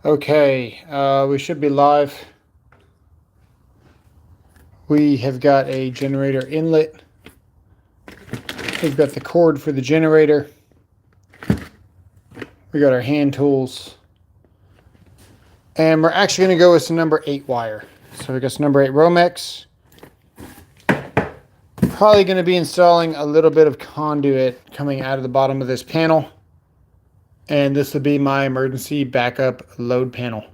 Okay, we should be live. We have got a generator inlet. We've got the cord for the generator. We got our hand tools. And we're actually going to go with some number 8 wire. So we got some number 8 Romex. Probably going to be installing a little bit of conduit coming out of the bottom of this panel. And this will be my emergency backup load panel.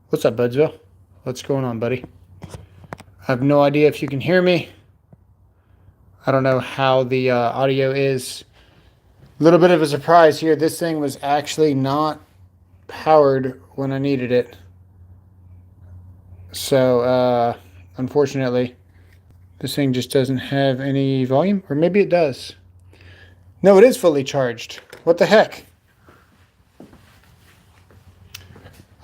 What's up, Budsville? What's going on, buddy? I have no idea if you can hear me. I don't know how the audio is. A little bit of a surprise here. This thing was actually not powered when I needed it. So, unfortunately, this thing just doesn't have any volume. Or maybe it does. No, it is fully charged. What the heck?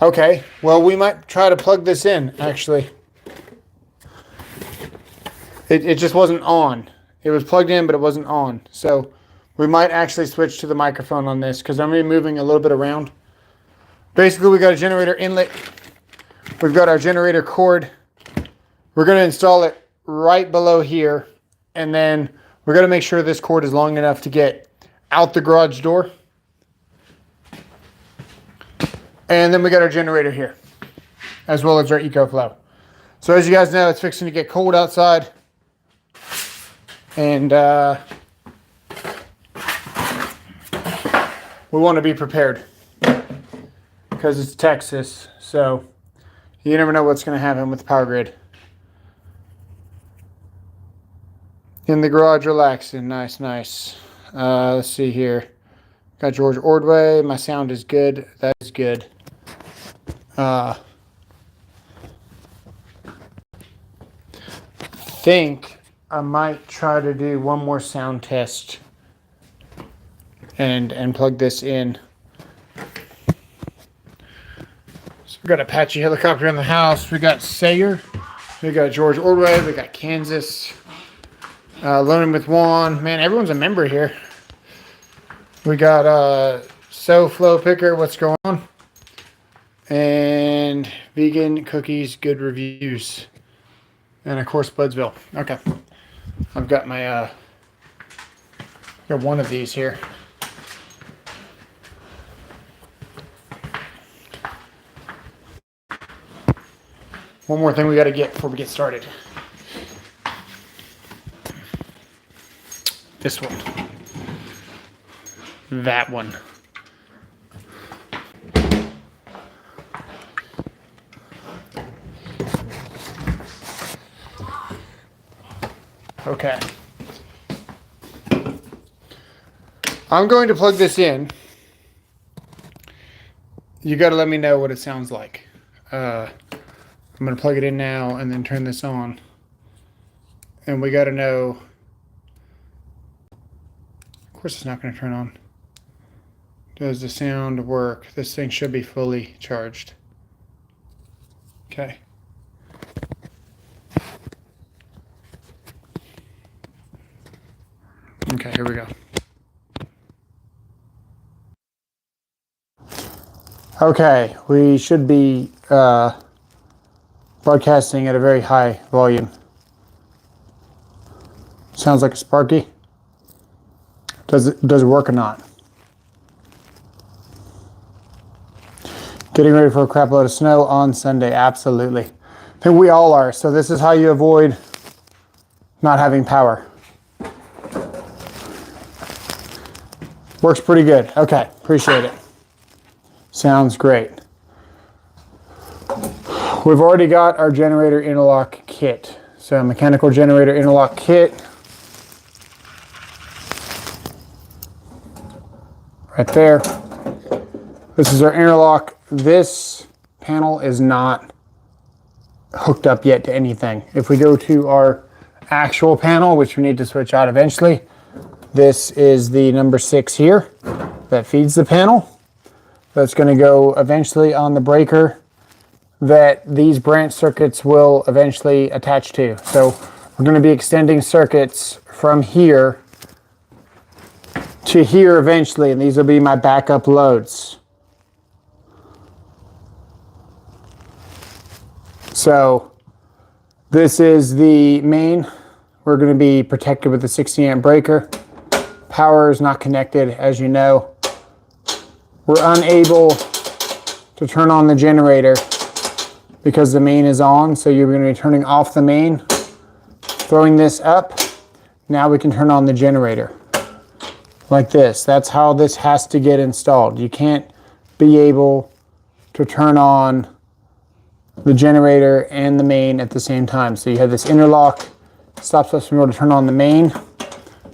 Okay, well, we might try to plug this in, actually. It just wasn't on. It was plugged in, but it wasn't on. So we might actually switch to the microphone on this because I'm going to be moving a little bit around. Basically, we got a generator inlet. We've got our generator cord. We're going to install it right below here. And then we're going to make sure this cord is long enough to get out the garage door. And then we got our generator here, as well as our EcoFlow. So as you guys know, it's fixing to get cold outside. And we want to be prepared because it's Texas. So you never know what's going to happen with the power grid. In the garage, relaxing. Nice, nice. Let's see here. Got George Ordway. My sound is good. That is good. Think I might try to do one more sound test and plug this in. So we got Apache helicopter in the house. We got Sayer. We got George Ordway. We got Kansas. Learning with Juan. Man, everyone's a member here. We got So Flow Picker. What's going on? And vegan cookies, good reviews. And of course, Budsville. Okay. I've got my, got one of these here. One more thing we got to get before we get started. This one. That one. Okay. I'm going to plug this in. You got to let me know what it sounds like. I'm going to plug it in now and then turn this on. And we got to know. Of course it's not going to turn on. Does the sound work? This thing should be fully charged. Okay. Okay, here we go. Okay, we should be broadcasting at a very high volume. Sounds like a Sparky. Does it work or not? Getting ready for a crap load of snow on Sunday. Absolutely. I think we all are. So this is how you avoid not having power. Works pretty good. Okay, appreciate it. Sounds great. We've already got our generator interlock kit. So mechanical generator interlock kit. Right there. This is our interlock. This panel is not hooked up yet to anything. If we go to our actual panel, which we need to switch out eventually, this is the number 6 here that feeds the panel. That's going to go eventually on the breaker that these branch circuits will eventually attach to. So we're going to be extending circuits from here to here eventually, and these will be my backup loads. So this is the main. We're going to be protected with a 60 amp breaker. Power is not connected, as you know. We're unable to turn on the generator because the main is on, so you're going to be turning off the main, throwing this up. Now we can turn on the generator like this. That's how this has to get installed. You can't be able to turn on the generator and the main at the same time. So you have this interlock, stops us from able to turn on the main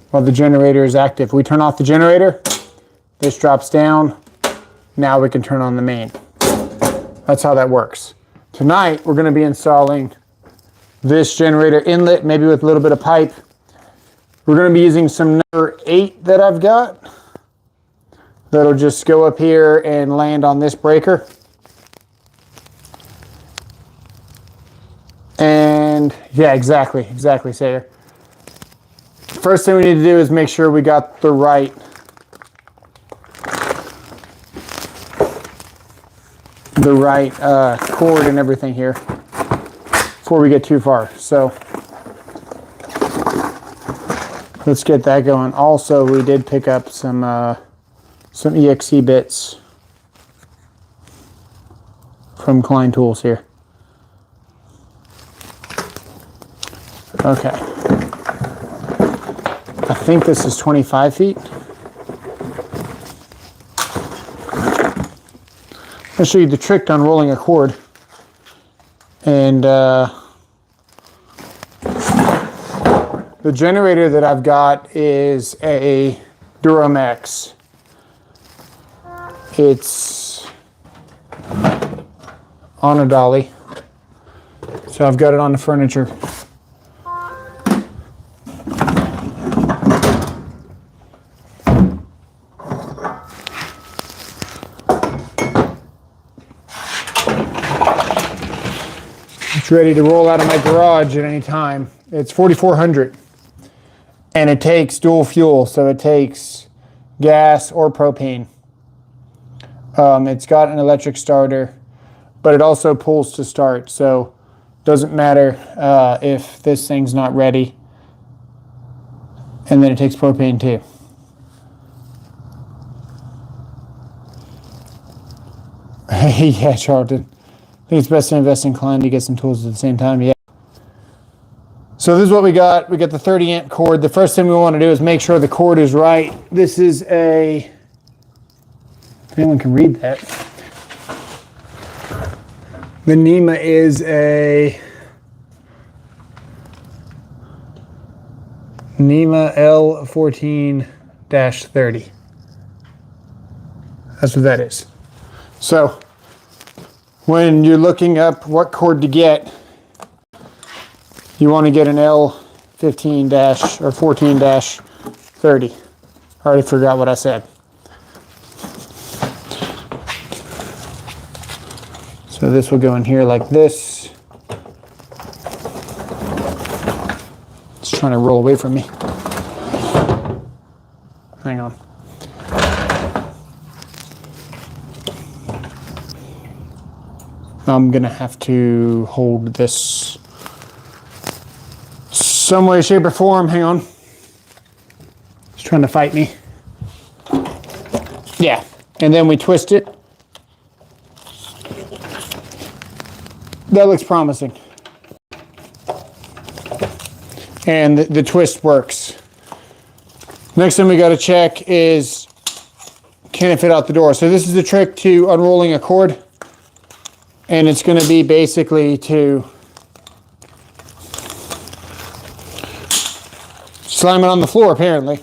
while the generator is active. We turn off the generator, this drops down, now we can turn on the main. That's how that works. Tonight we're going to be installing this generator inlet, maybe with a little bit of pipe. We're going to be using some number 8 that I've got. That'll just go up here and land on this breaker. And yeah, exactly, Sayer. First thing we need to do is make sure we got the right cord and everything here before we get too far. So let's get that going. Also, we did pick up some EXC bits from Klein Tools here. Okay. I think this is 25 feet. I'll show you the trick to unrolling a cord. And the generator that I've got is a Duramax. It's on a dolly. So I've got it on the furniture. Ready to roll out of my garage at any time. It's 4,400 and it takes dual fuel, so it takes gas or propane. It's got an electric starter, but it also pulls to start, so doesn't matter if this thing's not ready. And then it takes propane too. Yeah, Charlton. I think it's best to invest in Klein to get some tools at the same time, yeah. So this is what we got. We got the 30 amp cord. The first thing we want to do is make sure the cord is right. This is if anyone can read that. The NEMA is a NEMA L14-30. That's what that is. So when you're looking up what cord to get, you want to get an L15- or 14-30. I already forgot what I said. So this will go in here like this. It's trying to roll away from me. Hang on. I'm gonna have to hold this some way, shape, or form. Hang on. It's trying to fight me. Yeah, and then we twist it. That looks promising. And the twist works. Next thing we gotta check is, can it fit out the door? So this is the trick to unrolling a cord. And it's going to be basically to slam it on the floor, apparently.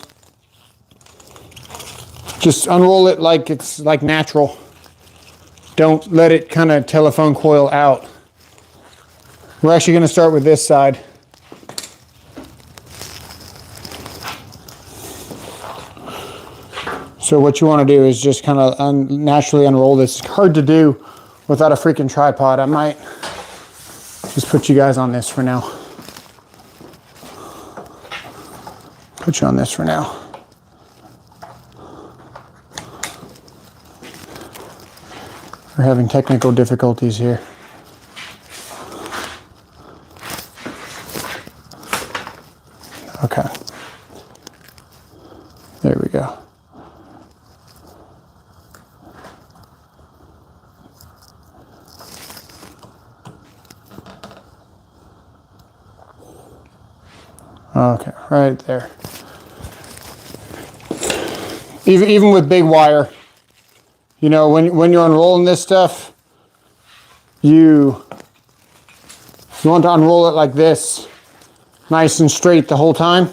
Just unroll it like it's like natural. Don't let it kind of telephone coil out. We're actually going to start with this side. So what you want to do is just kind of naturally unroll this. It's hard to do without a freaking tripod. I might just put you guys on this for now. Put you on this for now. We're having technical difficulties here. Okay, right there. Even with big wire, you know, when you're unrolling this stuff, you want to unroll it like this, nice and straight the whole time.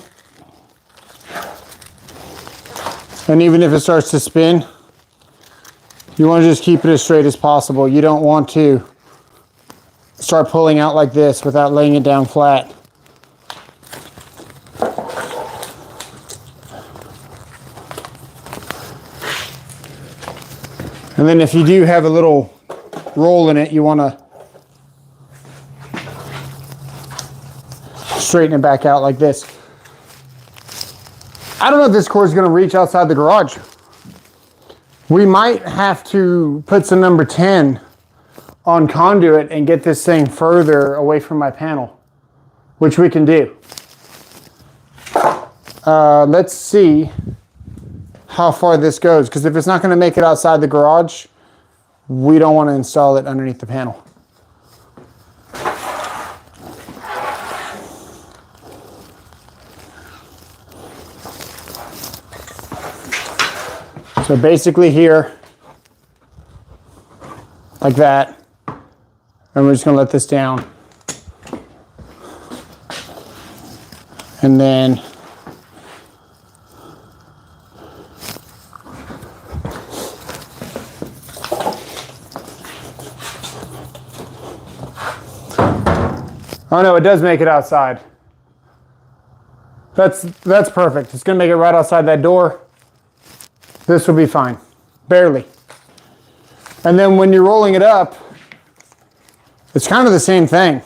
And even if it starts to spin, you want to just keep it as straight as possible. You don't want to start pulling out like this without laying it down flat. And then if you do have a little roll in it, you want to straighten it back out like this. I don't know if this cord is going to reach outside the garage. We might have to put some number 10 on Conduit and get this thing further away from my panel, which we can do. Let's see how far this goes, because if it's not going to make it outside the garage, we don't want to install it underneath the panel. So basically here, like that, and we're just going to let this down. And then oh no, it does make it outside. That's perfect. It's going to make it right outside that door. This will be fine, barely. And then when you're rolling it up, it's kind of the same thing.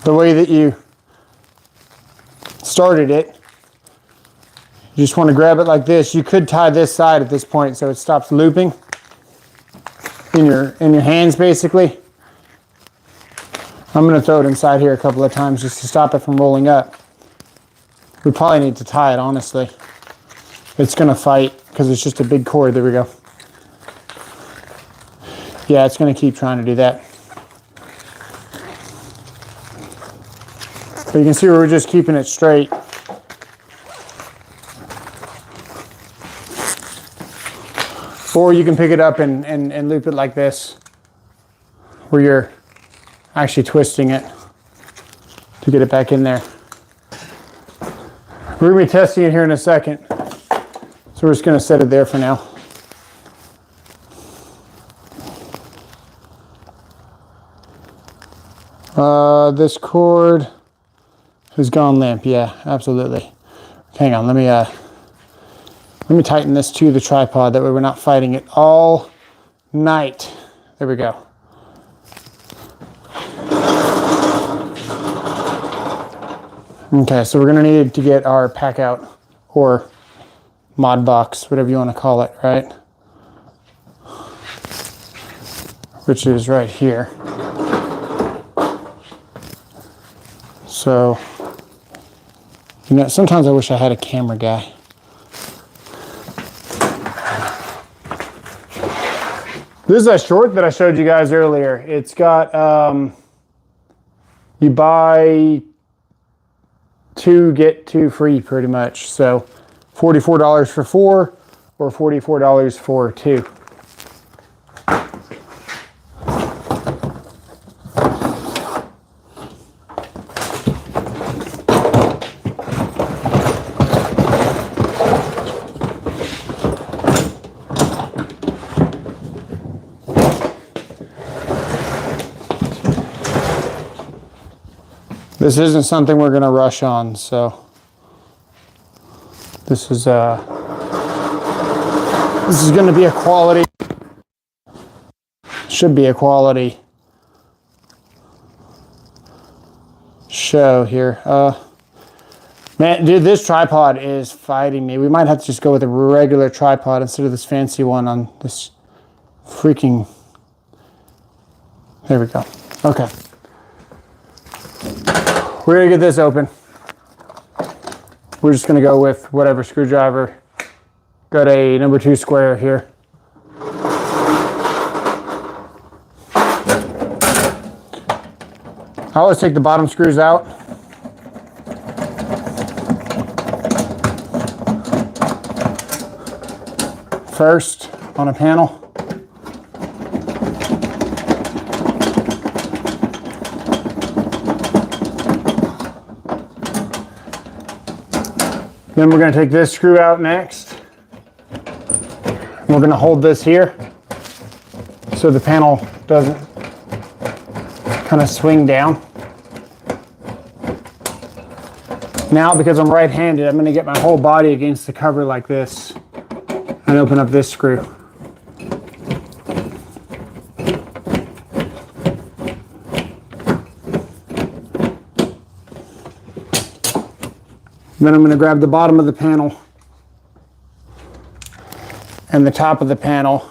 The way that you started it, you just want to grab it like this. You could tie this side at this point so it stops looping in your hands basically. I'm going to throw it inside here a couple of times just to stop it from rolling up. We probably need to tie it, honestly. It's going to fight because it's just a big cord. There we go. Yeah, it's going to keep trying to do that. But you can see we're just keeping it straight. Or you can pick it up and loop it like this, where you're actually twisting it to get it back in there. We're going to be testing it here in a second. So we're just going to set it there for now. This cord has gone limp. Yeah, absolutely. Hang on, let me tighten this to the tripod. That way we're not fighting it all night. There we go. Okay, so we're going to need to get our pack out or mod box, whatever you want to call it, right? Which is right here. So, you know, sometimes I wish I had a camera guy. This is a short that I showed you guys earlier. It's got, you buy 2, get 2 free pretty much. So $44 for 4 or $44 for 2. This isn't something we're going to rush on, so this is going to be a quality, should be a quality show here. Man, dude, this tripod is fighting me. We might have to just go with a regular tripod instead of this fancy one on this freaking, there we go. Okay. We're gonna get this open. We're just gonna go with whatever screwdriver. Got a number 2 square here. I always take the bottom screws out first on a panel. Then we're going to take this screw out next. We're going to hold this here so the panel doesn't kind of swing down. Now, because I'm right-handed, I'm going to get my whole body against the cover like this and open up this screw. Then I'm going to grab the bottom of the panel and the top of the panel,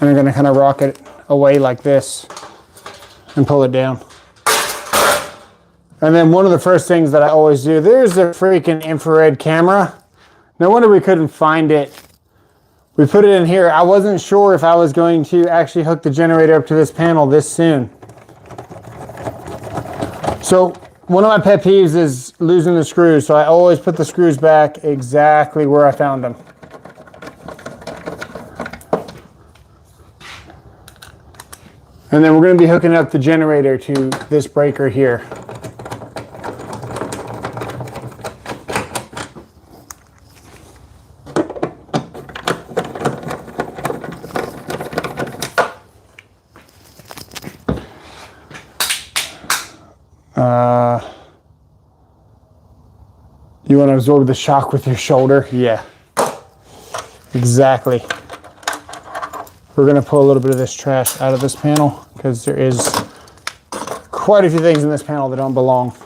and I'm going to kind of rock it away like this and pull it down. And then one of the first things that I always do, there's the freaking infrared camera. No wonder we couldn't find it. We put it in here. I wasn't sure if I was going to actually hook the generator up to this panel this soon. So one of my pet peeves is losing the screws. So I always put the screws back exactly where I found them. And then we're going to be hooking up the generator to this breaker here. You want to absorb the shock with your shoulder? Yeah, exactly. We're going to pull a little bit of this trash out of this panel because there is quite a few things in this panel that don't belong.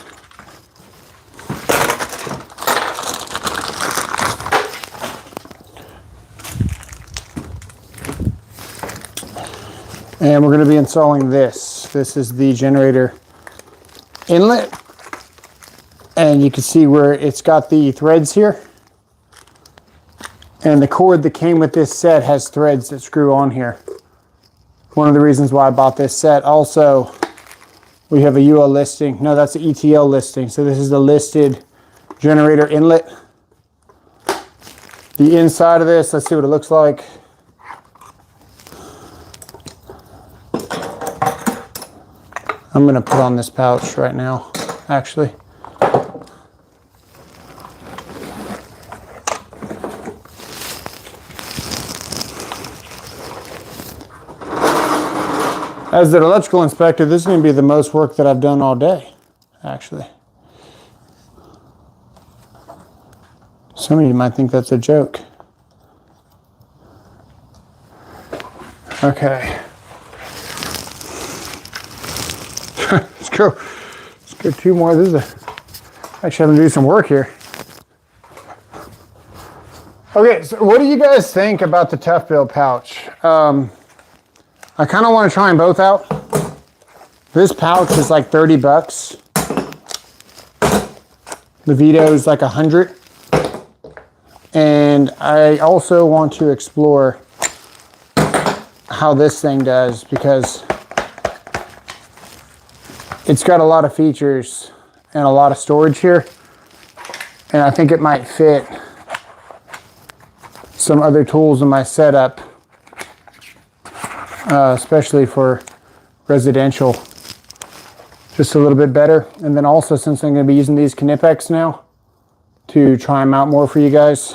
And we're going to be installing this. This is the generator inlet. And you can see where it's got the threads here. And the cord that came with this set has threads that screw on here. One of the reasons why I bought this set. Also, we have a UL listing. No, that's the ETL listing. So this is the listed generator inlet. The inside of this, let's see what it looks like. I'm going to put on this pouch right now, actually. As an electrical inspector, this is going to be the most work that I've done all day, actually. Some of you might think that's a joke. Okay. Let's go. Let's get two more. This is actually having to do some work here. Okay, so what do you guys think about the Tough Build pouch? I kind of want to try them both out. This pouch is like 30 bucks. The Vito is like 100. And I also want to explore how this thing does because it's got a lot of features and a lot of storage here. And I think it might fit some other tools in my setup. Especially for residential, just a little bit better. And then also, since I'm going to be using these Knipex now to try them out more for you guys,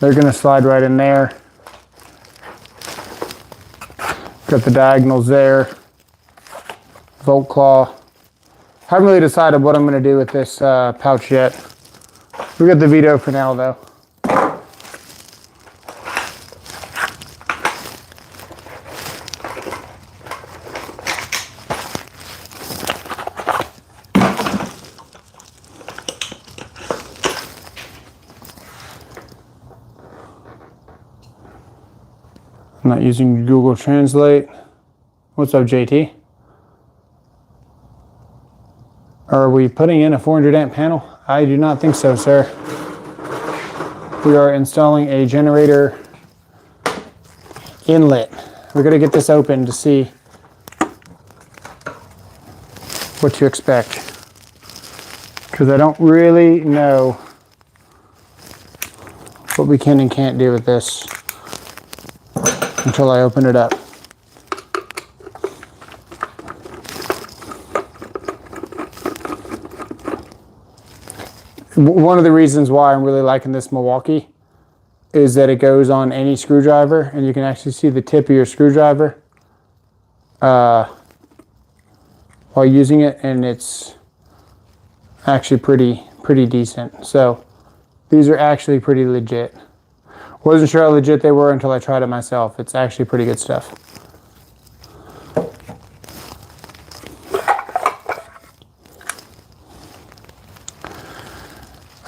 they're going to slide right in there. Got the diagonals there, Volt Claw. Haven't really decided what I'm going to do with this pouch yet. We got the Vito for now, though. I'm not using Google Translate. What's up, JT? Are we putting in a 400 amp panel? I do not think so, sir. We are installing a generator inlet. We're going to get this open to see what to expect, because I don't really know what we can and can't do with this until I open it up. One of the reasons why I'm really liking this Milwaukee is that it goes on any screwdriver, and you can actually see the tip of your screwdriver while using it, and it's actually pretty decent. So these are actually pretty legit. Wasn't sure how legit they were until I tried it myself. It's actually pretty good stuff.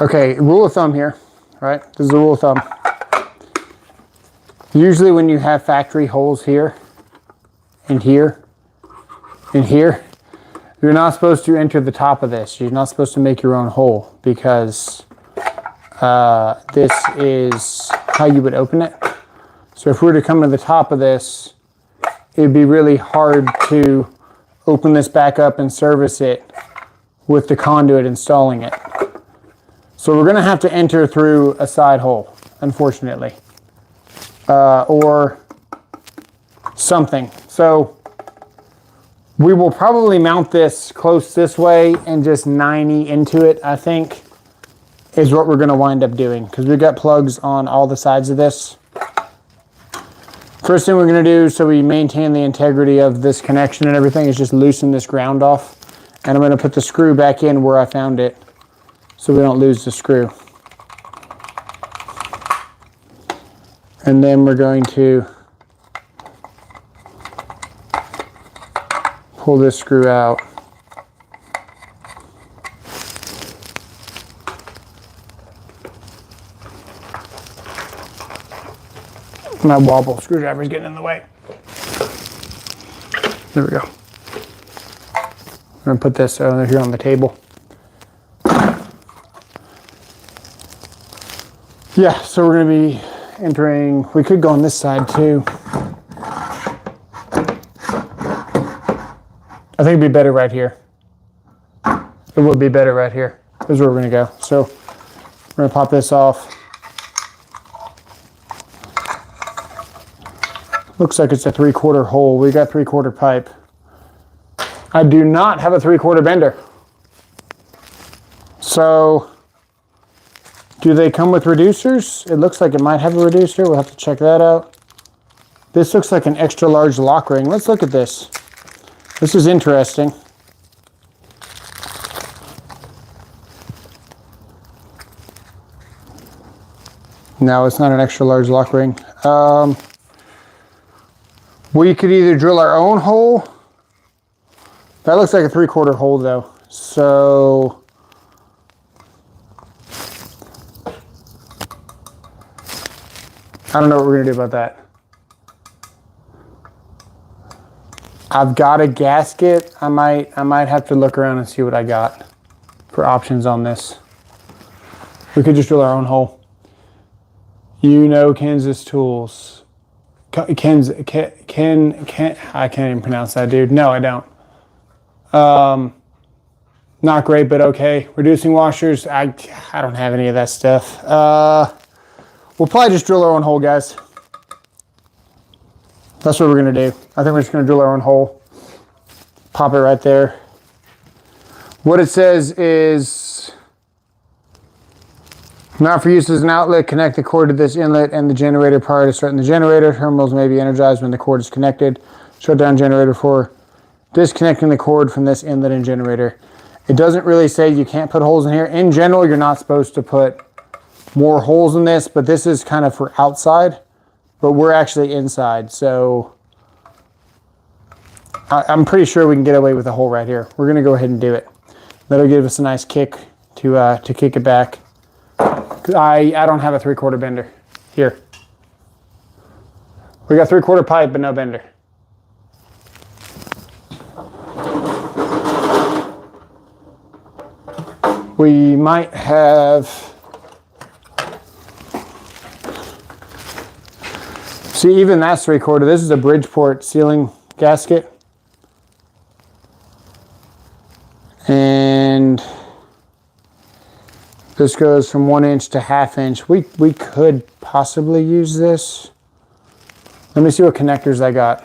Okay, rule of thumb here, right? This is a rule of thumb. Usually when you have factory holes here, and here, and here, you're not supposed to enter the top of this. You're not supposed to make your own hole, because this is how you would open it. So if we were to come to the top of this, it'd be really hard to open this back up and service it with the conduit installing it. So we're going to have to enter through a side hole, unfortunately, or something. So we will probably mount this close this way and just 90 into it, I think, is what we're going to wind up doing, because we've got plugs on all the sides of this. First thing we're going to do, so we maintain the integrity of this connection and everything, is just loosen this ground off. And I'm going to put the screw back in where I found it, so we don't lose the screw. And then we're going to pull this screw out. My wobble screwdriver is getting in the way. There we go. I'm going to put this over here on the table. Yeah, so we're going to be entering, we could go on this side too. I think it'd be better right here. It would be better right here. This is where we're going to go. So we're going to pop this off. Looks like it's a 3/4 hole. We got 3/4 pipe. I do not have a 3/4 bender. So do they come with reducers? It looks like it might have a reducer. We'll have to check that out. This looks like an extra large lock ring. Let's look at this. This is interesting. No, it's not an extra large lock ring. We could either drill our own hole. That looks like a 3/4 hole though. So I don't know what we're gonna do about that. I've got a gasket. I might have to look around and see what I got for options on this. We could just drill our own hole. You know Kansas Tools. I can't even pronounce that, dude. No, I don't. Not great, but okay. Reducing washers. I don't have any of that stuff. We'll probably just drill our own hole, guys. That's what we're gonna do. I think we're just gonna drill our own hole. Pop it right there. What it says is, not for use as an outlet, connect the cord to this inlet and the generator prior to starting the generator. Terminals may be energized when the cord is connected. Shut down generator for disconnecting the cord from this inlet and generator. It doesn't really say you can't put holes in here. In general, you're not supposed to put more holes in this, but this is kind of for outside, but we're actually inside. So I'm pretty sure we can get away with a hole right here. We're gonna go ahead and do it. That'll give us a nice kick to kick it back. I don't have a 3/4 bender here. We got 3/4 pipe, but no bender. We might have, see, even that's 3/4. This is a Bridgeport ceiling gasket. And This goes from 1 inch to 1/2 inch. We could possibly use this. Let me see what connectors I got.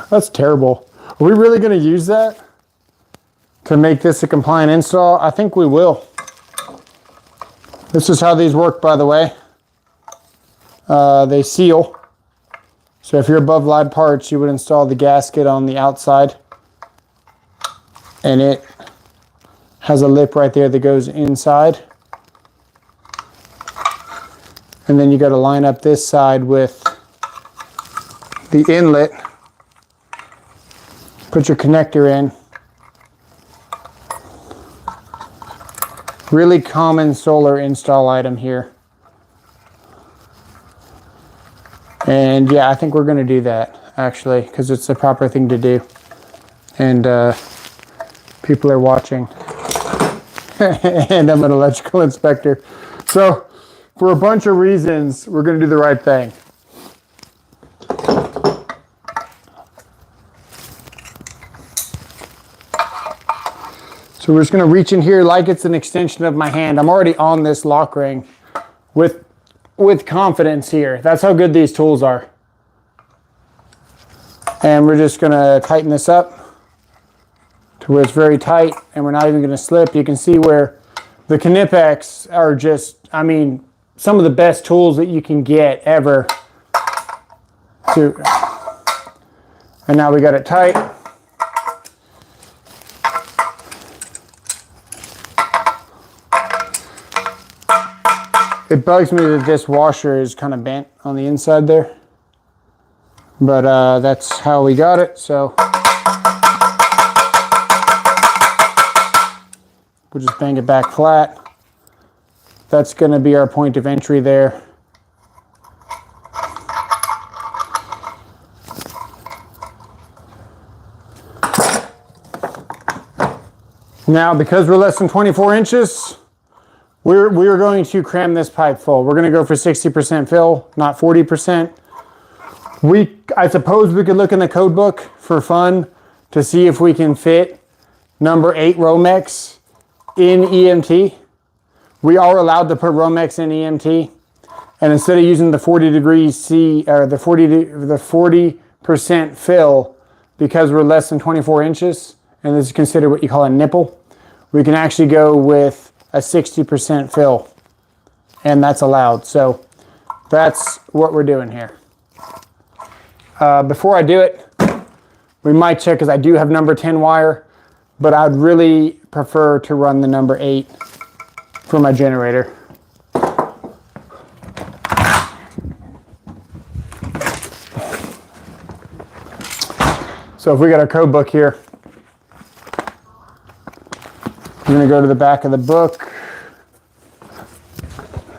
That's terrible. Are we really going to use that to make this a compliant install? I think we will. This is how these work, by the way. They seal. So if you're above live parts, you would install the gasket on the outside. And it has a lip right there that goes inside. And then you got to line up this side with the inlet. Put your connector in. Really common solar install item here. And yeah, I think we're going to do that actually, because it's the proper thing to do. And people are watching. And I'm an electrical inspector. So for a bunch of reasons, we're going to do the right thing. So we're just going to reach in here like it's an extension of my hand. I'm already on this lock ring with confidence here. That's how good these tools are. And we're just going to tighten this up to where it's very tight and we're not even going to slip. You can see where the Knipex are just, I mean, some of the best tools that you can get ever. And now we got it tight. It bugs me that this washer is kind of bent on the inside there, but that's how we got it. So we'll just bang it back flat. That's going to be our point of entry there. Now, because we're less than 24 inches, we're going to cram this pipe full. We're going to go for 60% fill, not 40%. I suppose we could look in the code book for fun to see if we can fit number 8 Romex in EMT. We are allowed to put Romex in EMT. And instead of using the 40 degrees C, or the 40% fill, because we're less than 24 inches, and this is considered what you call a nipple, we can actually go with a 60% fill, and that's allowed. So that's what we're doing here. Before I do it, we might check, because I do have number 10 wire, but I'd really prefer to run the number 8 for my generator. So if we got our code book here, I'm going to go to the back of the book.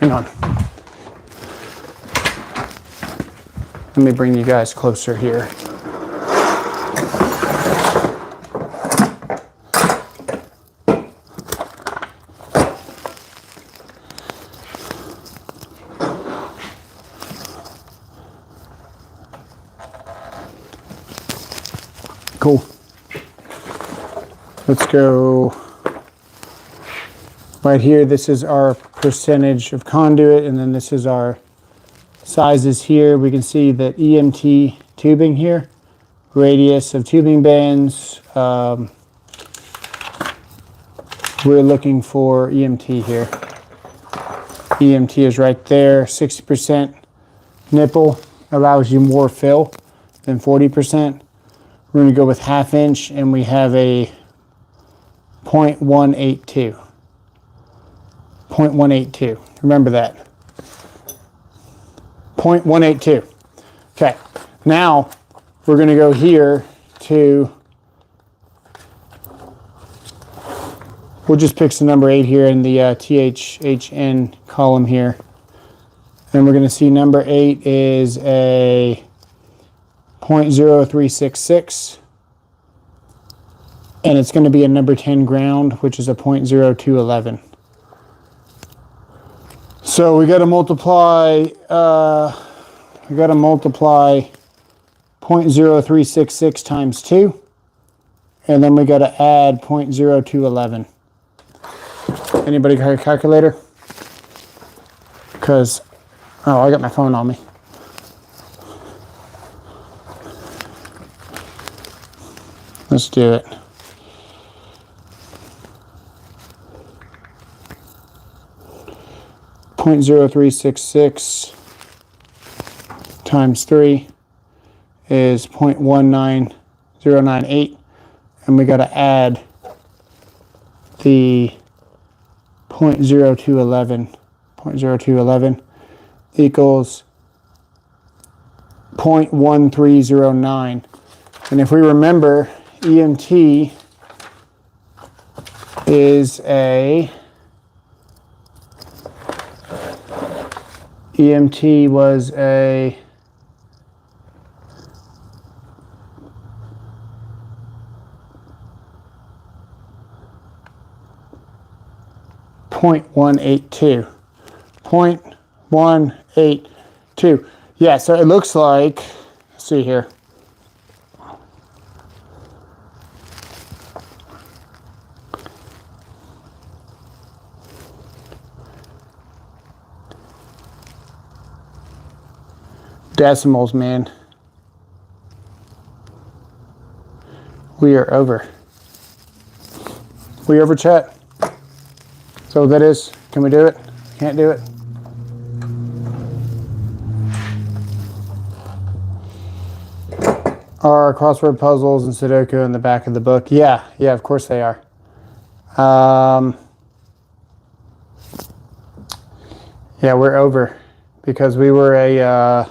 Hang on. Let me bring you guys closer here. Cool. Let's go. Right here, this is our percentage of conduit, and then this is our sizes here. We can see that EMT tubing here, radius of tubing bands. We're looking for EMT here. EMT is right there. 60% nipple allows you more fill than 40%. We're going to go with 1/2 inch, and we have a 0.182. 0.182. Remember that. 0.182. Okay. Now we're going to go here to, we'll just pick some number 8 here in the THHN column here. And we're going to see number 8 is a 0.0366. And it's going to be a number 10 ground, which is a 0.0211. So we got to multiply 0.0366 times 2, and then we got to add 0.0211. Anybody got a calculator? Because, oh, I got my phone on me. Let's do it. .0366 times 3 is 0.19098, and we got to add the 0.0211. 0.0211 equals 0.1309. And if we remember, EMT is a EMT was a .182. 0.182. Yeah, so it looks like, let's see here. Decimals, man. We are over. We over, chat? So what that is, can we do it? Can't do it? Are crossword puzzles and Sudoku in the back of the book? Yeah, of course they are. Yeah, we're over because we were a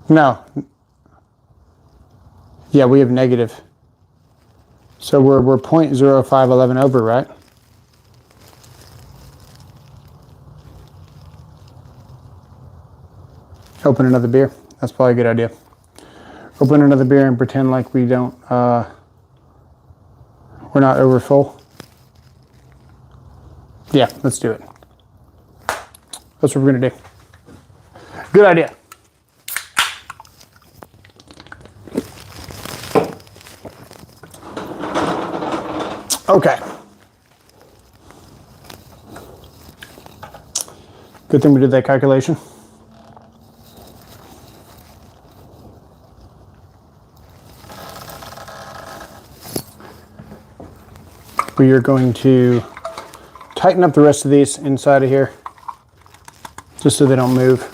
no. Yeah, we have negative. So we're 0.0511 over, right? Open another beer. That's probably a good idea. Open another beer and pretend like we don't, we're not over full. Yeah, let's do it. That's what we're gonna do. Good idea. Okay. Good thing we did that calculation. We are going to tighten up the rest of these inside of here, just so they don't move.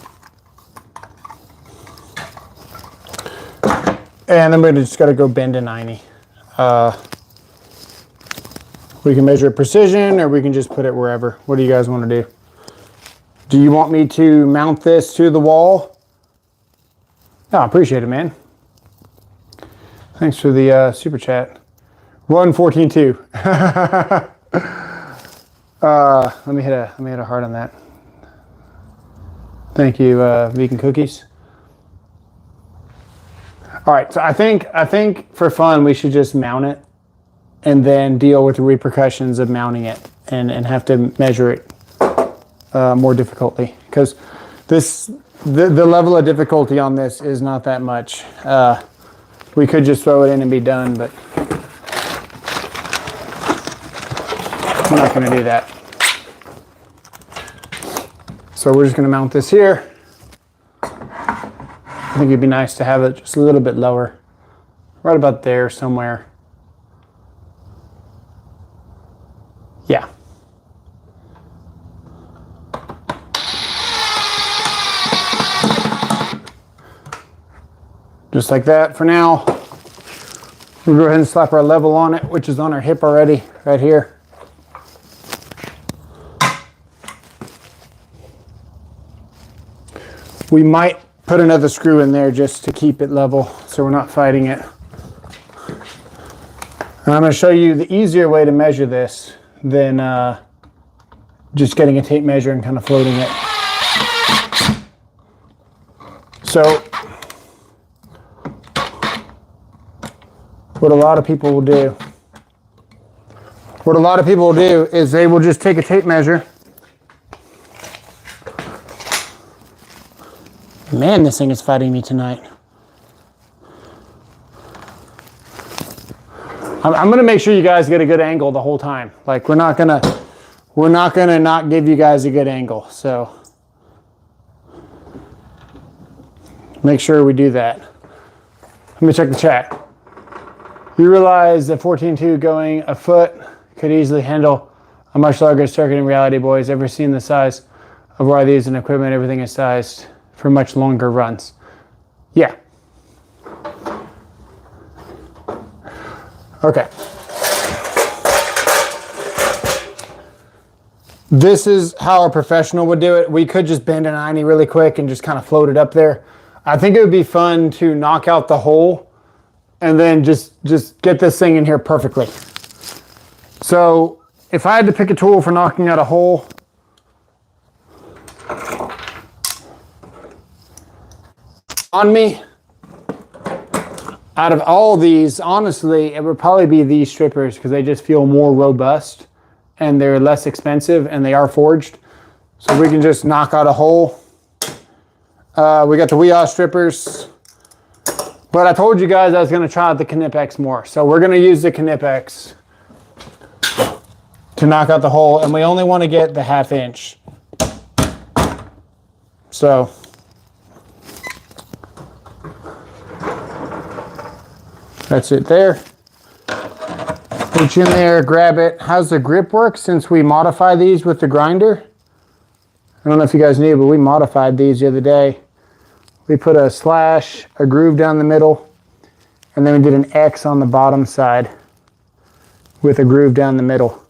And then we just got to go bend a 90. We can measure it precision, or we can just put it wherever. What do you guys want to do? Do you want me to mount this to the wall? Oh, I appreciate it, man. Thanks for the super chat. Run 14-2. Let me hit a heart on that. Thank you, vegan cookies. All right, so I think for fun we should just mount it and then deal with the repercussions of mounting it and have to measure it more difficultly, because the level of difficulty on this is not that much. We could just throw it in and be done, but we're not going to do that. So we're just going to mount this here. I think it'd be nice to have it just a little bit lower, right about there somewhere. Yeah. Just like that for now. We'll go ahead and slap our level on it, which is on our hip already, right here. We might put another screw in there just to keep it level so we're not fighting it. And I'm going to show you the easier way to measure this than just getting a tape measure and kind of floating it. So what a lot of people will do What a lot of people will do is they will just take a tape measure. Man, this thing is fighting me tonight. I'm gonna make sure you guys get a good angle the whole time. Like we're not gonna not give you guys a good angle. So make sure we do that. Let me check the chat. You realize that 14.2 going a foot could easily handle a much larger circuit in reality, boys. Ever seen the size of why these and equipment, everything is sized for much longer runs? Yeah. Okay. This is how a professional would do it. We could just bend a 90 really quick and just kind of float it up there. I think it would be fun to knock out the hole and then just get this thing in here perfectly. So if I had to pick a tool for knocking out a hole, on me, out of all these, honestly, it would probably be these strippers because they just feel more robust and they're less expensive and they are forged. So we can just knock out a hole. We got the WeOS strippers, but I told you guys I was gonna try out the Conduit more. So we're gonna use the Conduit to knock out the hole, and we only wanna get the 1/2 inch. So that's it there. Reach in there, grab it. How's the grip work since we modified these with the grinder? I don't know if you guys knew, but we modified these the other day. We put a slash, a groove down the middle, and then we did an X on the bottom side with a groove down the middle.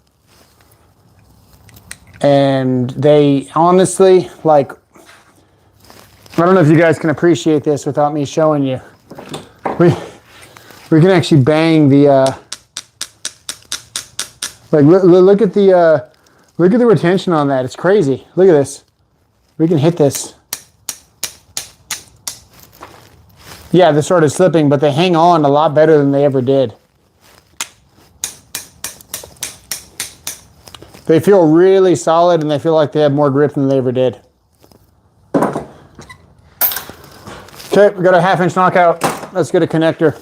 And they honestly, like, I don't know if you guys can appreciate this without me showing you. We can actually bang the, like look at the retention on that. It's crazy. Look at this. We can hit this. Yeah, they started slipping, but they hang on a lot better than they ever did. They feel really solid and they feel like they have more grip than they ever did. Okay, we got a 1/2 inch knockout. Let's get a connector.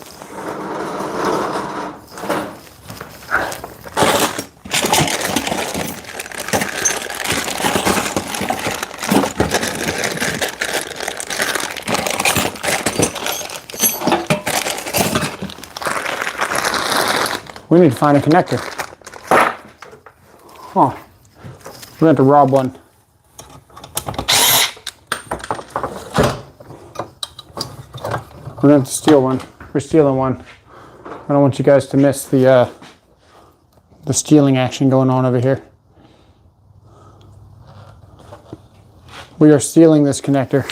We need to find a connector. Huh. We're going to have to rob one. We're going to have to steal one. We're stealing one. I don't want you guys to miss the stealing action going on over here. We are stealing this connector.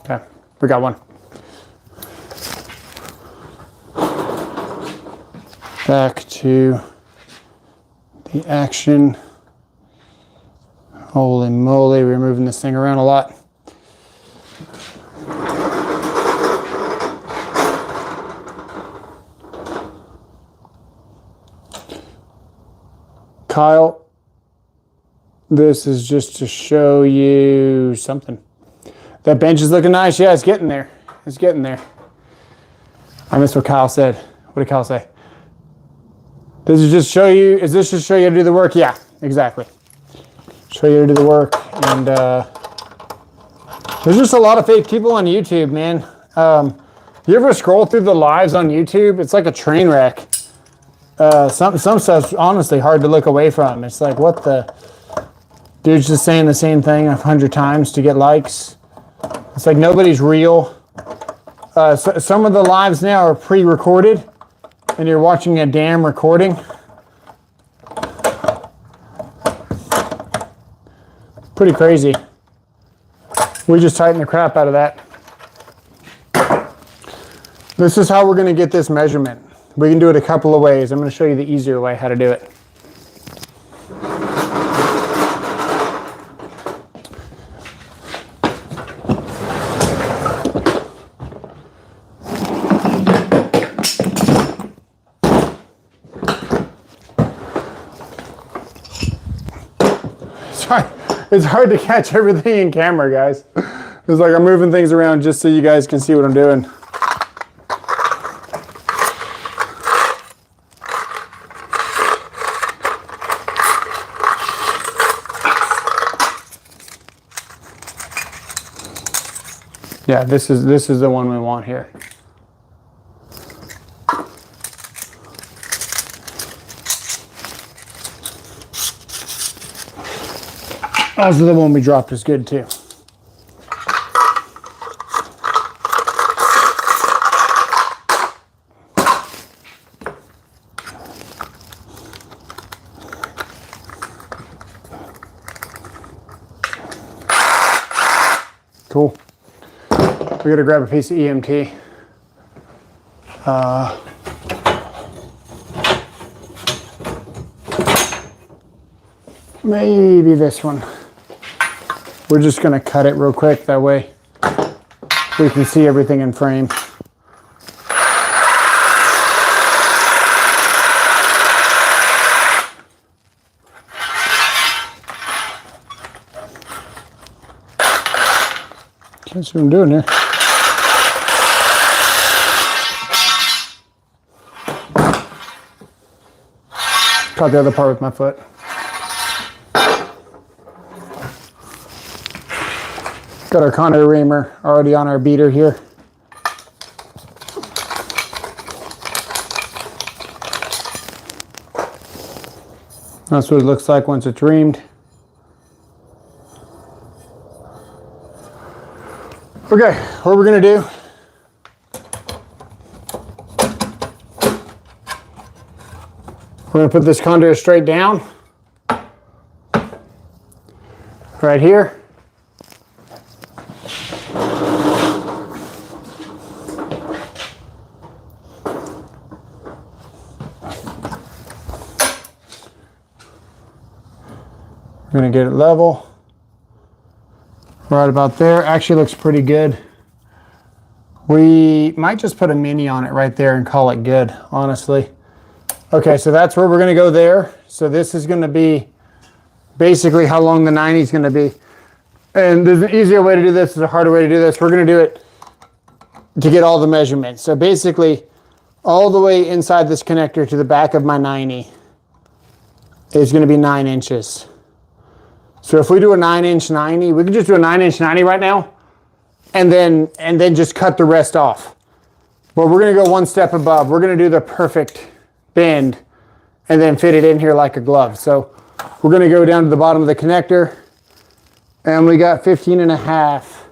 Okay, we got one. Back to the action. Holy moly, we're moving this thing around a lot. Kyle, this is just to show you something. That bench is looking nice. Yeah, it's getting there. It's getting there. I missed what Kyle said. What did Kyle say? This is just show you, is this just show you how to do the work? Yeah, exactly. Show you how to do the work. And there's just a lot of fake people on YouTube, man. You ever scroll through the lives on YouTube? It's like a train wreck. Some stuff's honestly hard to look away from. It's like, what the? Dude's just saying the same thing 100 times to get likes. It's like nobody's real. Some of the lives now are pre-recorded, and you're watching a damn recording. Pretty crazy. We just tightened the crap out of that. This is how we're going to get this measurement. We can do it a couple of ways. I'm going to show you the easier way how to do it. Sorry, it's hard to catch everything in camera, guys. It's like I'm moving things around just so you guys can see what I'm doing. Yeah, this is the one we want here. Also, the one we dropped is good too. Cool. We gotta grab a piece of EMT. Maybe this one. We're just gonna cut it real quick, that way we can see everything in frame. Can't see what I'm doing here. Caught the other part with my foot. Got our Conduit reamer already on our beater here. That's what it looks like once it's reamed. Okay, what we're gonna do, we're gonna put this conduit straight down, right here. We're gonna get it level. Right about there. Actually looks pretty good. We might just put a mini on it right there and call it good, honestly. Okay, so that's where we're gonna go there. So this is gonna be basically how long the 90 is gonna be. And there's an easier way to do this, there's a harder way to do this. We're gonna do it to get all the measurements. So basically, all the way inside this connector to the back of my 90 is gonna be 9 inches. So if we do a 9-inch 90, we can just do a 9-inch 90 right now, and then just cut the rest off. But we're gonna go one step above. We're gonna do the perfect bend and then fit it in here like a glove. So we're gonna go down to the bottom of the connector, and we got 15 and a half.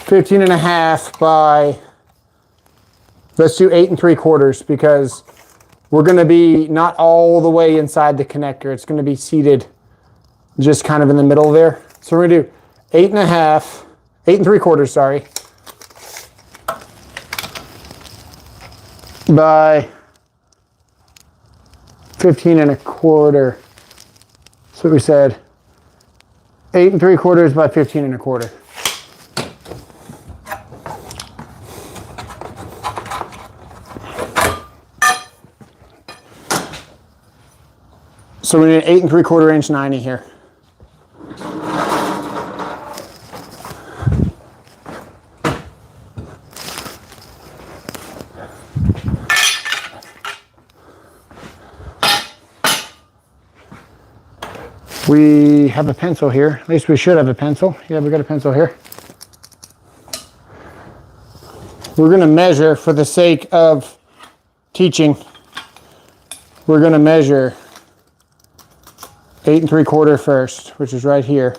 15 and a half by, let's do 8 3/4, because we're gonna be not all the way inside the connector. It's gonna be seated just kind of in the middle there. So we're gonna do 8 and a half, 8 3/4, sorry, by 15 1/4. That's what we said. 8 3/4 by 15 1/4. So we need an 8 3/4 inch 90 here. We have a pencil here. At least we should have a pencil. Yeah, we got a pencil here. We're gonna measure, for the sake of teaching, we're gonna measure 8 3/4 first, which is right here.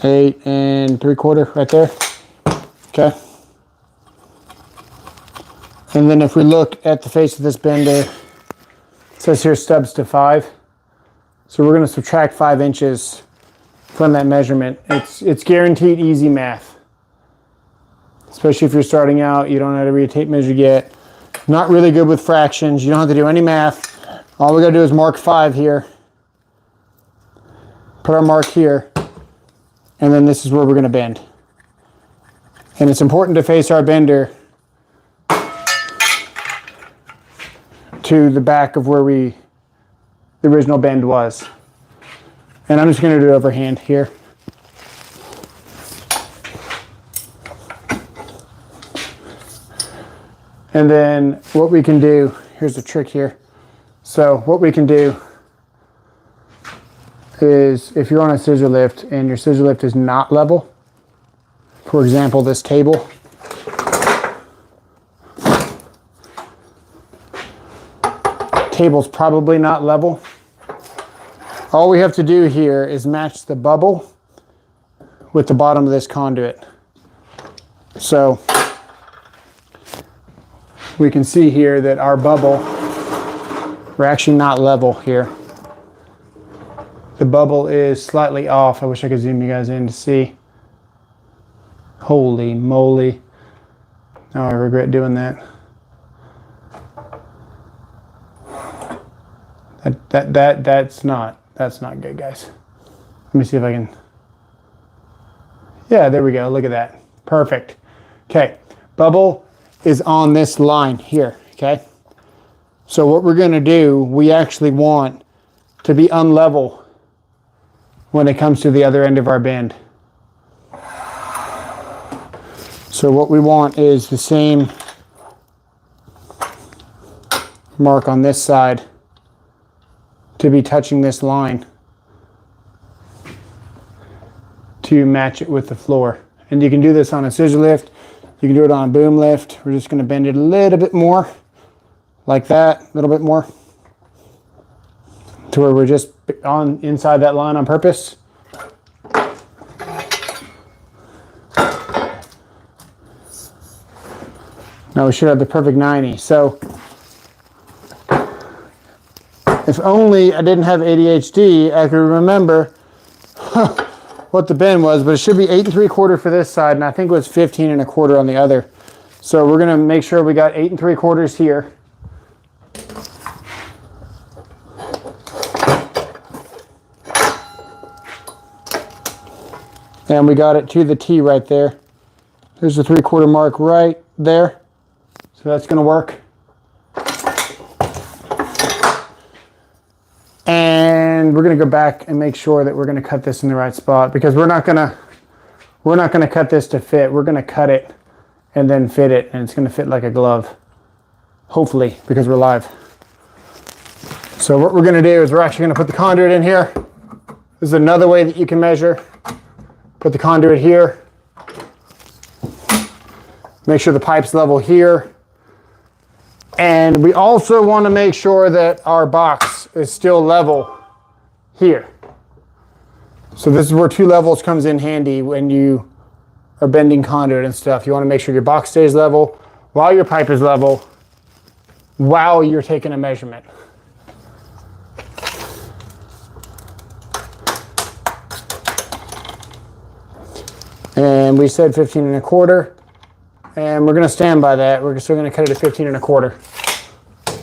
Eight 3/4 right there. Okay. And then if we look at the face of this bender, it says here stubs to 5. So we're going to subtract 5 inches from that measurement. It's guaranteed easy math. Especially if you're starting out, you don't know how to read a tape measure yet. Not really good with fractions. You don't have to do any math. All we gotta do is mark 5 here. Put our mark here. And then this is where we're gonna bend. And it's important to face our bender to the back of where the original bend was. And I'm just gonna do it overhand here. And then what we can do, here's the trick here. So what we can do is if you're on a scissor lift and your scissor lift is not level, for example, this table, table's probably not level. All we have to do here is match the bubble with the bottom of this conduit. So we can see here that our bubble, we're actually not level here. The bubble is slightly off. I wish I could zoom you guys in to see. Holy moly. Oh, I regret doing that. That's not good, guys. Let me see if I can. Yeah, there we go. Look at that. Perfect. Okay. Bubble is on this line here. Okay. So what we're going to do, we actually want to be unlevel when it comes to the other end of our bend. So what we want is the same mark on this side to be touching this line to match it with the floor. And you can do this on a scissor lift. You can do it on a boom lift. We're just going to bend it a little bit more, like that, a little bit more, to where we're just on inside that line on purpose. Now we should have the perfect 90. So if only I didn't have ADHD, I could remember what the bend was, but it should be 8 3/4 for this side, and I think it was 15 1/4 on the other. So we're gonna make sure we got 8 3/4 here. And we got it to the T right there. There's the 3/4 mark right there. So that's gonna work. And we're gonna go back and make sure that we're gonna cut this in the right spot, because we're not gonna cut this to fit. We're gonna cut it and then fit it, and it's gonna fit like a glove. Hopefully, because we're live. So what we're gonna do is we're actually gonna put the conduit in here. This is another way that you can measure. Put the conduit here. Make sure the pipe's level here. And we also want to make sure that our box is still level here. So this is where 2 levels comes in handy when you are bending conduit and stuff. You want to make sure your box stays level while your pipe is level, while you're taking a measurement. And we said 15 1/4. And we're going to stand by that. We're still going to cut it at 15 1/4.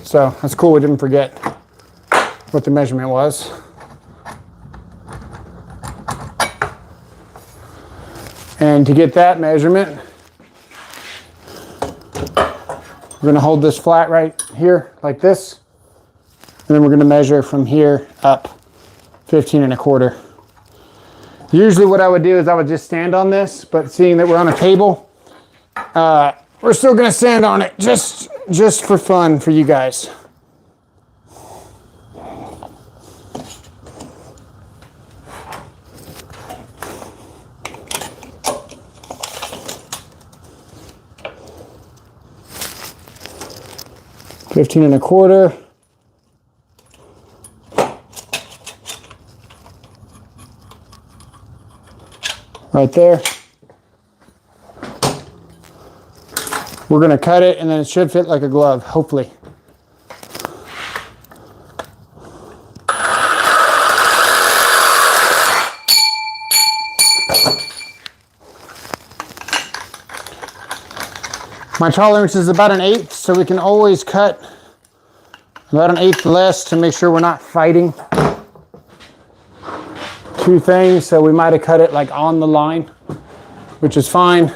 So that's cool. We didn't forget what the measurement was. And to get that measurement, we're going to hold this flat right here like this. And then we're going to measure from here up 15 1/4. Usually what I would do is I would just stand on this, but seeing that we're on a table, we're still gonna stand on it just for fun for you guys. $15 1/4. Right there. We're going to cut it, and then it should fit like a glove, hopefully. My tolerance is about 1/8, so we can always cut about 1/8 less to make sure we're not fighting two things. So we might have cut it like on the line, which is fine.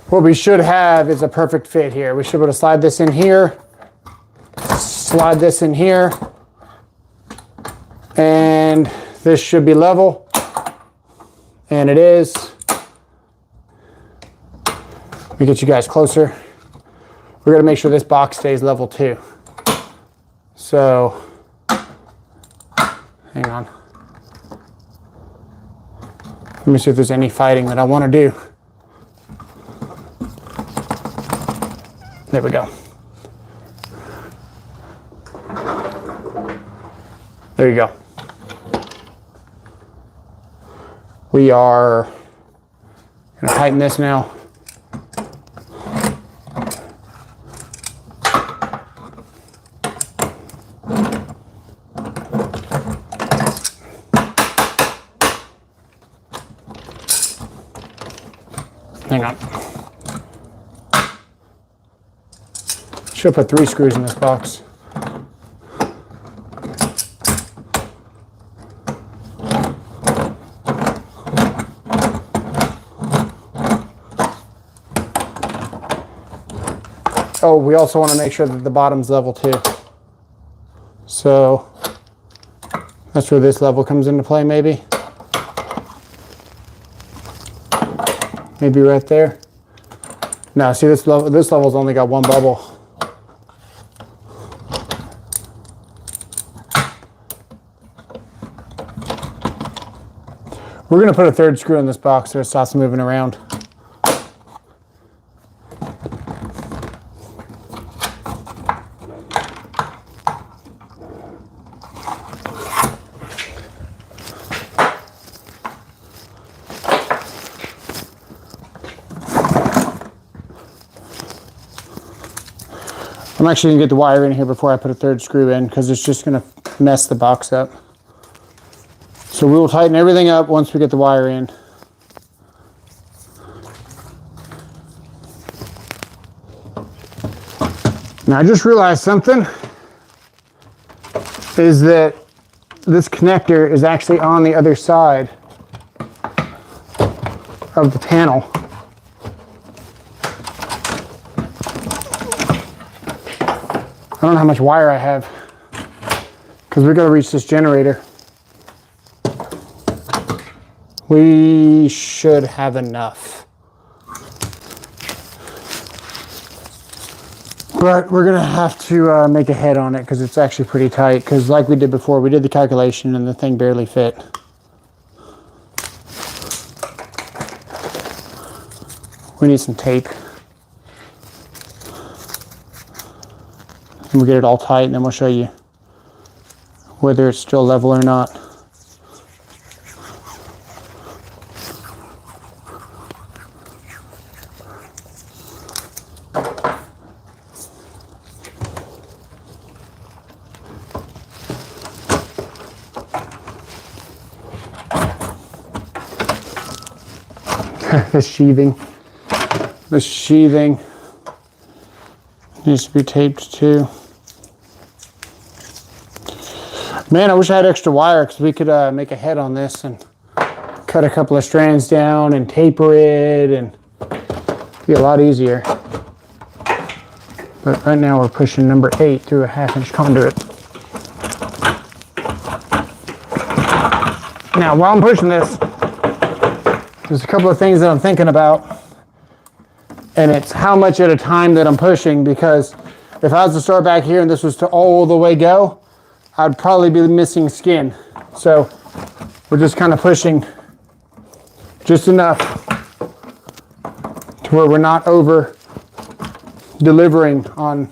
What we should have is a perfect fit here. We should be able to slide this in here, slide this in here, and this should be level, and it is. Let me get you guys closer. We're gonna make sure this box stays level too. So, hang on. Let me see if there's any fighting that I wanna do. There we go. There you go. We are gonna tighten this now. Hang on. Should put 3 screws in this box. Oh, we also want to make sure that the bottom's level too. So that's where this level comes into play, maybe. Maybe right there. Now, see this level's only got 1 bubble. We're gonna put a 3rd screw in this box so it stops moving around. I'm actually gonna get the wire in here before I put a 3rd screw in because it's just gonna mess the box up. So we will tighten everything up once we get the wire in. Now I just realized something is that this connector is actually on the other side of the panel. I don't know how much wire I have because we're going to reach this generator. We should have enough. But we're going to have to make a head on it because it's actually pretty tight. Because like we did before, we did the calculation and the thing barely fit. We need some tape. And we'll get it all tight and then we'll show you whether it's still level or not. The sheathing needs to be taped too. Man, I wish I had extra wire because we could make a head on this and cut a couple of strands down and taper it and be a lot easier. But right now we're pushing number 8 through a 1/2-inch conduit. Now while I'm pushing this, there's a couple of things that I'm thinking about, and it's how much at a time that I'm pushing, because if I was to start back here and this was to all the way go, I'd probably be missing skin. So we're just kind of pushing just enough to where we're not over delivering on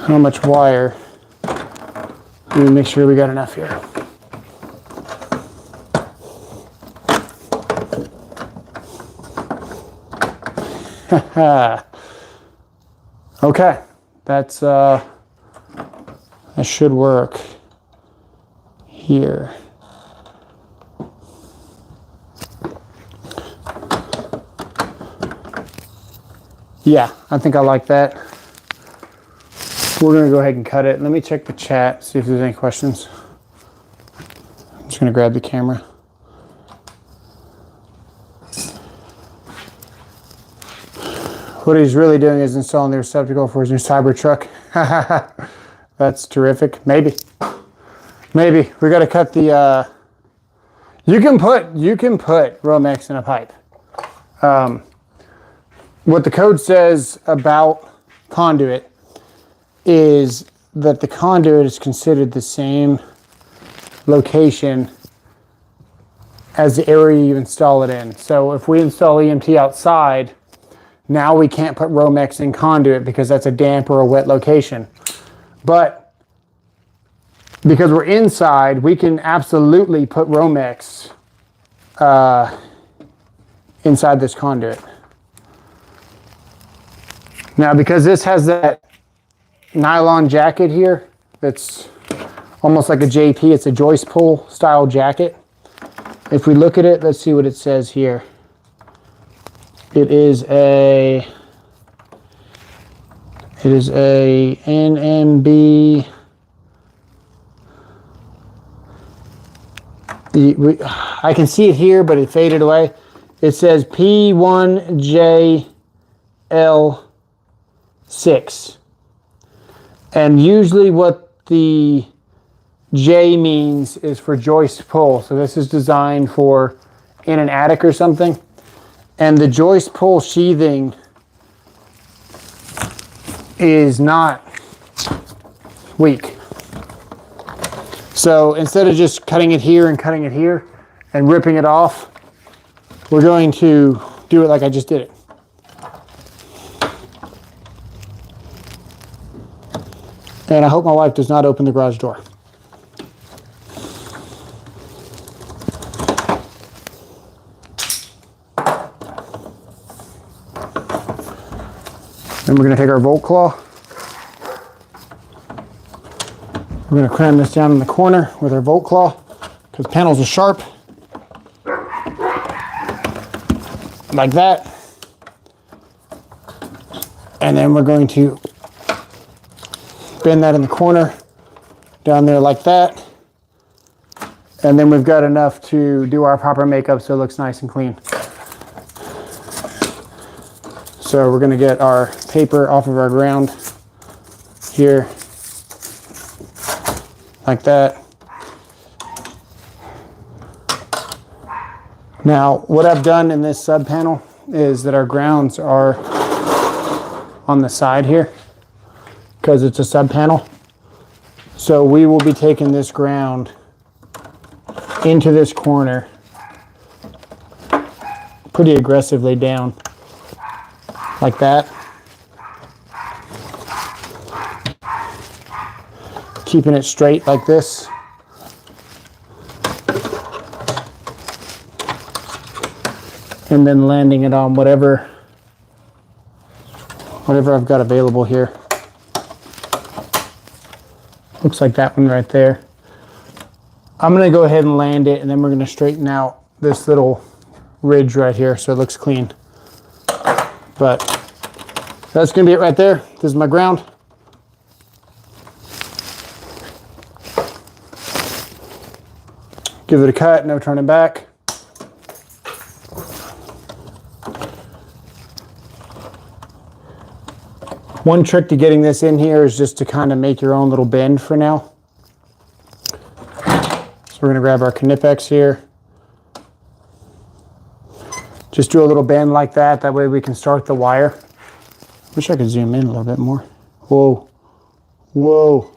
how much wire. Let me make sure we got enough here. Okay, that should work here. Yeah, I think I like that. We're gonna go ahead and cut it. Let me check the chat, see if there's any questions. I'm just gonna grab the camera. What he's really doing is installing the receptacle for his new Cybertruck. That's terrific. Maybe. Maybe. We gotta cut the, you can put Romex in a pipe. What the code says about conduit is that the conduit is considered the same location as the area you install it in. So if we install EMT outside, now we can't put Romex in conduit because that's a damp or a wet location. But because we're inside, we can absolutely put Romex inside this conduit. Now, because this has that nylon jacket here, that's almost like a JP, it's a joist pull style jacket. If we look at it, let's see what it says here. It is a NMB. I can see it here, but it faded away. It says P1JL6. And usually what the J means is for joist pull. So this is designed for in an attic or something. And the joist pull sheathing is not weak. So instead of just cutting it here and cutting it here and ripping it off, we're going to do it like I just did it. And I hope my wife does not open the garage door. Then we're going to take our volt claw. We're going to cram this down in the corner with our volt claw because panels are sharp. Like that. And then we're going to bend that in the corner down there like that. And then we've got enough to do our proper makeup so it looks nice and clean. So we're going to get our paper off of our ground here, like that. Now, what I've done in this sub panel is that our grounds are on the side here because it's a sub panel. So we will be taking this ground into this corner pretty aggressively down. Like that. Keeping it straight like this. And then landing it on whatever I've got available here. Looks like that one right there. I'm going to go ahead and land it, and then we're going to straighten out this little ridge right here so it looks clean. But that's going to be it right there. This is my ground. Give it a cut, no turning back. One trick to getting this in here is just to kind of make your own little bend for now. So we're going to grab our Knipex here. Just do a little bend like that. That way we can start the wire. Wish I could zoom in a little bit more. Whoa. Whoa.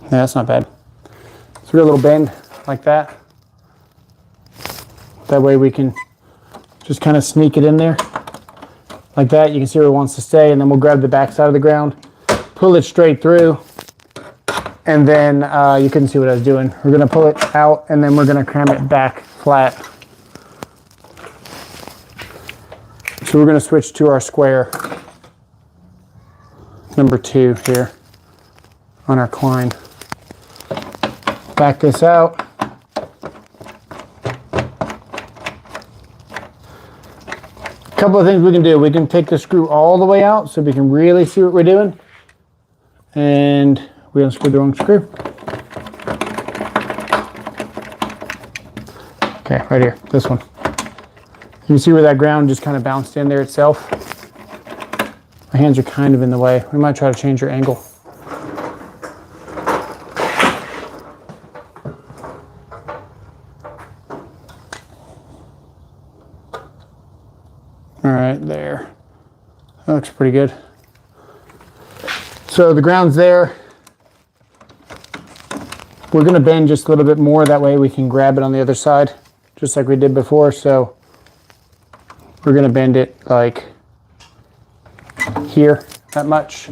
Yeah, that's not bad. So we got a little bend like that. That way we can just kind of sneak it in there. Like that. You can see where it wants to stay. And then we'll grab the back side of the ground. Pull it straight through. And then you couldn't see what I was doing. We're going to pull it out and then we're going to cram it back flat. So we're going to switch to our square number 2 here on our Klein. Back this out. couple of things we can do. We can take the screw all the way out so we can really see what we're doing. And we unscrewed the wrong screw. Okay, right here, this one. You can see where that ground just kind of bounced in there itself. My hands are kind of in the way. We might try to change your angle. All right, there. That looks pretty good. So the ground's there. We're gonna bend just a little bit more, that way we can grab it on the other side, just like we did before. So we're gonna bend it like here, that much.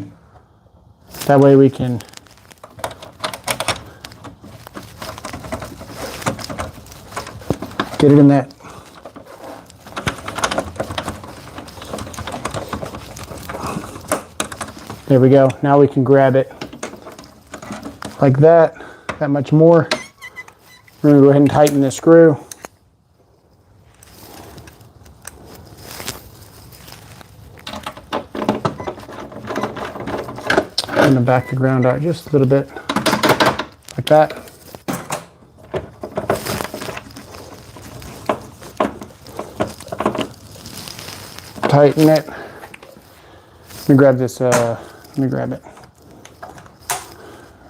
That way we can get it in that. There we go. Now we can grab it like that much more. We're gonna go ahead and tighten this screw. I'm gonna back the ground out just a little bit, like that. Tighten it. Let me grab this, let me grab it.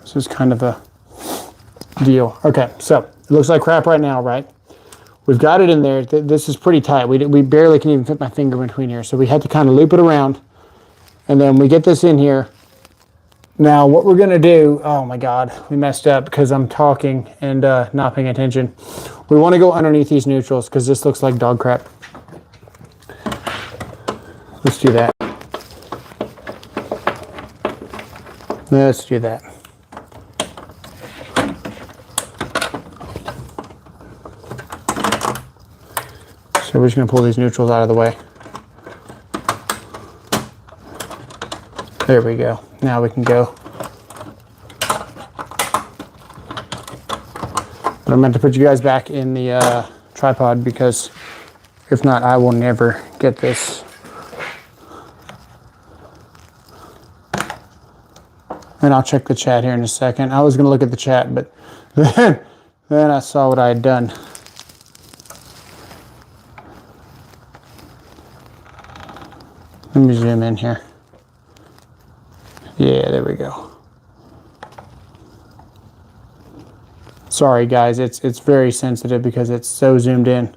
This is kind of a deal. Okay, so it looks like crap right now, right? We've got it in there. This is pretty tight. We barely can even fit my finger between here. So we had to kind of loop it around. And then we get this in here. Now what we're gonna do, oh my God, we messed up because I'm talking and not paying attention. We wanna go underneath these neutrals because this looks like dog crap. Let's do that. Let's do that. So we're just gonna pull these neutrals out of the way. There we go. Now we can go. But I meant to put you guys back in the tripod because if not, I will never get this. And I'll check the chat here in a second. I was gonna look at the chat, but then I saw what I had done. Let me zoom in here. Yeah, there we go. Sorry guys, it's very sensitive because it's so zoomed in.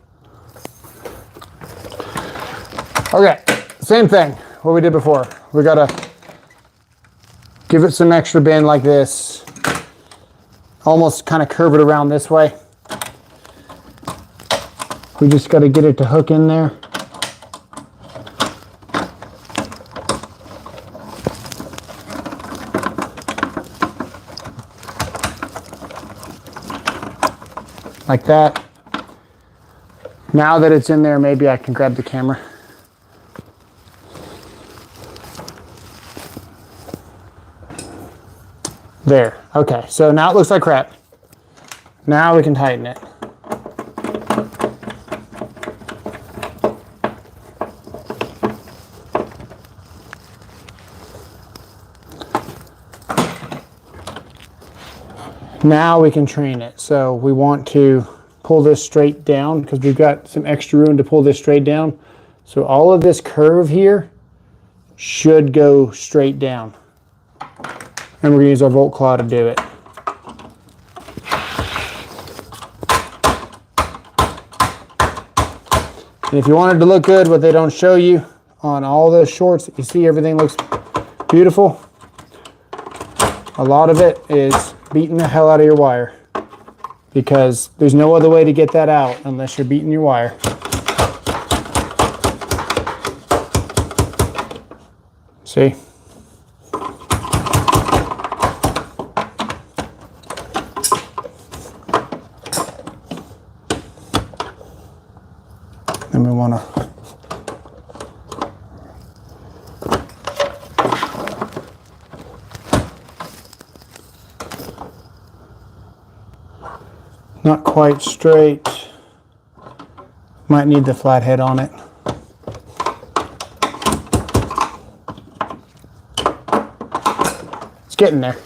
Okay, same thing, what we did before. We gotta give it some extra bend like this. Almost kind of curve it around this way. We just gotta get it to hook in there. Like that. Now that it's in there, maybe I can grab the camera. There, okay, so now it looks like crap. Now we can tighten it. Now we can train it. So we want to pull this straight down because we've got some extra room to pull this straight down. So all of this curve here should go straight down. And we're gonna use our volt claw to do it. And if you want it to look good, what they don't show you on all those shorts that you see, everything looks beautiful. A lot of it is beating the hell out of your wire because there's no other way to get that out unless you're beating your wire. See? Then we want to not quite straight. Might need the flat head on it. getting there.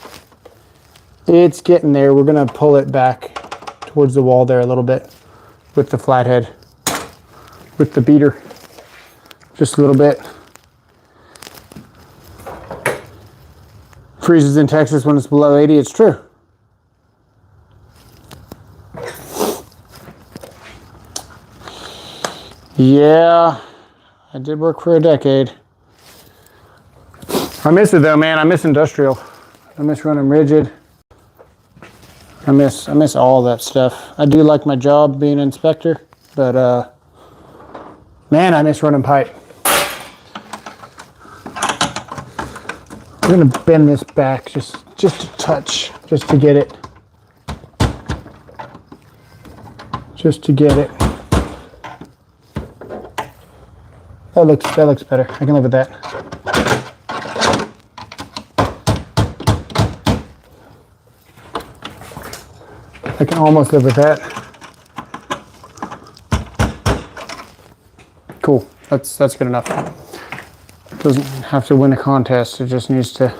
It's getting there. We're gonna pull it back towards the wall there a little bit with the flathead, with the beater, just a little bit. Freezes in Texas when it's below 80, it's true. Yeah, I did work for a decade. I miss it though, man. I miss industrial. I miss running rigid. I miss all that stuff. I do like my job being an inspector, but man, I miss running pipe. I'm gonna bend this back just a touch, just to get it. Just to get it. That looks better. I can live with that. I can almost live with that. Cool. That's good enough. Doesn't have to win a contest. It just needs to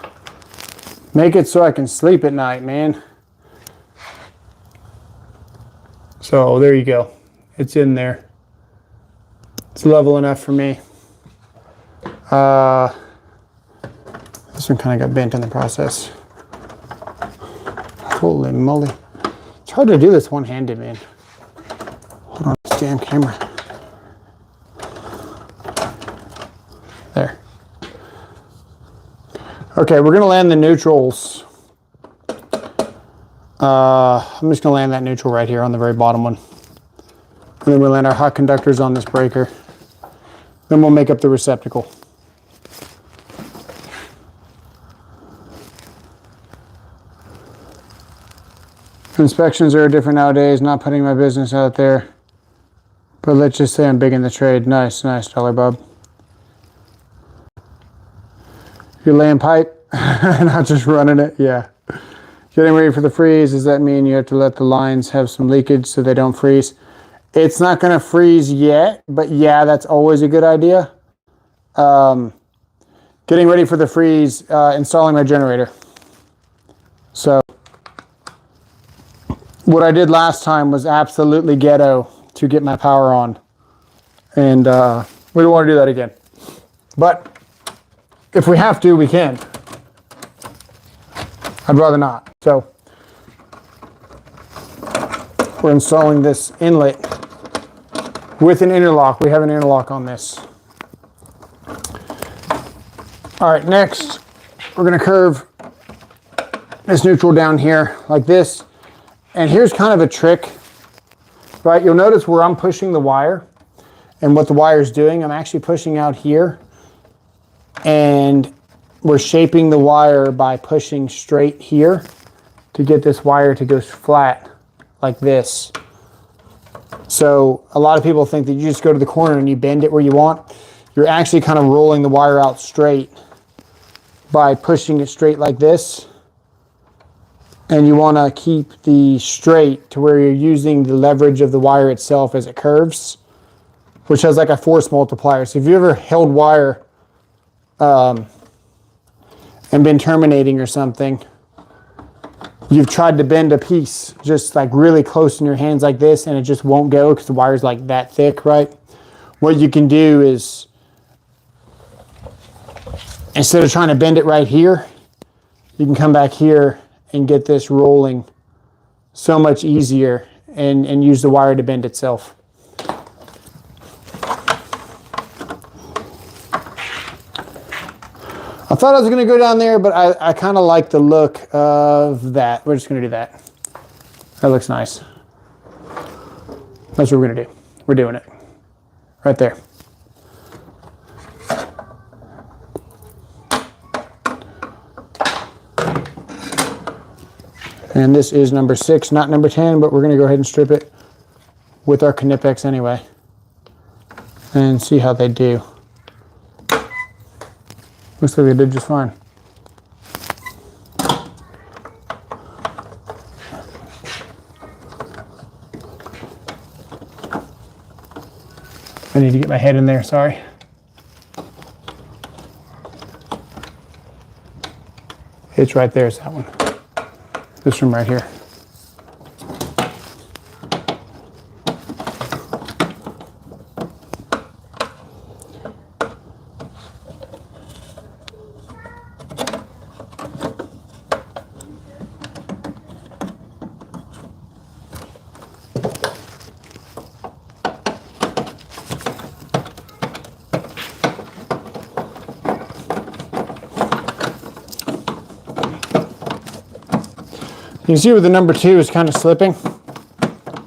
make it so I can sleep at night, man. So there you go. It's in there. It's level enough for me. This one kind of got bent in the process. Holy moly. It's hard to do this one-handed, man. Hold on, this damn camera. There. Okay, we're gonna land the neutrals. I'm just gonna land that neutral right here on the very bottom one. And then we'll land our hot conductors on this breaker. Then we'll make up the receptacle. Inspections are different nowadays, not putting my business out there. But let's just say I'm big in the trade. Nice, Dollar Bob. You're laying pipe, not just running it, yeah. Getting ready for the freeze, does that mean you have to let the lines have some leakage so they don't freeze? It's not gonna freeze yet, but yeah, that's always a good idea. Getting ready for the freeze, installing my generator. So, what I did last time was absolutely ghetto to get my power on. And we don't want to do that again. But if we have to, we can. I'd rather not. So we're installing this inlet with an interlock. We have an interlock on this. All right, next we're going to curve this neutral down here like this. And here's kind of a trick, right? You'll notice where I'm pushing the wire and what the wire is doing. I'm actually pushing out here, and we're shaping the wire by pushing straight here to get this wire to go flat like this. So a lot of people think that you just go to the corner and you bend it where you want. You're actually kind of rolling the wire out straight by pushing it straight like this. And you want to keep the straight to where you're using the leverage of the wire itself as it curves, which has like a force multiplier. So if you ever held wire and been terminating or something, you've tried to bend a piece just like really close in your hands like this, and it just won't go because the wire's like that thick, right? What you can do is, instead of trying to bend it right here, you can come back here and get this rolling so much easier and use the wire to bend itself. I thought I was going to go down there, but I kind of like the look of that. We're just going to do that. That looks nice. That's what we're going to do. We're doing it. Right there. And this is number 6, not number 10, but we're going to go ahead and strip it with our Knipex anyway and see how they do. Looks like they did just fine. I need to get my head in there, sorry. It's right there, is that one. This one right here. You can see where the number 2 is kind of slipping,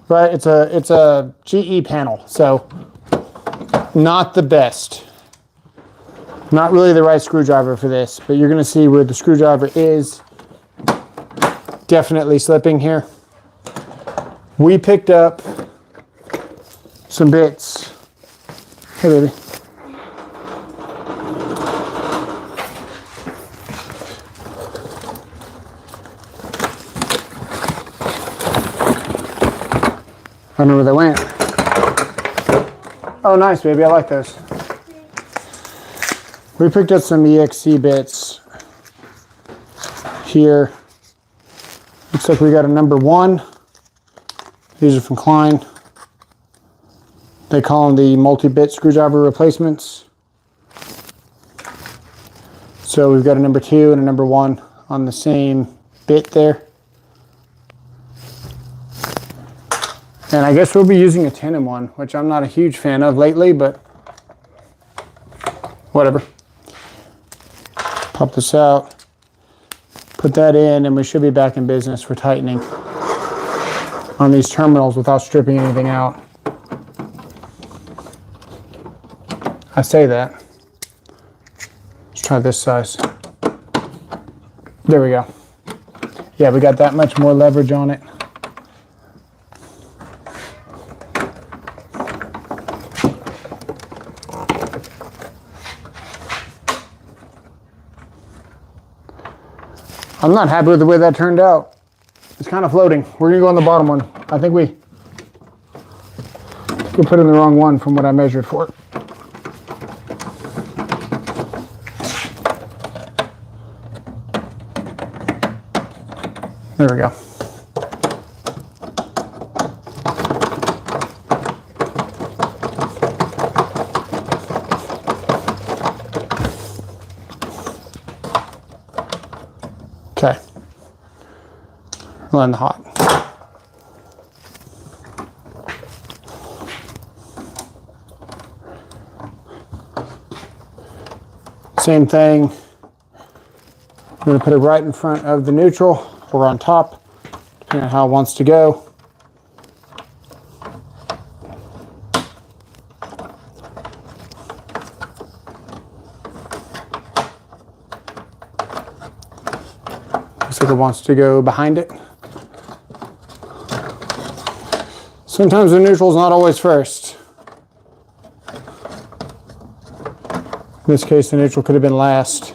right? It's a GE panel, so not the best. Not really the right screwdriver for this, but you're gonna see where the screwdriver is definitely slipping here. We picked up some bits. Hey, baby. I don't know where they went. Oh, nice, baby. I like those. We picked up some EXC bits here. Looks like we got a number 1. These are from Klein. They call them the multi-bit screwdriver replacements. So we've got a number 2 and a number 1 on the same bit there. And I guess we'll be using a 10-in-1, which I'm not a huge fan of lately, but whatever. Pop this out, put that in, and we should be back in business for tightening on these terminals without stripping anything out. I say that. Let's try this size. There we go. Yeah, we got that much more leverage on it. I'm not happy with the way that turned out. It's kind of floating. We're gonna go on the bottom one. I think we put in the wrong one from what I measured for. There we go. Okay, run the hot. Same thing. I'm going to put it right in front of the neutral or on top, depending on how it wants to go. Looks like it wants to go behind it. Sometimes the neutral is not always first. In this case, the neutral could have been last.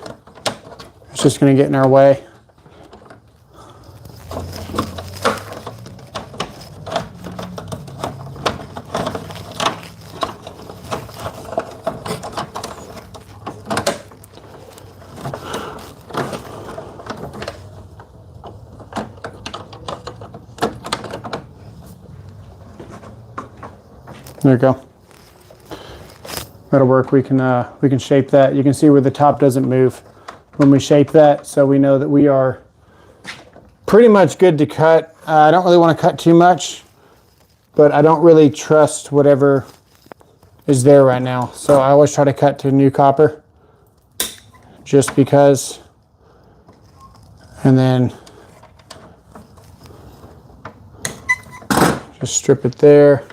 It's just going to get in our way. There you go. That'll work. We can shape that. You can see where the top doesn't move when we shape that, so we know that we are pretty much good to cut. I don't really want to cut too much, but I don't really trust whatever is there right now. So I always try to cut to new copper, just because. And then just strip it there.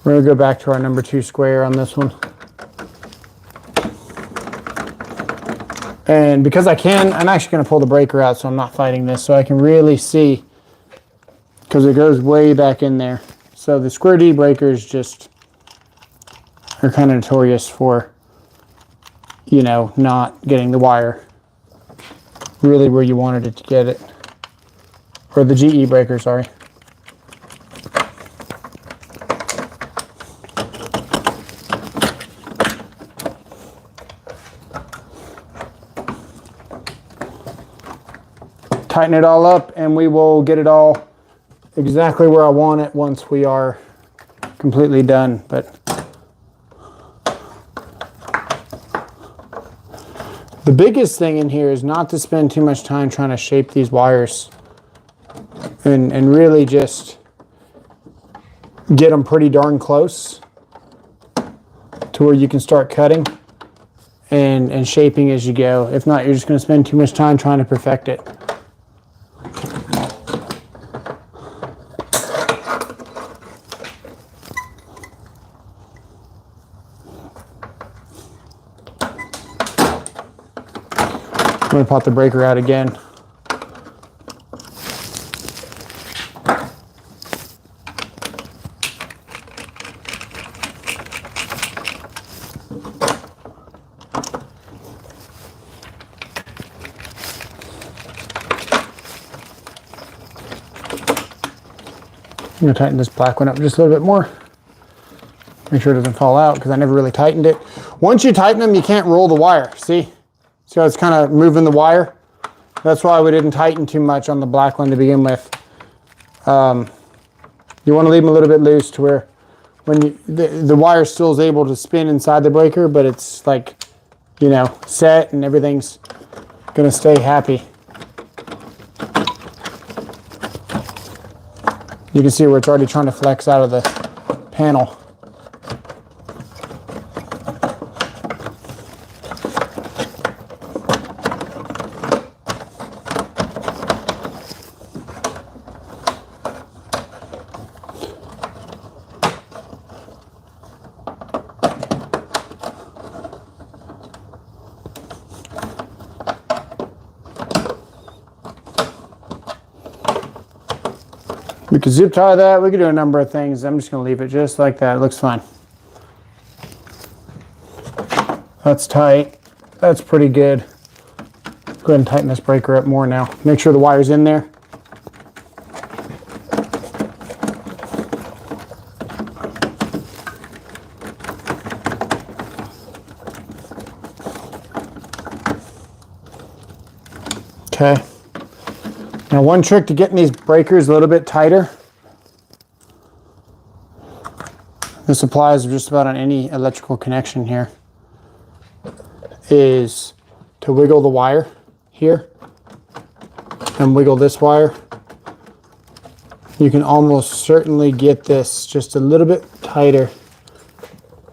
We're going to go back to our number 2 square on this one. And because I can, I'm actually going to pull the breaker out so I'm not fighting this, so I can really see, because it goes way back in there. So the square D breakers just are kind of notorious for, you know, not getting the wire really where you wanted it to get it. Or the GE breaker, sorry. tighten it all up, and we will get it all exactly where I want it once we are completely done. But the biggest thing in here is not to spend too much time trying to shape these wires, and really just get them pretty darn close to where you can start cutting and shaping as you go. If not, you're just going to spend too much time trying to perfect it. I'm going to pop the breaker out again. I'm going to tighten this black one up just a little bit more. Make sure it doesn't fall out because I never really tightened it. Once you tighten them, you can't roll the wire. See how it's kind of moving the wire? That's why we didn't tighten too much on the black one to begin with. You want to leave them a little bit loose to where when the wire still is able to spin inside the breaker, but it's like, you know, set and everything's going to stay happy. You can see where it's already trying to flex out of the panel. We could zip tie that. We could do a number of things. I'm just going to leave it just like that. It looks fine. That's tight. That's pretty good. Go ahead and tighten this breaker up more now. Make sure the wire's in there. Okay. Now, one trick to getting these breakers a little bit tighter, this applies just about on any electrical connection here, is to wiggle the wire here and wiggle this wire. You can almost certainly get this just a little bit tighter.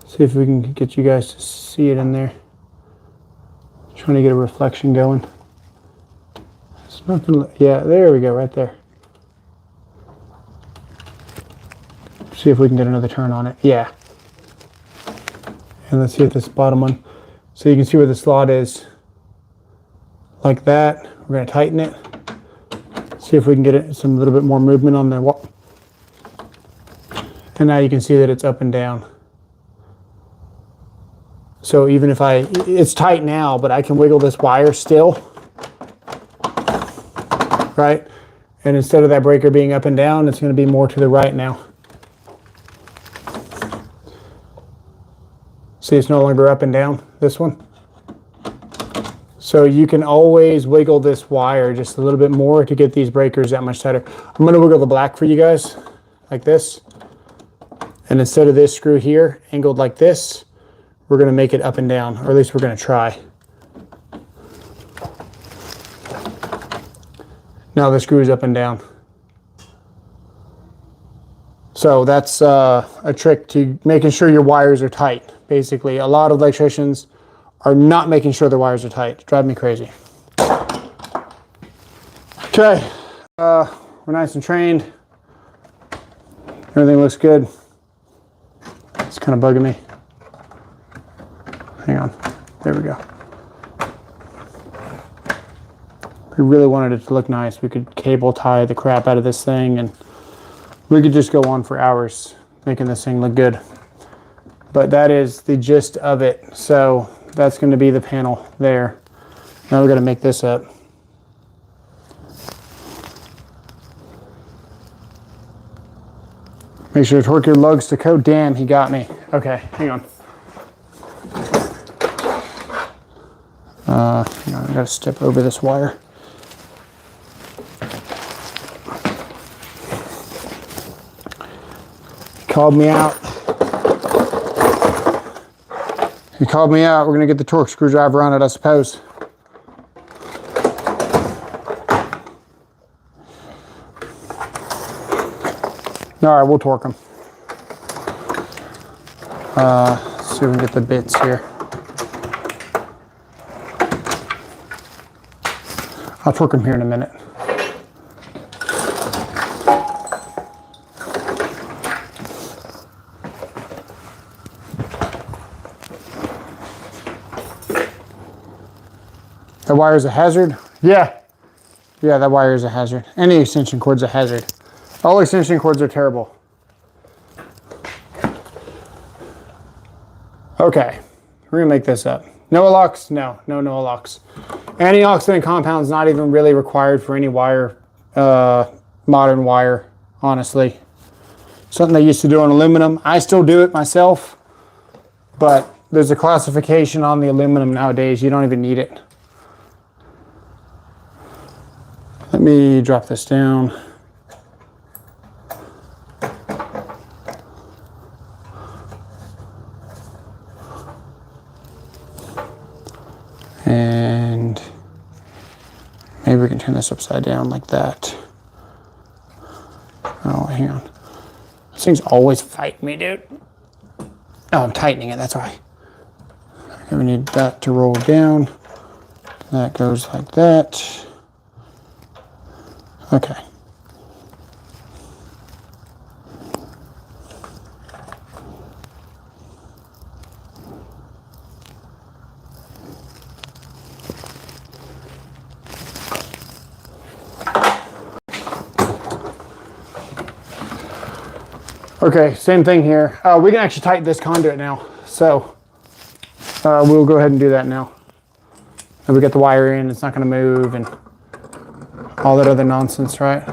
See if we can get you guys to see it in there. Trying to get a reflection going. Yeah, there we go, right there. See if we can get another turn on it. Yeah. And let's see if this bottom one. So you can see where the slot is. Like that. We're going to tighten it. See if we can get it some little bit more movement on the wall. And now you can see that it's up and down. So even if it's tight now, but I can wiggle this wire still. Right? And instead of that breaker being up and down, it's going to be more to the right now. See, it's no longer up and down, this one. So you can always wiggle this wire just a little bit more to get these breakers that much tighter. I'm going to wiggle the black for you guys, like this. And instead of this screw here, angled like this, we're going to make it up and down, or at least we're going to try. Now the screw is up and down. So that's a trick to making sure your wires are tight. Basically, a lot of electricians are not making sure their wires are tight. Drive me crazy. Okay, we're nice and trained. Everything looks good. It's kind of bugging me. Hang on. There we go. We really wanted it to look nice. We could cable tie the crap out of this thing, and we could just go on for hours making this thing look good. But that is the gist of it. So that's going to be the panel there. Now we're going to make this up. Make sure to torque your lugs to code. Damn, he got me. Okay, hang on. Hang on, I got to step over this wire. called me out. He called me out. We're going to get the torque screwdriver on it, I suppose. All right, we'll torque them. Let's see if we can get the bits here. I'll torque them here in a minute. That wire is a hazard? Yeah. Yeah, that wire is a hazard. Any extension cord's a hazard. All extension cords are terrible. Okay, we're gonna make this up. Noah locks? No Noah locks. Antioxidant compound's not even really required for any wire, modern wire, honestly. Something they used to do on aluminum. I still do it myself, but there's a classification on the aluminum nowadays. You don't even need it. Let me drop this down. And maybe we can turn this upside down like that. Oh, hang on. This thing's always fighting me, dude. Oh, I'm tightening it, that's why. Okay, we need that to roll down. That goes like that. Okay. Okay, same thing here. We can actually tighten this conduit now. So we'll go ahead and do that now. And we get the wire in, it's not gonna move and all that other nonsense, right?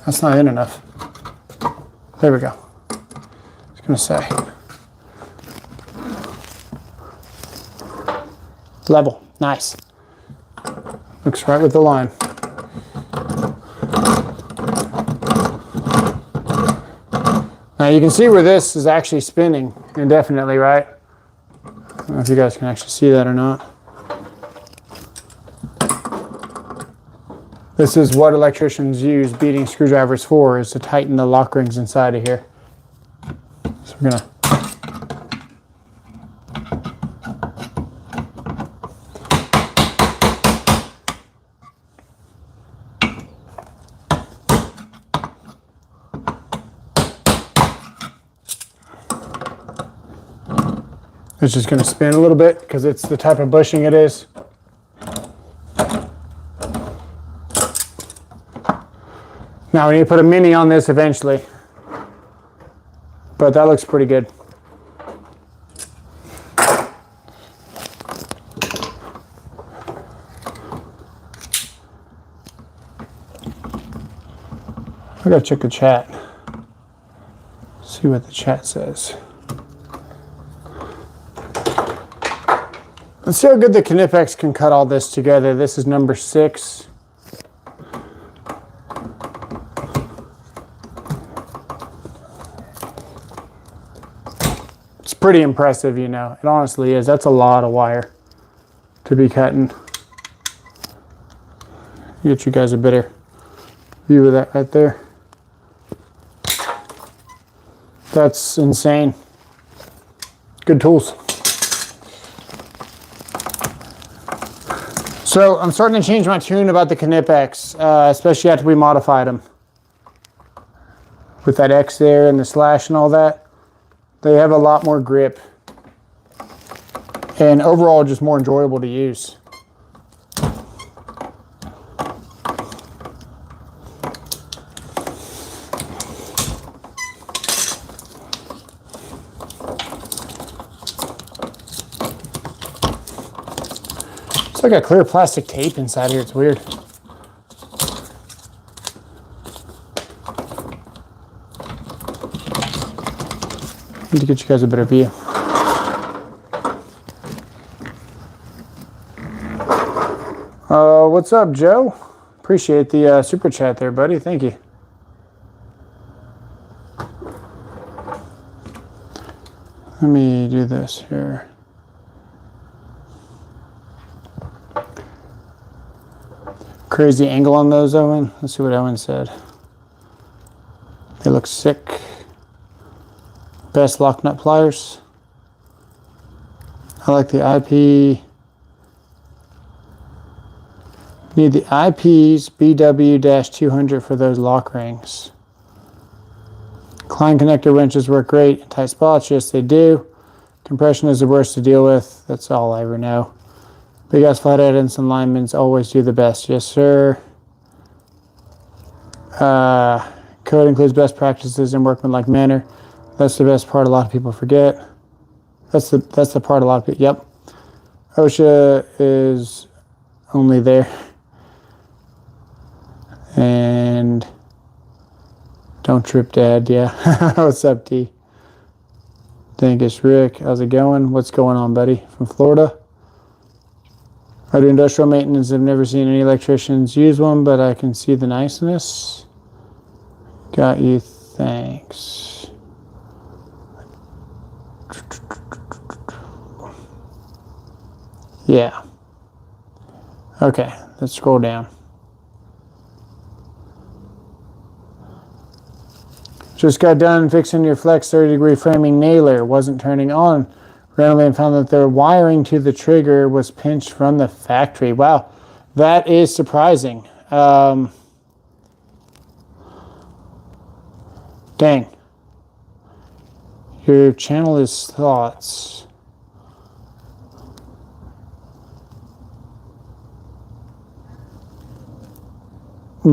That's not in enough. There we go. I was gonna say. Level, nice. Looks right with the line. Now you can see where this is actually spinning indefinitely, right? I don't know if you guys can actually see that or not. This is what electricians use beating screwdrivers for, is to tighten the lock rings inside of here. So we're gonna it's just going to spin a little bit because it's the type of bushing it is. Now we need to put a mini on this eventually, but that looks pretty good. I gotta check the chat. See what the chat says. Let's see how good the Knipex can cut all this together. This is number 6. It's pretty impressive, you know. It honestly is. That's a lot of wire to be cutting. Get you guys a better view of that right there. That's insane. Good tools. So I'm starting to change my tune about the Knipex, especially after we modified them. With that X there and the slash and all that, they have a lot more grip. And overall, just more enjoyable to use. It's like a clear plastic tape inside here. It's weird. Need to get you guys a better view. What's up, Joe? Appreciate the super chat there, buddy. Thank you. Let me do this here. Crazy angle on those, Owen. Let's see what Owen said. They look sick. Best lock nut pliers. I like the IP. Need the IPs BW-200 for those lock rings. Klein connector wrenches work great in tight spots. Yes, they do. Compression is the worst to deal with. That's all I ever know. Big ass flathead and some linemen's always do the best. Yes, sir. Code includes best practices in workmanlike manner. That's the best part a lot of people forget. That's the part a lot of people. Yep. OSHA is only there. And don't trip, Dad. Yeah. What's up, T? Think it's Rick. How's it going? What's going on, buddy? From Florida. I do industrial maintenance. I've never seen any electricians use one, but I can see the niceness. Got you. Thanks. Yeah. Okay, let's scroll down. Just got done fixing your flex 30-degree framing nailer. Wasn't turning on. Randomly and found that the wiring to the trigger was pinched from the factory. Wow, that is surprising. Dang. Your channel is thoughts.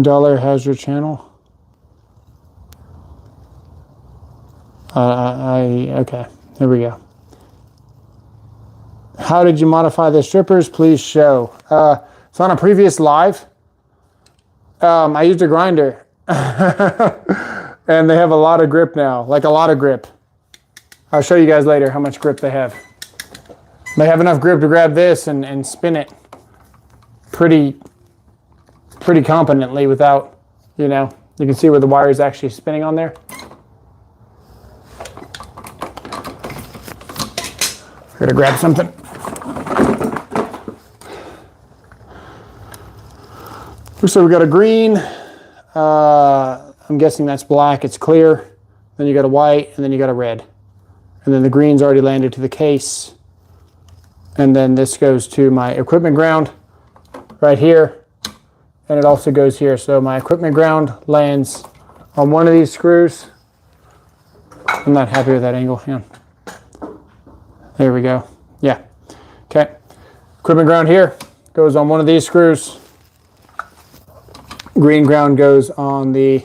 Dollar has your channel. Okay, here we go. How did you modify the strippers? Please show. It's on a previous live. I used a grinder. And they have a lot of grip now, like a lot of grip. I'll show you guys later how much grip they have. They have enough grip to grab this and spin it pretty competently without, you know, you can see where the wire is actually spinning on there. We're gonna grab something. So we got a green. I'm guessing that's black. It's clear. Then you got a white, and then you got a red. And then the green's already landed to the case. And then this goes to my equipment ground right here. And it also goes here. So my equipment ground lands on one of these screws. I'm not happy with that angle. Yeah. There we go. Yeah. Okay. Equipment ground here goes on one of these screws. Green ground goes on the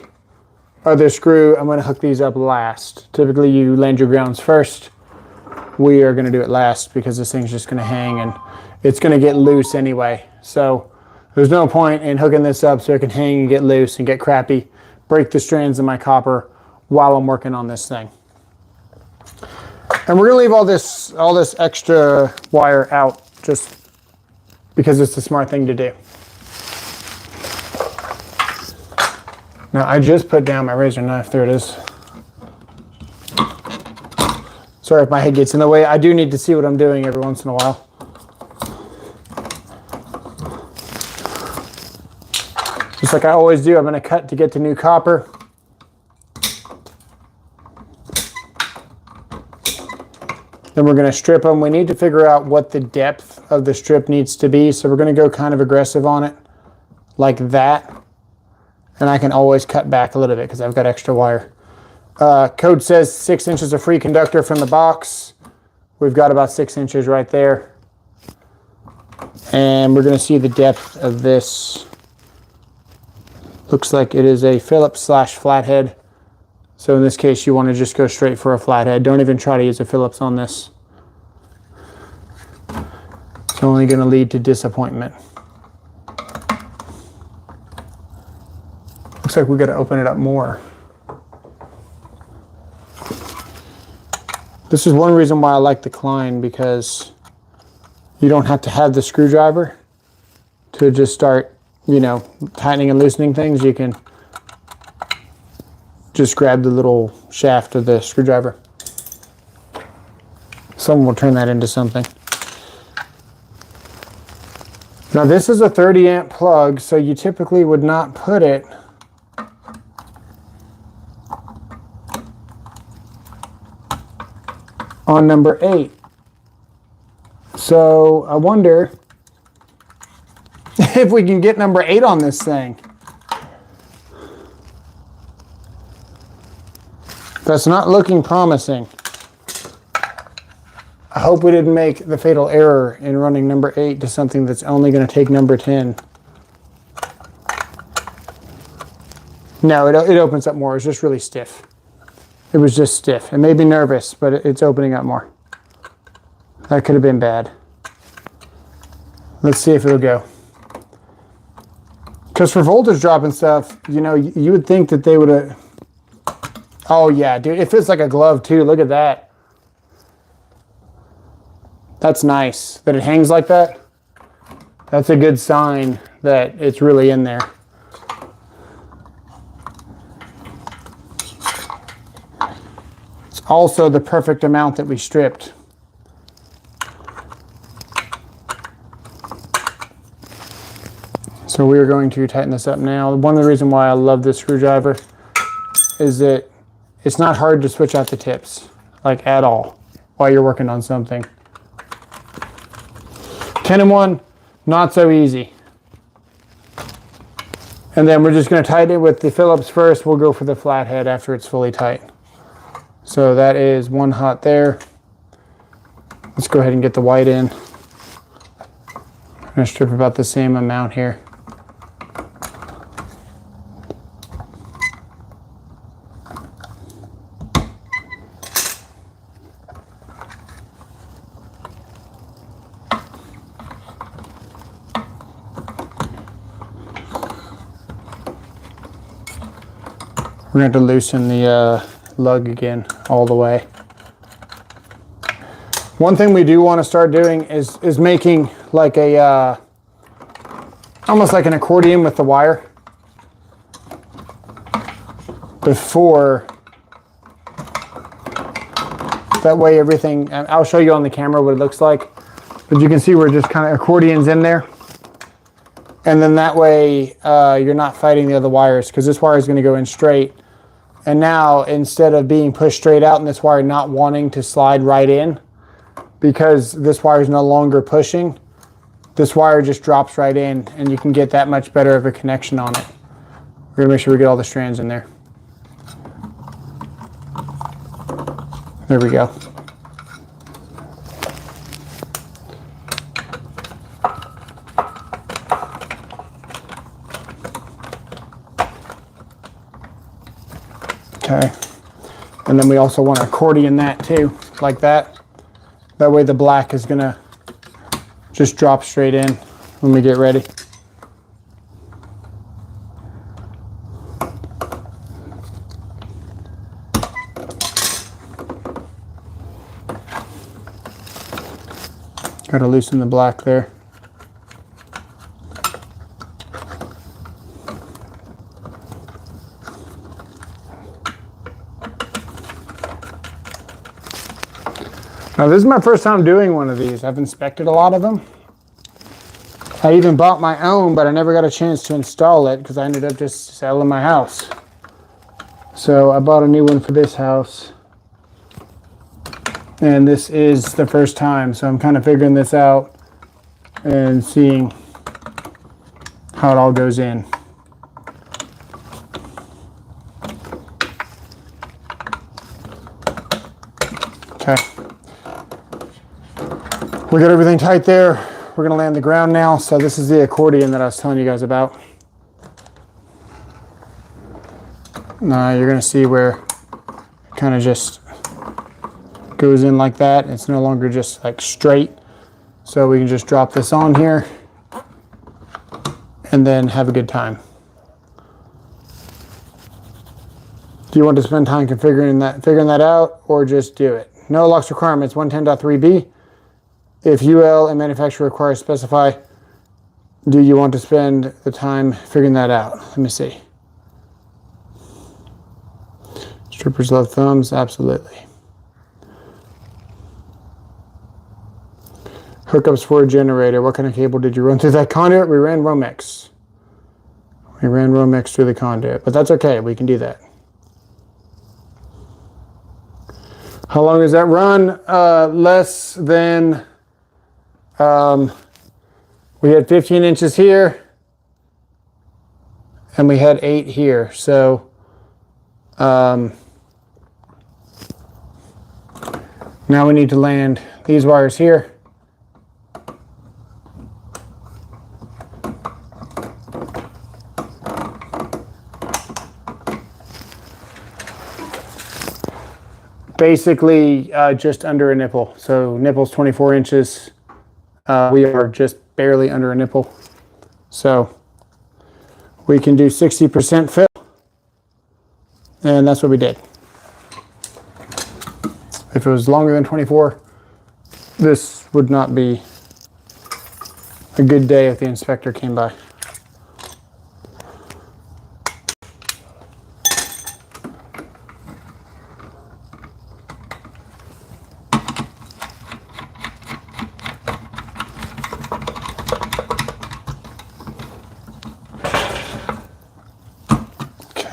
other screw. I'm going to hook these up last. Typically you land your grounds first. We are going to do it last because this thing's just going to hang and it's going to get loose anyway. So there's no point in hooking this up so it can hang and get loose and get crappy, break the strands of my copper while I'm working on this thing. And we're going to leave all this extra wire out just because it's the smart thing to do. Now I just put down my razor knife. There it is. Sorry if my head gets in the way. I do need to see what I'm doing every once in a while. Just like I always do, I'm going to cut to get to new copper. Then we're going to strip them. We need to figure out what the depth of the strip needs to be. So we're going to go kind of aggressive on it like that. And I can always cut back a little bit because I've got extra wire. Code says 6 inches of free conductor from the box. We've got about 6 inches right there. And we're going to see the depth of this. Looks like it is a Phillips / flathead. So in this case, you want to just go straight for a flathead. Don't even try to use a Phillips on this. It's only going to lead to disappointment. Looks like we got to open it up more. This is one reason why I like the Klein, because you don't have to have the screwdriver to just start you know, tightening and loosening things, you can just grab the little shaft of the screwdriver. Someone will turn that into something. Now this is a 30 amp plug, so you typically would not put it on number 8. So I wonder if we can get number 8 on this thing. That's not looking promising. I hope we didn't make the fatal error in running number 8 to something that's only going to take number 10. No, it opens up more. It's just really stiff. It was just stiff. It made me nervous, but it's opening up more. That could have been bad. Let's see if it'll go. Because for voltage drop and stuff, you know, you would think that they would have... Oh yeah, dude, it fits like a glove too. Look at that. That's nice that it hangs like that. That's a good sign that it's really in there. It's also the perfect amount that we stripped. So we are going to tighten this up now. One of the reasons why I love this screwdriver is that it's not hard to switch out the tips, like at all, while you're working on something. 10-in-1, not so easy. And then we're just going to tighten it with the Phillips first. We'll go for the flathead after it's fully tight. So that is one hot there. Let's go ahead and get the white in. I'm going to strip about the same amount here. We're going to have to loosen the lug again all the way. One thing we do want to start doing is making like a, almost like an accordion with the wire before. That way everything, I'll show you on the camera what it looks like, but you can see we're just kind of accordions in there. And then that way you're not fighting the other wires, because this wire is going to go in straight. And now, instead of being pushed straight out and this wire not wanting to slide right in, because this wire is no longer pushing, this wire just drops right in and you can get that much better of a connection on it. We're going to make sure we get all the strands in there. There we go. Okay, and then we also want to accordion that too, like that. That way the black is gonna just drop straight in when we get ready. Got to loosen the black there. Now this is my first time doing one of these. I've inspected a lot of them. I even bought my own, but I never got a chance to install it because I ended up just selling my house. So I bought a new one for this house. And this is the first time, so I'm kind of figuring this out and seeing how it all goes in. Okay. We got everything tight there. We're gonna land the ground now. So this is the accordion that I was telling you guys about. Now you're gonna see where it kind of just goes in like that. It's no longer just like straight. So we can just drop this on here and then have a good time. Do you want to spend time figuring that out, or just do it? No locks requirements 110.3b. If UL and manufacturer requires specify do you want to spend the time figuring that out? Let me see. Strippers love thumbs, absolutely. Hookups for a generator. What kind of cable did you run through that conduit? We ran Romex. We ran Romex through the conduit, but that's okay. We can do that. How long does that run? Less than, we had 15 inches here and we had 8 here. So, now we need to land these wires here. Basically just under a nipple. So nipple's 24 inches. We are just barely under a nipple. So we can do 60% fill. And that's what we did. If it was longer than 24, this would not be a good day if the inspector came by.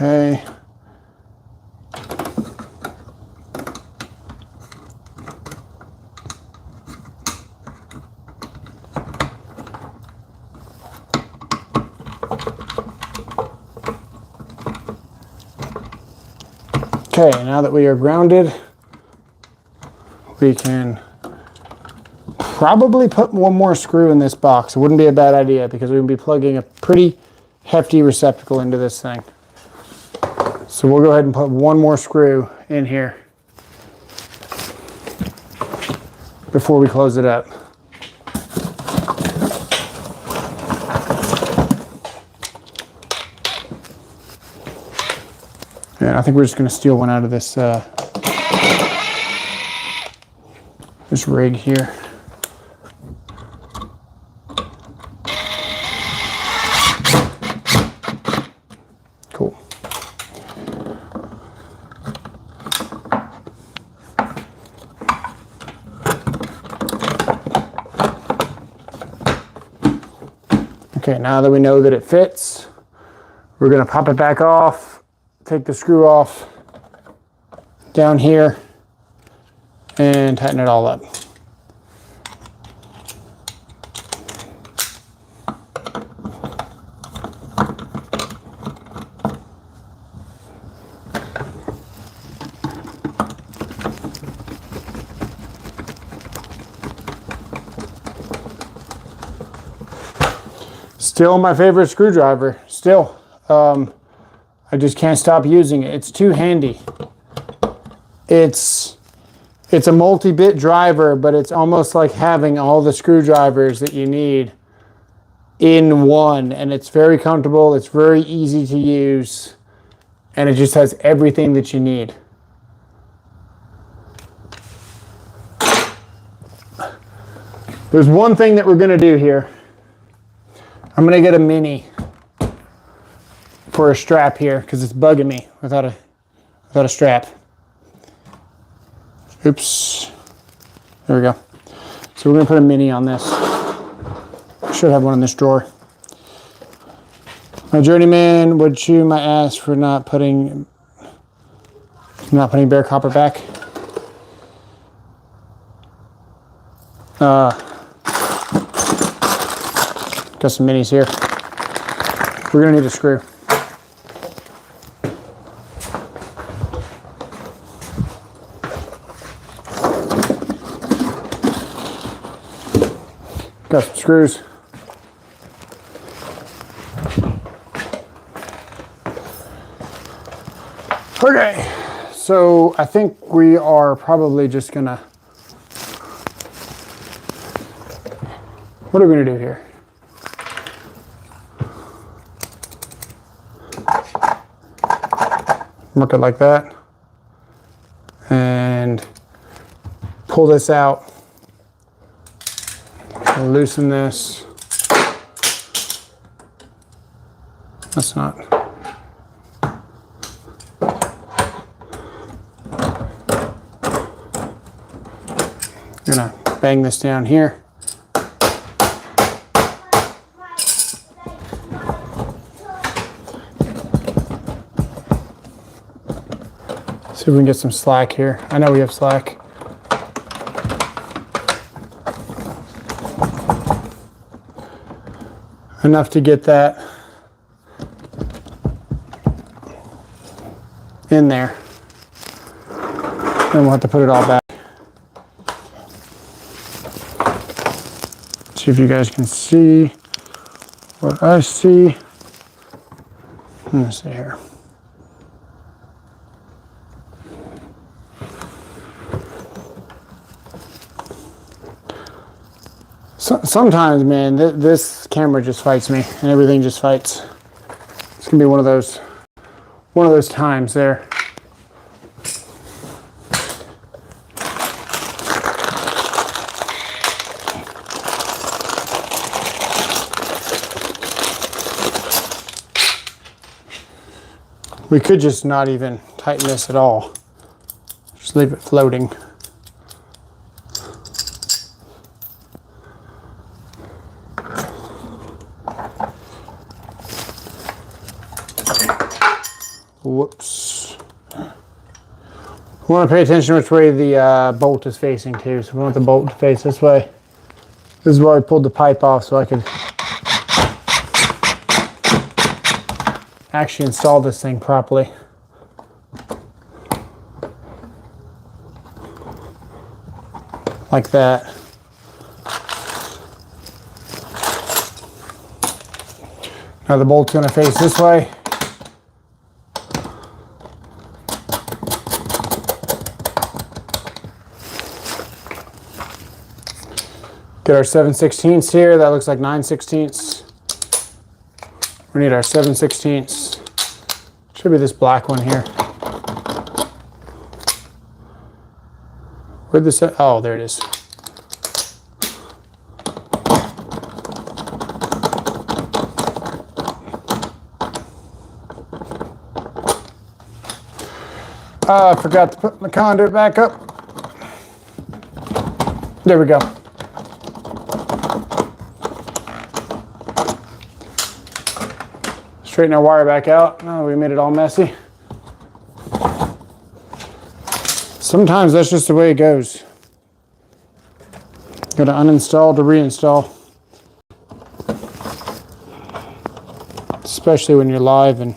Okay. Okay, now that we are grounded, we can probably put one more screw in this box. It wouldn't be a bad idea because we're going to be plugging a pretty hefty receptacle into this thing. So we'll go ahead and put one more screw in here before we close it up. And I think we're just going to steal one out of this this rig here. Cool. Okay, now that we know that it fits, we're going to pop it back off, take the screw off down here, and tighten it all up. Still my favorite screwdriver, still. I just can't stop using it. It's too handy. It's a multi-bit driver, but it's almost like having all the screwdrivers that you need in one. And it's very comfortable, it's very easy to use, and it just has everything that you need. There's one thing that we're gonna do here. I'm gonna get a mini for a strap here because it's bugging me without a strap. Oops. There we go. So we're gonna put a mini on this. Should have one in this drawer. My journeyman would chew my ass for not putting bare copper back. Got some minis here. We're gonna need a screw. Got some screws. Okay, so I think we are probably just gonna, what are we gonna do here? Mark it like that and pull this out, loosen this, That's not. I'm gonna bang this down here. See if we can get some slack here. I know we have slack. Enough to get that in there. Then we'll have to put it all back. See if you guys can see what I see. Let me see here. Sometimes, man, this camera just fights me, and everything just fights. It's gonna be one of those times there. We could just not even tighten this at all. Just leave it floating. Whoops. We want to pay attention which way the bolt is facing too. So we want the bolt to face this way. This is where I pulled the pipe off so I could actually install this thing properly. Like that. Now the bolt's going to face this way. Get our 7/16 here. That looks like 9/16. We need our 7/16. Should be this black one here. Where'd this? Oh, there it is. I forgot to put my conduit back up. There we go. Straighten our wire back out. Oh, we made it all messy. Sometimes that's just the way it goes. Got to uninstall to reinstall. Especially when you're live and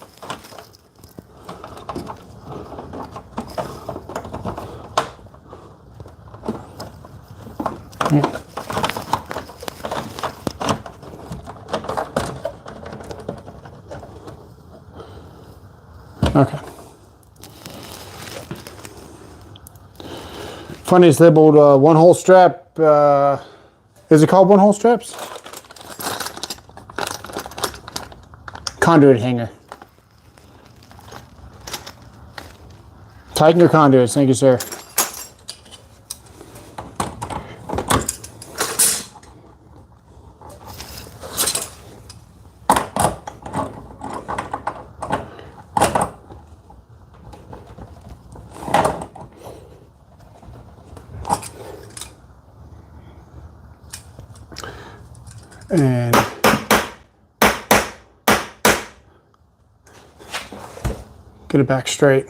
yeah. Okay. Funny, it's labeled one-hole strap. Is it called one-hole straps? Conduit hanger. Tighten your conduits. Thank you, sir. And get it back straight.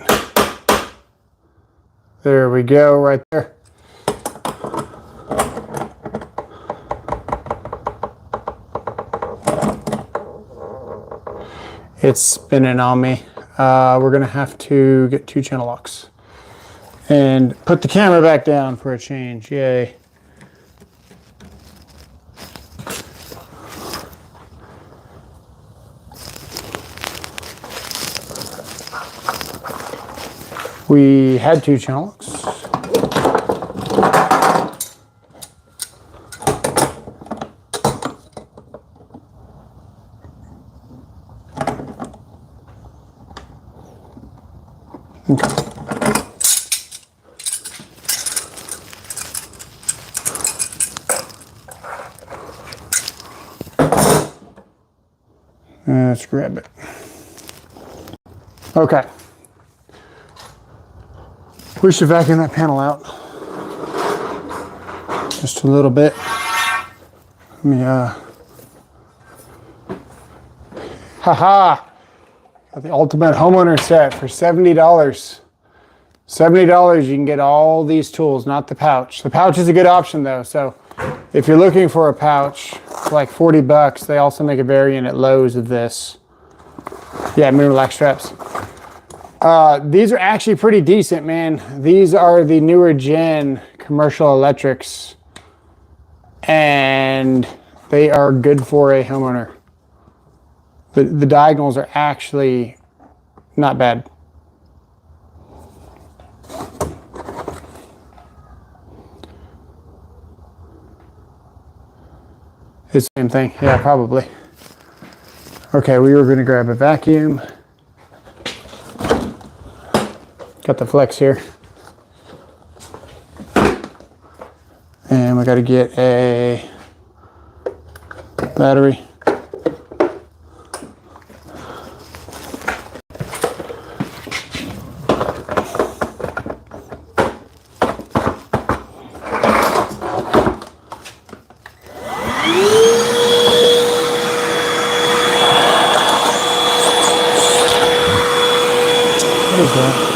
There we go, right there. It's spinning on me. We're gonna have to get 2 channel locks and put the camera back down for a change. Yay. We had 2 channel locks. Okay. Let's grab it. Okay. We should vacuum that panel out. Just a little bit. Let me, haha! Got the ultimate homeowner set for $70. $70, you can get all these tools, not the pouch. The pouch is a good option though, so if you're looking for a pouch, it's like 40 bucks. They also make a variant at Lowe's of this. Yeah, mineral lac straps. These are actually pretty decent, man. These are the newer gen commercial electrics, and they are good for a homeowner. The diagonals are actually not bad. It's the same thing, yeah, probably. Okay, we were gonna grab a vacuum. Got the flex here. And we gotta get a battery. What is that?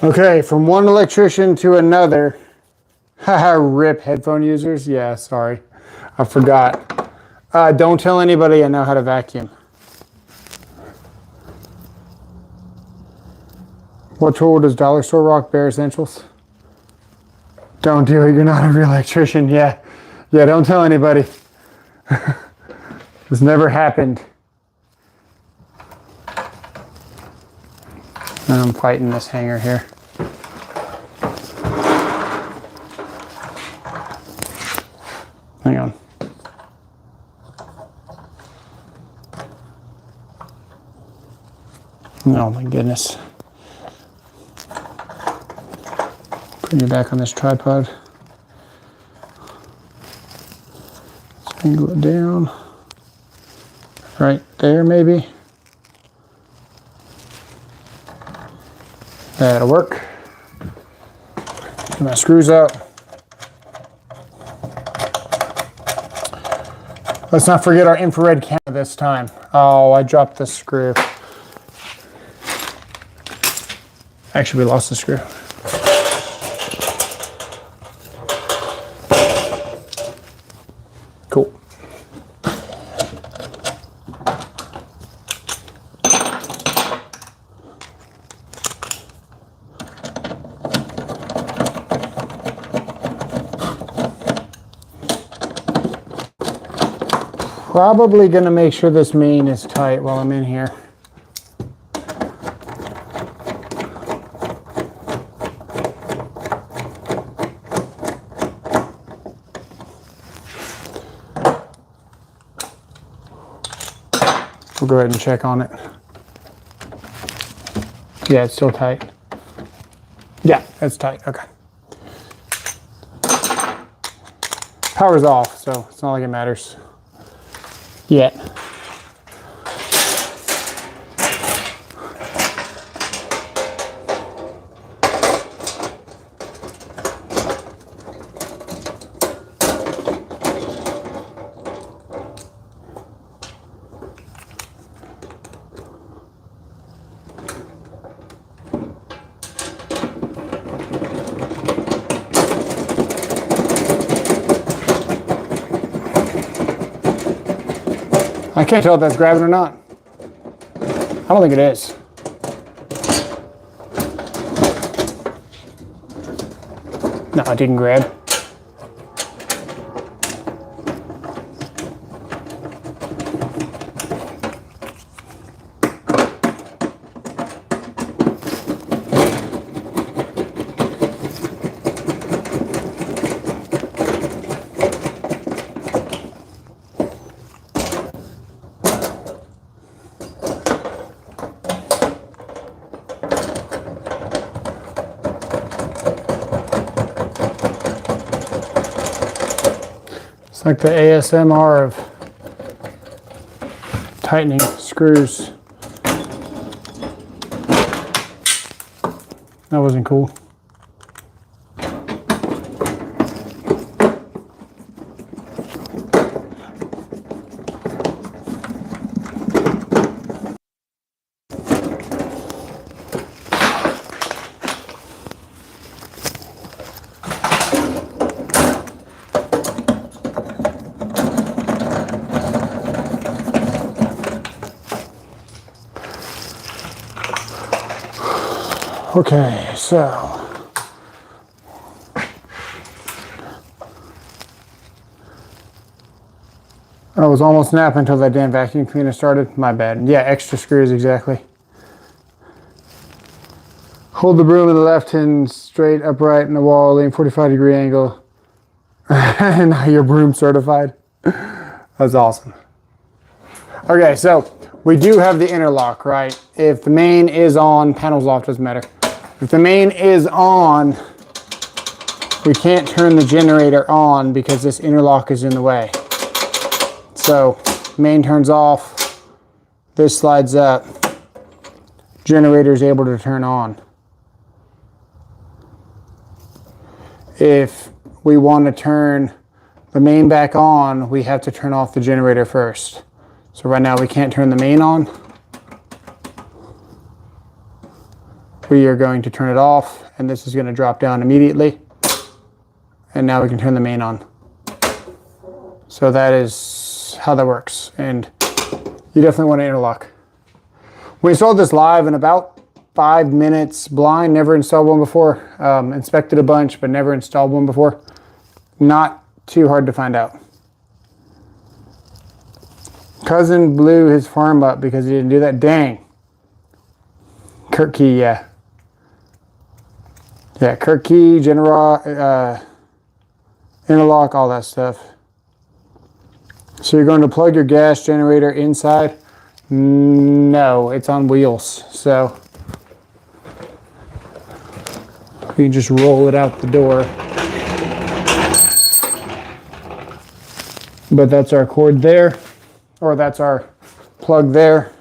Okay, from one electrician to another. Haha, rip headphone users. Yeah, sorry. I forgot. Don't tell anybody I know how to vacuum. What tool does Dollar Store Rock Bare Essentials? Don't do it. You're not a real electrician. Yeah, don't tell anybody. This never happened. I'm fighting this hanger here. Hang on. Oh my goodness. Put you back on this tripod. Let's angle it down. Right there maybe. That'll work. Get my screws out. Let's not forget our infrared camera this time. Oh, I dropped the screw. Actually, we lost the screw. Cool. Probably gonna make sure this main is tight while I'm in here. We'll go ahead and check on it. Yeah, it's still tight. Yeah, it's tight, okay. Power's off, so it's not like it matters yet. I can't tell if that's grabbing or not. I don't think it is. No, it didn't grab. like the ASMR of tightening screws. That wasn't cool. Okay, so I was almost napping until that damn vacuum cleaner started. My bad. Yeah, extra screws, exactly. Hold the broom in the left hand straight upright in the wall, lean 45-degree angle. And now you're broom certified. That's awesome. Okay, so we do have the interlock, right? If the main is on, panels off, doesn't matter. If the main is on, we can't turn the generator on because this interlock is in the way. So main turns off, this slides up, generator is able to turn on. If we want to turn the main back on, we have to turn off the generator first. So right now we can't turn the main on. We are going to turn it off, and this is going to drop down immediately. And now we can turn the main on. So that is how that works. And you definitely want to interlock. We installed this live in about 5 minutes, blind, never installed one before. Inspected a bunch, but never installed one before. Not too hard to find out. Cousin blew his farm up because he didn't do that. Dang. Kurt Key, yeah. Yeah, Kurt Key, interlock, all that stuff. So you're going to plug your gas generator inside? No, it's on wheels. So you can just roll it out the door. But that's our cord there, or that's our plug there.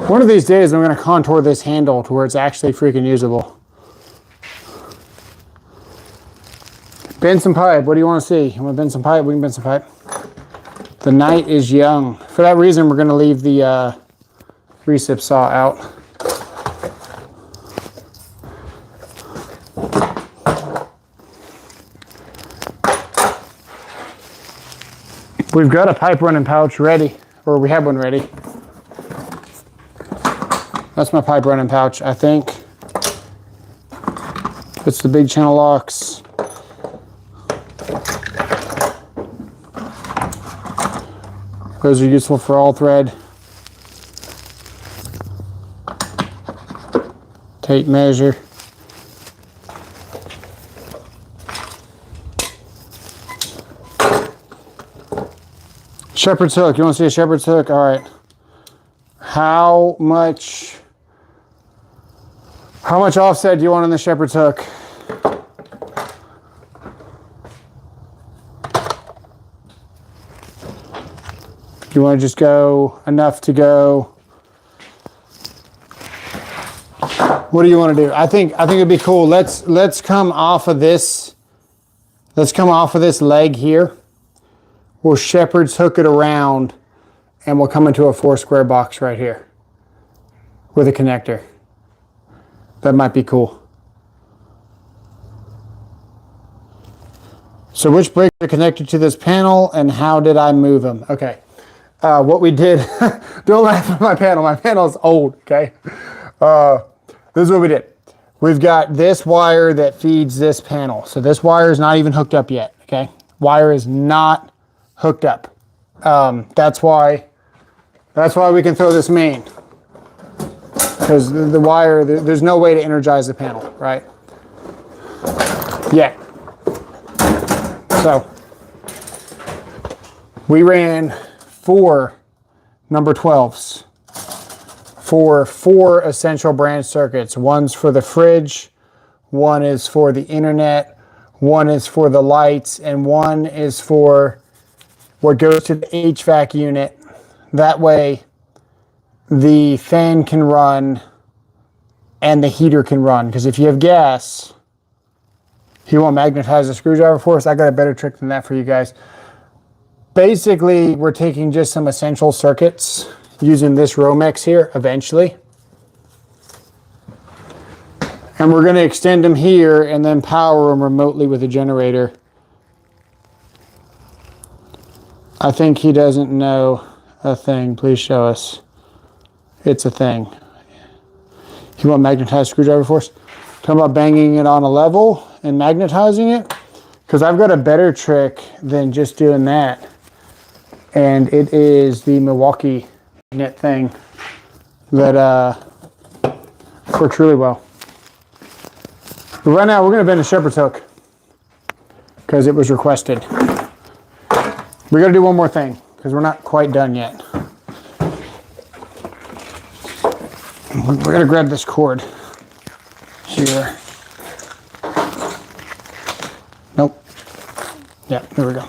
One of these days, I'm going to contour this handle to where it's actually freaking usable. Bend some pipe. What do you want to see? You want to bend some pipe? We can bend some pipe. The night is young. For that reason, we're going to leave the recip saw out. We've got a pipe running pouch ready, or we have one ready. That's my pipe running pouch, I think. It's the big channel locks. Those are useful for all thread. Tape measure. Shepherd's hook. You want to see a shepherd's hook? All right. How much offset do you want on the shepherd's hook? You want to just go enough to go? What do you want to do? I think it'd be cool. Let's come off of this. Let's come off of this leg here. We'll shepherd's hook it around, and we'll come into a 4 square box right here with a connector. That might be cool. So which brakes are connected to this panel, and how did I move them? Okay. What we did, don't laugh at my panel. My panel is old, okay? This is what we did. we've got this wire that feeds this panel. So this wire is not even hooked up yet, okay? Wire is not hooked up. That's why we can throw this main. Because the wire, there's no way to energize the panel, right? Yeah. So, we ran 4 number 12s for 4 essential branch circuits. One's for the fridge, one is for the internet, one is for the lights, and one is for what goes to the HVAC unit. That way, the fan can run and the heater can run. Because if you have gas, you won't magnetize the screwdriver for us. I got a better trick than that for you guys. Basically, we're taking just some essential circuits using this Romex here eventually. And we're going to extend them here and then power them remotely with a generator. I think he doesn't know a thing. Please show us. It's a thing. You want magnetized screwdriver for us? Talking about banging it on a level and magnetizing it, because I've got a better trick than just doing that, and it is the Milwaukee magnet thing that works really well. But right now we're going to bend a shepherd's hook because it was requested. We got to do one more thing because we're not quite done yet. We're going to grab this cord here. Nope. Yeah, there we go.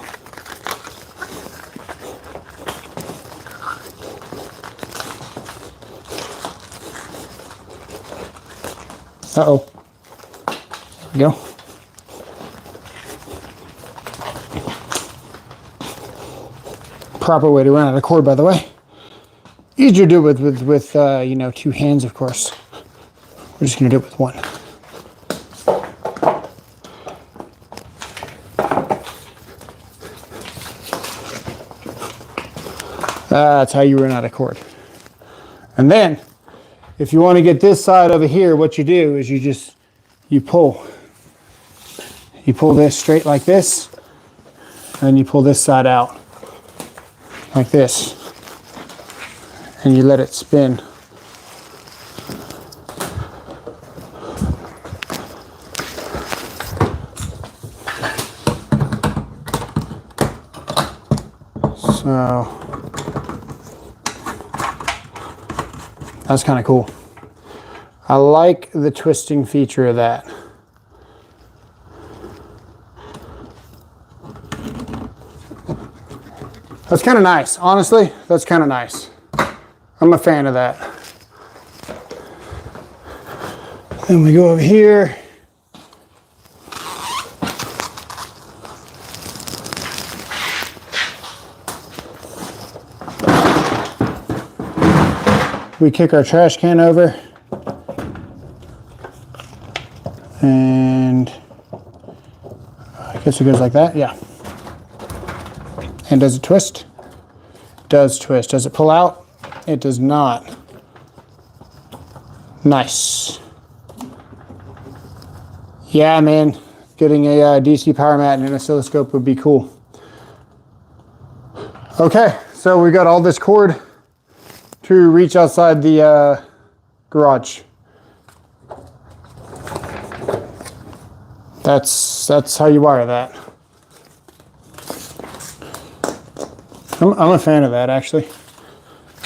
Uh-oh. There we go. Proper way to run out of cord, by the way. Easier to do it with you know, 2 hands, of course. We're just going to do it with 1. That's how you run out of cord. And then, if you want to get this side over here, what you do is you pull this straight like this, and then you pull this side out like this, and you let it spin. So that's kind of cool. I like the twisting feature of that. That's kind of nice. Honestly, that's kind of nice. I'm a fan of that. Then we go over here. We kick our trash can over. And I guess it goes like that, yeah. And does it twist? It does twist. Does it pull out? It does not. Nice. Yeah, man. Getting a DC power mat and an oscilloscope would be cool. Okay, so we got all this cord to reach outside the garage. That's how you wire that. I'm a fan of that, actually.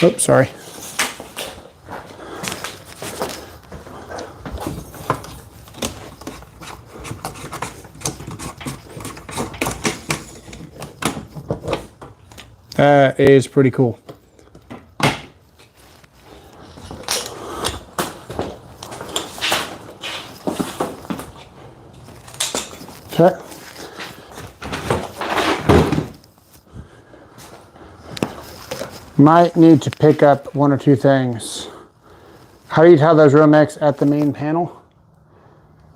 Oops, sorry. That is pretty cool. Okay. Might need to pick up 1 or 2 things. How do you tie those Romex at the main panel?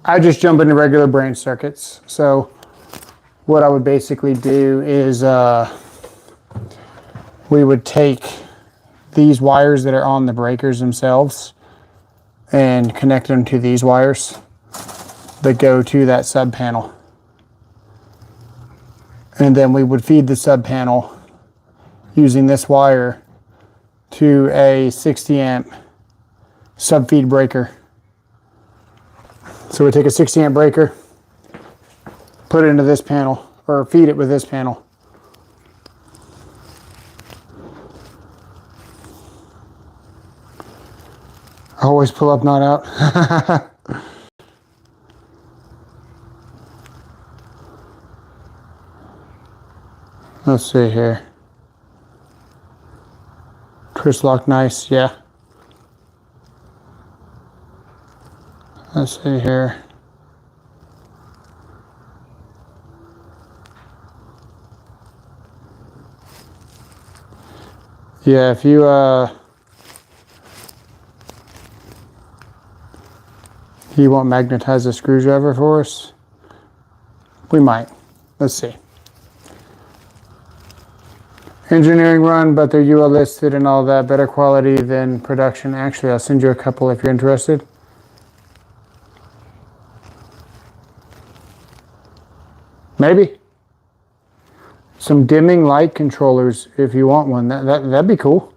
I just jump into regular branch circuits. So what I would basically do is we would take these wires that are on the breakers themselves and connect them to these wires. that go to that sub panel. And then we would feed the sub panel using this wire to a 60 amp sub feed breaker. So we take a 60 amp breaker, put it into this panel, or feed it with this panel. Always pull up, not out. Let's see here. Twist lock, nice, yeah. Let's see here. Yeah, if you won't magnetize the screwdriver for us, we might. Let's see. Engineering run, but they're UL listed and all that. Better quality than production. Actually, I'll send you a couple if you're interested. Maybe. Some dimming light controllers if you want one. That'd be cool.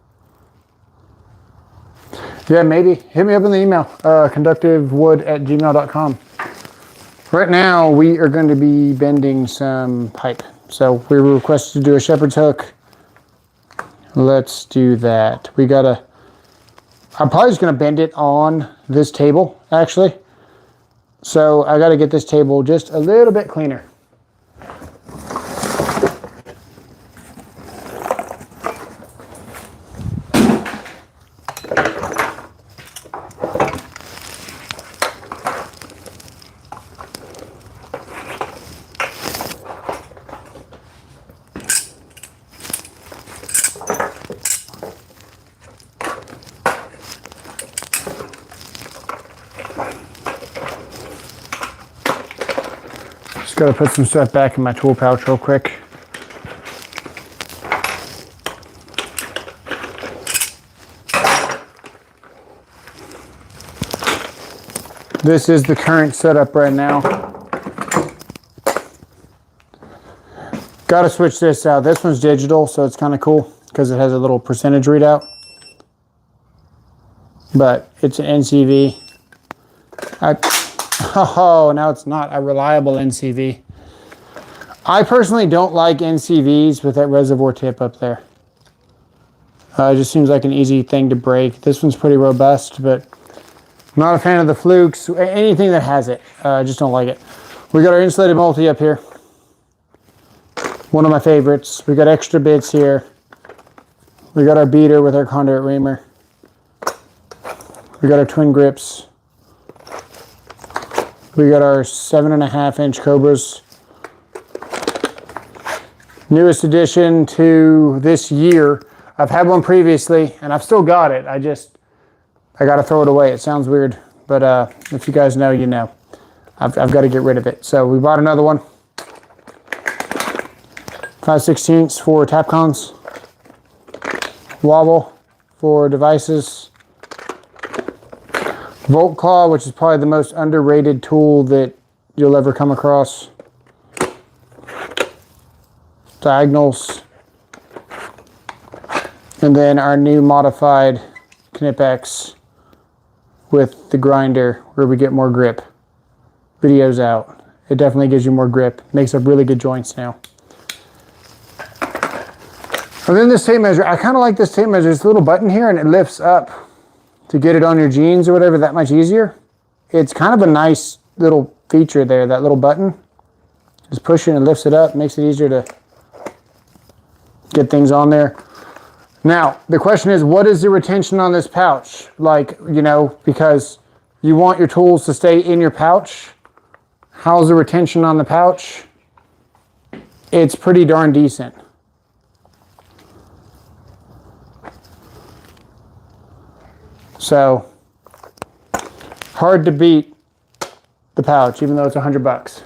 Yeah, maybe. Hit me up in the email. conductivewood@gmail.com. Right now, we are going to be bending some pipe. So we were requested to do a shepherd's hook. Let's do that. I'm probably just going to bend it on this table, actually. So I got to get this table just a little bit cleaner. Just got to put some stuff back in my tool pouch real quick. This is the current setup right now. Got to switch this out. This one's digital, so it's kind of cool because it has a little percentage readout. But it's an NCV. Oh, now it's not a reliable NCV. I personally don't like NCVs with that reservoir tip up there. It just seems like an easy thing to break. This one's pretty robust, but I'm not a fan of the flukes. Anything that has it, I just don't like it. We got our insulated multi up here. One of my favorites. We got extra bits here. We got our beater with our conduit reamer. We got our twin grips. We got our 7.5 inch Cobras. Newest addition to this year. I've had one previously and I've still got it. I got to throw it away. It sounds weird, but if you guys know, you know. I've got to get rid of it. So we bought another one. 5/16 for Tapcons. Wobble for devices. Volt claw, which is probably the most underrated tool that you'll ever come across. Diagonals. And then our new modified Knipex with the grinder where we get more grip. Video's out. It definitely gives you more grip. Makes up really good joints now. And then this tape measure. I kind of like this tape measure. It's a little button here and it lifts up to get it on your jeans or whatever that much easier. It's kind of a nice little feature there, that little button. Just push it and lifts it up, makes it easier to get things on there. Now, the question is, what is the retention on this pouch? Like, you know, because you want your tools to stay in your pouch. How's the retention on the pouch? It's pretty darn decent. So, hard to beat the pouch, even though it's $100.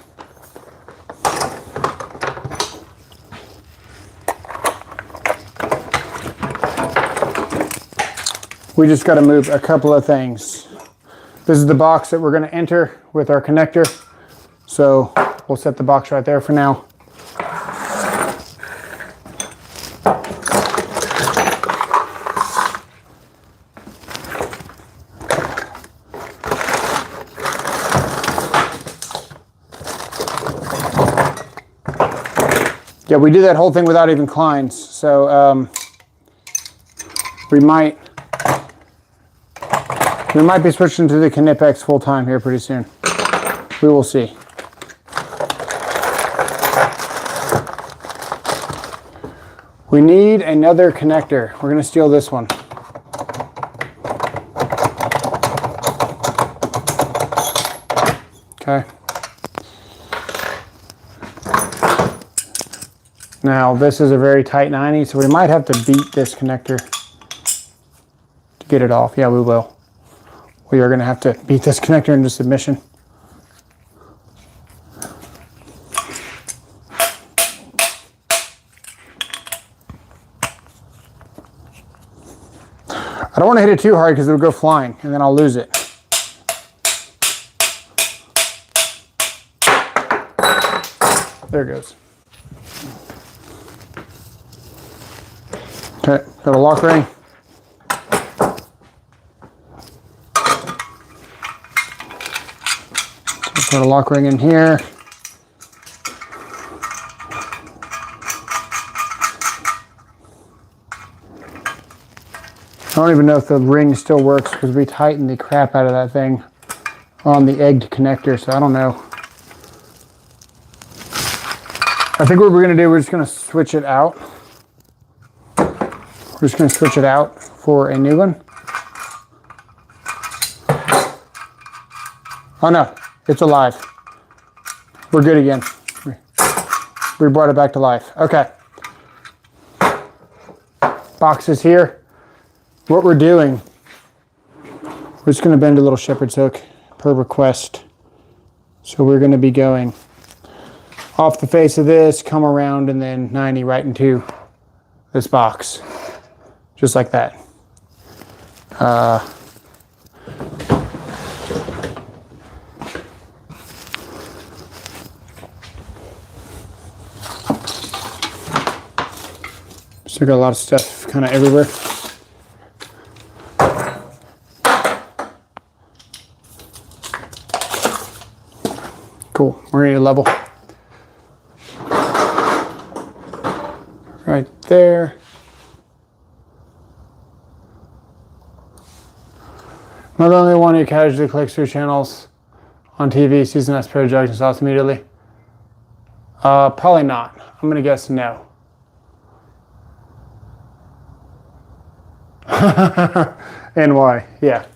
We just got to move a couple of things. This is the box that we're going to enter with our connector. So we'll set the box right there for now. Yeah, we do that whole thing without even clines, so we might be switching to the Conduit full time here pretty soon. We will see. We need another connector. We're going to steal this one. Okay. Now this is a very tight 90, so we might have to beat this connector to get it off. Yeah, we will. We are going to have to beat this connector into submission. I don't want to hit it too hard because it'll go flying and then I'll lose it. There it goes. Okay, got a lock ring. Put a lock ring in here. I don't even know if the ring still works because we tightened the crap out of that thing on the egged connector, so I don't know. I think what we're going to do, we're just going to switch it out. We're just going to switch it out for a new one. Oh no, it's alive. We're good again. We brought it back to life. Okay. Box is here. What we're doing, we're just going to bend a little shepherd's hook per request. So we're going to be going off the face of this, come around, and then 90 right into this box. Just like that. Still got a lot of stuff kind of everywhere. Cool, we're ready to level. Right there. Not the only one who casually clicks through channels on TV sees an S pair of jugs and sauce immediately. Probably not. I'm gonna guess no. And why? Yeah.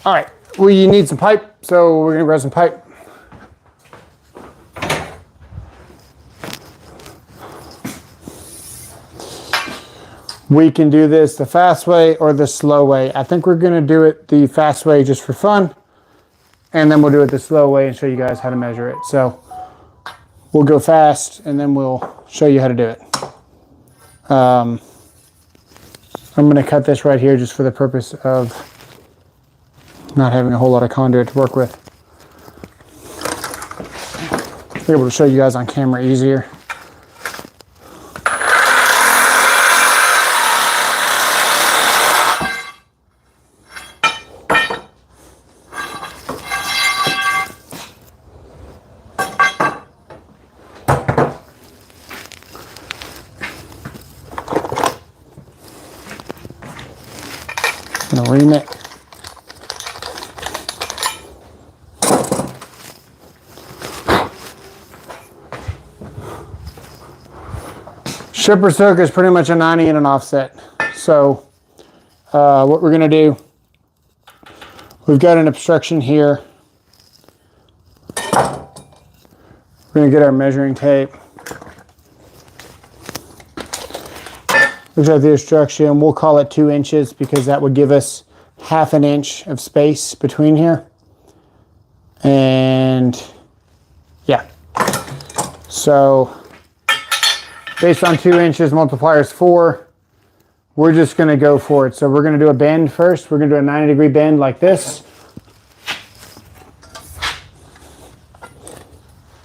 All right, we need some pipe, so we're gonna grab some pipe. We can do this the fast way or the slow way. I think we're gonna do it the fast way just for fun, and then we'll do it the slow way and show you guys how to measure it. So we'll go fast and then we'll show you how to do it. I'm gonna cut this right here just for the purpose of not having a whole lot of conduit to work with. Be able to show you guys on camera easier. I'm gonna ream it. Shepherd's hook is pretty much a 90 and an offset. So what we're gonna do, we've got an obstruction here. We're gonna get our measuring tape. Looks like the obstruction, we'll call it 2 inches because that would give us ½ an inch of space between here. And yeah, so based on 2 inches, multiplier is 4. we're just going to go for it. So we're going to do a bend first. We're going to do a 90-degree bend like this.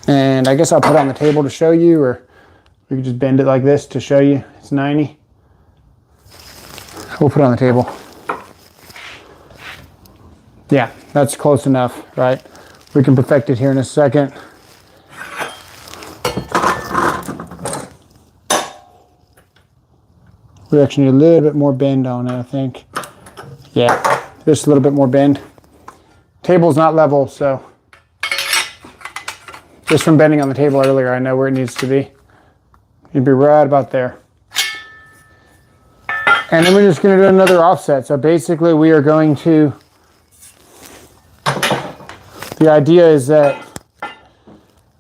And I guess I'll put it on the table to show you, or we can just bend it like this to show you it's 90. We'll put it on the table. Yeah, that's close enough, right? We can perfect it here in a second. We actually need a little bit more bend on it, I think. Yeah, just a little bit more bend. Table's not level, so just from bending on the table earlier, I know where it needs to be. It'd be right about there. And then we're just going to do another offset. So basically we are going to, the idea is that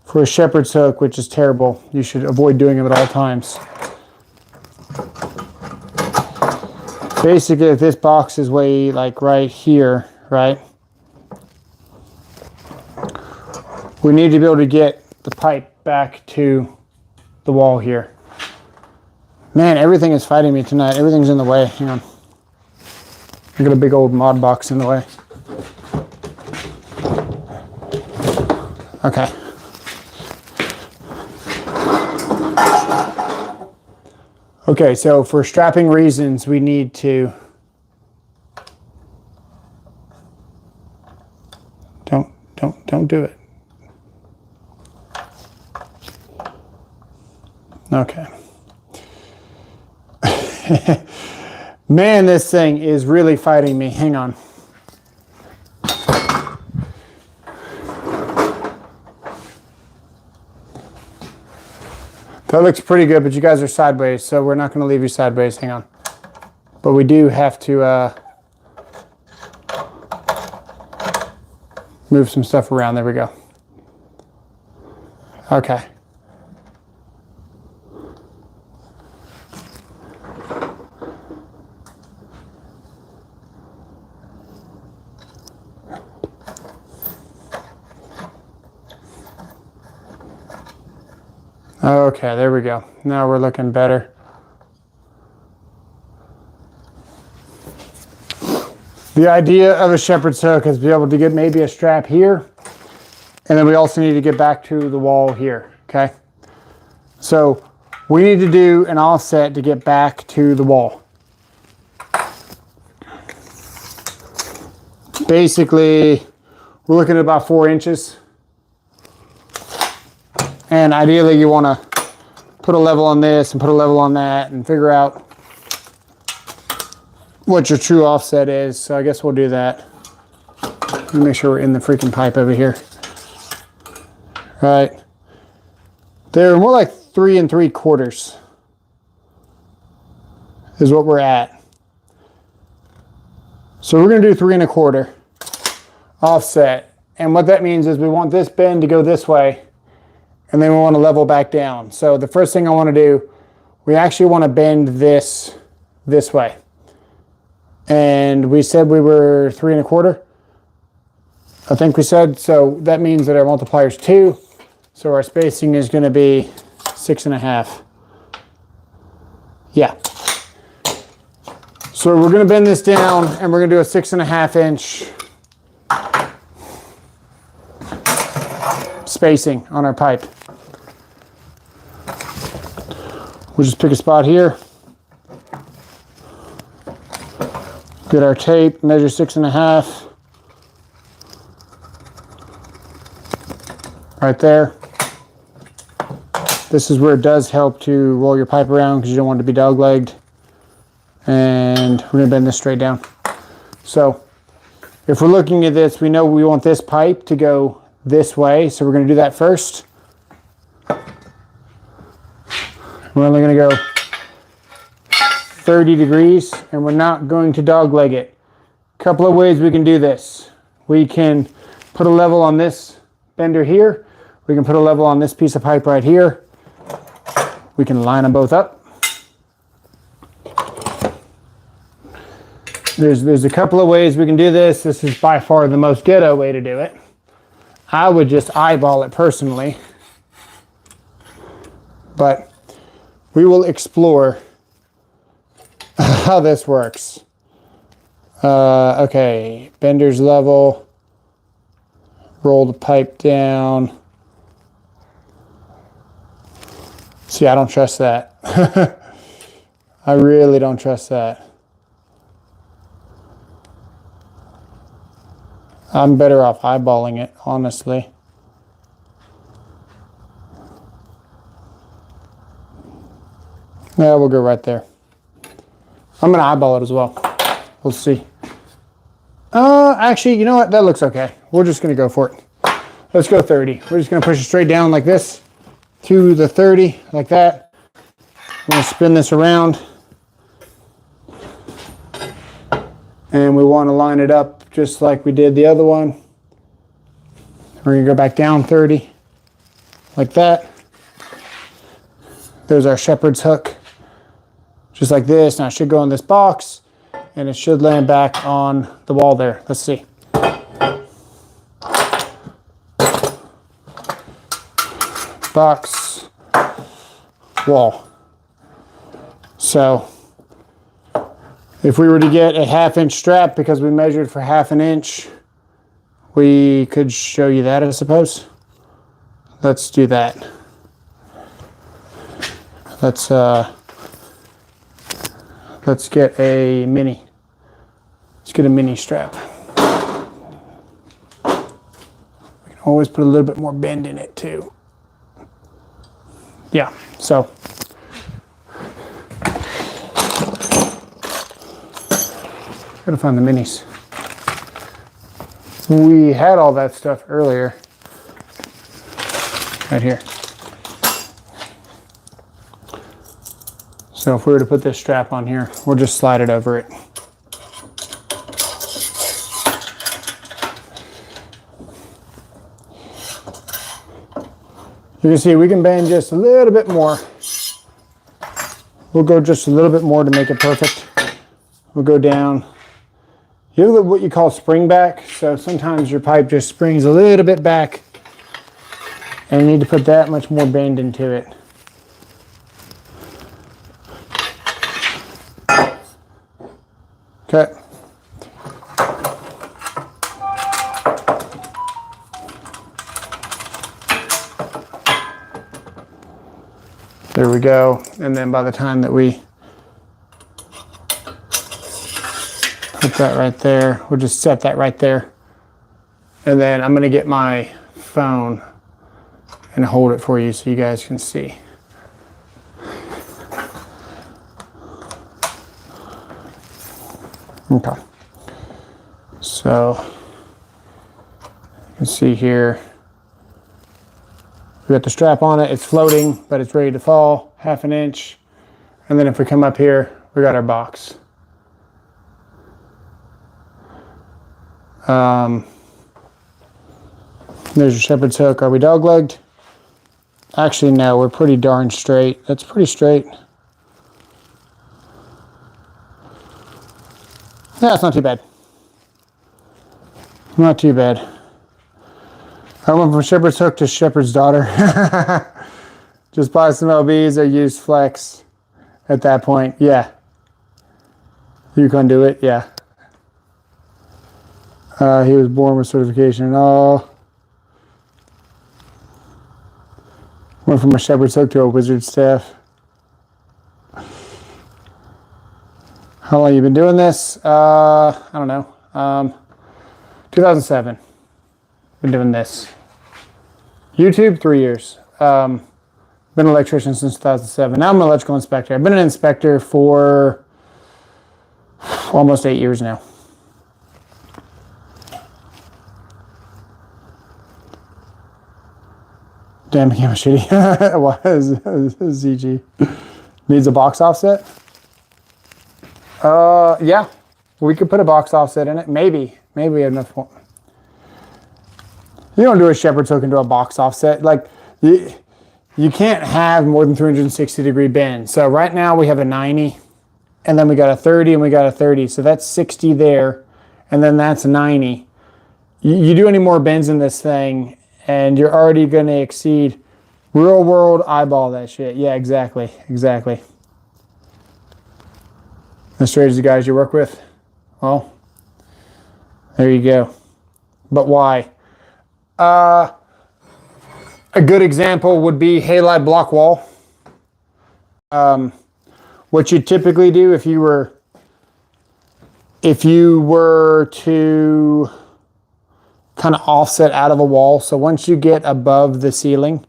for a shepherd's hook, which is terrible, you should avoid doing them at all times. Basically, if this box is way like right here, right? We need to be able to get the pipe back to the wall here. Man, everything is fighting me tonight. Everything's in the way. Hang on. I got a big old mod box in the way. Okay. Okay, so for strapping reasons, we need to don't do it. Okay. Man, this thing is really fighting me. Hang on. That looks pretty good, but you guys are sideways, so we're not going to leave you sideways. Hang on. But we do have to move some stuff around. There we go. Okay. Okay, there we go. Now we're looking better. The idea of a shepherd's hook is to be able to get maybe a strap here, and then we also need to get back to the wall here, okay? So we need to do an offset to get back to the wall. Basically, we're looking at about 4 inches. And ideally you want to put a level on this and put a level on that and figure out what your true offset is. So I guess we'll do that. Let me make sure we're in the freaking pipe over here. Right. They're more like 3 3/4 is what we're at. So we're going to do 3 1/4 offset. And what that means is we want this bend to go this way, and then we want to level back down. So the first thing I want to do, we actually want to bend this way. And we said we were 3 1/4. I think we said, so that means that our multiplier is 2. So our spacing is going to be 6 1/2. Yeah. So we're going to bend this down and we're going to do a 6 1/2 inch spacing on our pipe. We'll just pick a spot here. Get our tape, measure 6 1/2. Right there. This is where it does help to roll your pipe around because you don't want it to be dog-legged. And we're going to bend this straight down. So if we're looking at this, we know we want this pipe to go this way. So we're going to do that first. We're only going to go 30 degrees and we're not going to dog-leg it. A couple of ways we can do this. We can put a level on this bender here. We can put a level on this piece of pipe right here. We can line them both up. There's a couple of ways we can do this. This is by far the most ghetto way to do it. I would just eyeball it personally. But we will explore how this works. Okay, bender's level. Roll the pipe down. See, I don't trust that. I really don't trust that. I'm better off eyeballing it, honestly. Yeah, we'll go right there. I'm gonna eyeball it as well. We'll see. Actually, you know what? That looks okay. We're just gonna go for it. Let's go 30. We're just gonna push it straight down like this to the 30, like that. I'm gonna spin this around. And we wanna line it up just like we did the other one. We're gonna go back down 30, like that. There's our shepherd's hook, just like this. Now it should go in this box, and it should land back on the wall there. Let's see. Box, wall. So if we were to get a 1/2 inch strap, because we measured for 1/2 inch, we could show you that, I suppose. Let's do that. Let's get a mini. Let's get a mini strap. We can always put a little bit more bend in it too. Yeah, so gotta find the minis. We had all that stuff earlier. Right here. So if we were to put this strap on here, we'll just slide it over it. You can see we can bend just a little bit more. We'll go just a little bit more to make it perfect. We'll go down. You have what you call spring back. So sometimes your pipe just springs a little bit back, and you need to put that much more bend into it. Okay. There we go. And then by the time that we put that right there, we'll just set that right there. And then I'm going to get my phone and hold it for you so you guys can see. Okay. So you can see here, we got the strap on it. It's floating, but it's ready to fall, 1/2 inch. And then if we come up here, we got our box. There's your shepherd's hook. Are we dog-legged? Actually, no, we're pretty darn straight. That's pretty straight. Yeah, it's not too bad. Not too bad. I went from shepherd's hook to shepherd's daughter. Just buy some LBs or use flex at that point. Yeah. You can do it. Yeah. He was born with certification and all. Went from a shepherd's hook to a wizard staff. How long you been doing this? I don't know. 2007. Been doing this. YouTube, 3 years. Been an electrician since 2007. Now I'm an electrical inspector. I've been an inspector for almost 8 years now. Damn, it came out shitty. It was ZG. Needs a box offset? Yeah. We could put a box offset in it. Maybe we have enough. You don't do a shepherd's hook into a box offset. Like, you can't have more than 360-degree bend. So right now we have a 90, and then we got a 30, and we got a 30. So that's 60 there, and then that's 90. You do any more bends in this thing, and you're already going to exceed real world eyeball that shit. Yeah, exactly. As straight as the guys you work with? Well, there you go. But why? A good example would be halide block wall. What you typically do if you were to kind of offset out of a wall. So once you get above the ceiling,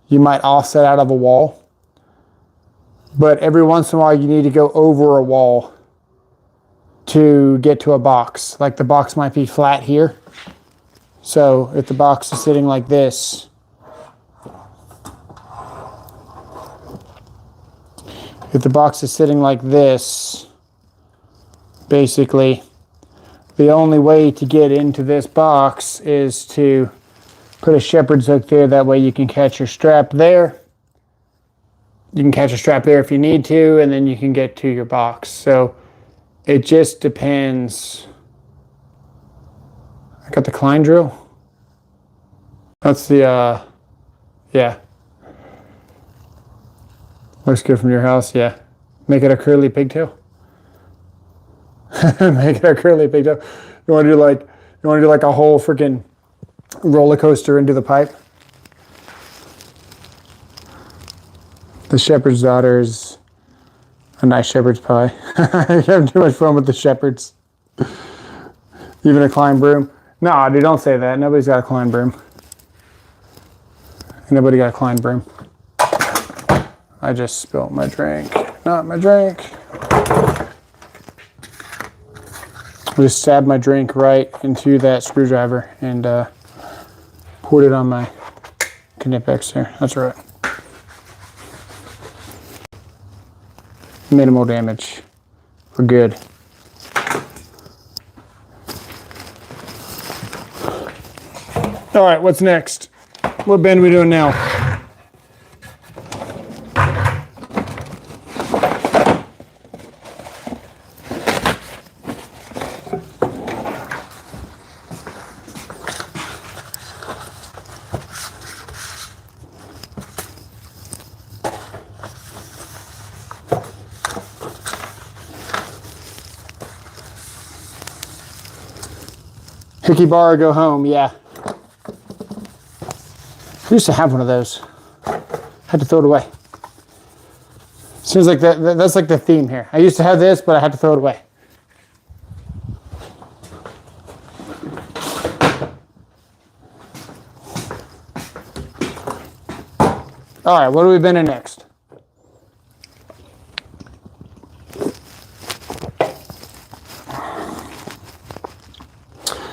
you might offset out of a wall. But every once in a while, you need to go over a wall to get to a box. Like the box might be flat here. So if the box is sitting like this, basically, the only way to get into this box is to put a shepherd's hook there. That way you can catch your strap there. You can catch a strap there if you need to, and then you can get to your box. So it just depends. I got the Klein drill. That's the, yeah. Looks good from your house, yeah. Make it a curly pigtail. Make it a curly pigtail. You want to do like a whole freaking roller coaster into the pipe? The shepherd's daughter is a nice shepherd's pie. You have too much fun with the shepherds. Even a Klein broom. No, dude, don't say that. Nobody's got a Klein broom. Nobody got a Klein broom. I just spilled my drink. Not my drink. I just stabbed my drink right into that screwdriver and poured it on my Conduit there. That's right. Minimal damage. We're good. All right, what's next? What bend are we doing now? Hickey bar or go home, yeah. I used to have one of those. Had to throw it away. Seems like that's like the theme here. I used to have this, but I had to throw it away. All right, what are we bending next?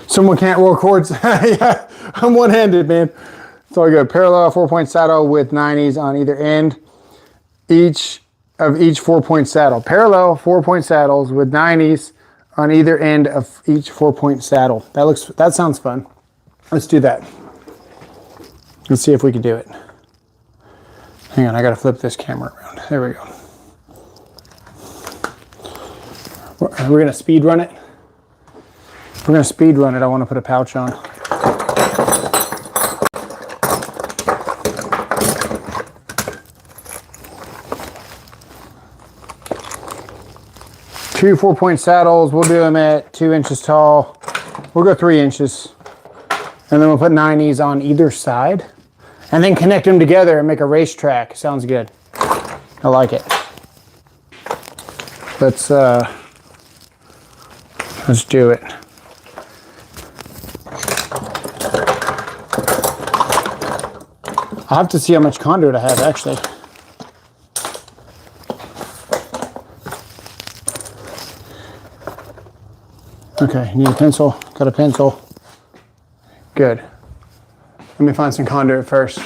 Someone can't roll cords. Yeah, I'm one-handed, man. So I go parallel 4-point saddle with 90s on either end. Each 4-point saddle. Parallel 4-point saddles with 90s on either end of each 4-point saddle. That sounds fun. Let's do that. Let's see if we can do it. Hang on, I gotta flip this camera around. There we go. We're gonna speed run it. If we're gonna speed run it, I wanna put a pouch on. Two 4-point saddles, we'll do them at 2 inches tall. We'll go 3 inches. And then we'll put 90s on either side. And then connect them together and make a racetrack. Sounds good. I like it. Let's do it. I'll have to see how much conduit I have actually. Okay, need a pencil. Got a pencil. Good. Let me find some conduit first.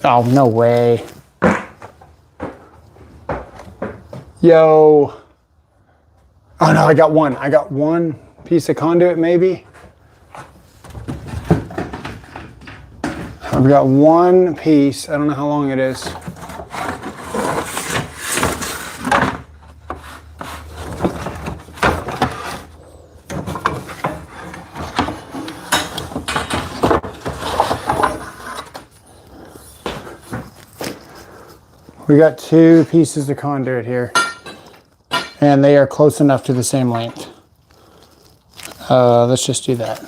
Oh, no way. Yo. Oh no, I got one. I got one piece of conduit maybe. I've got one piece. I don't know how long it is. We got 2 pieces of conduit here, and they are close enough to the same length. Let's just do that.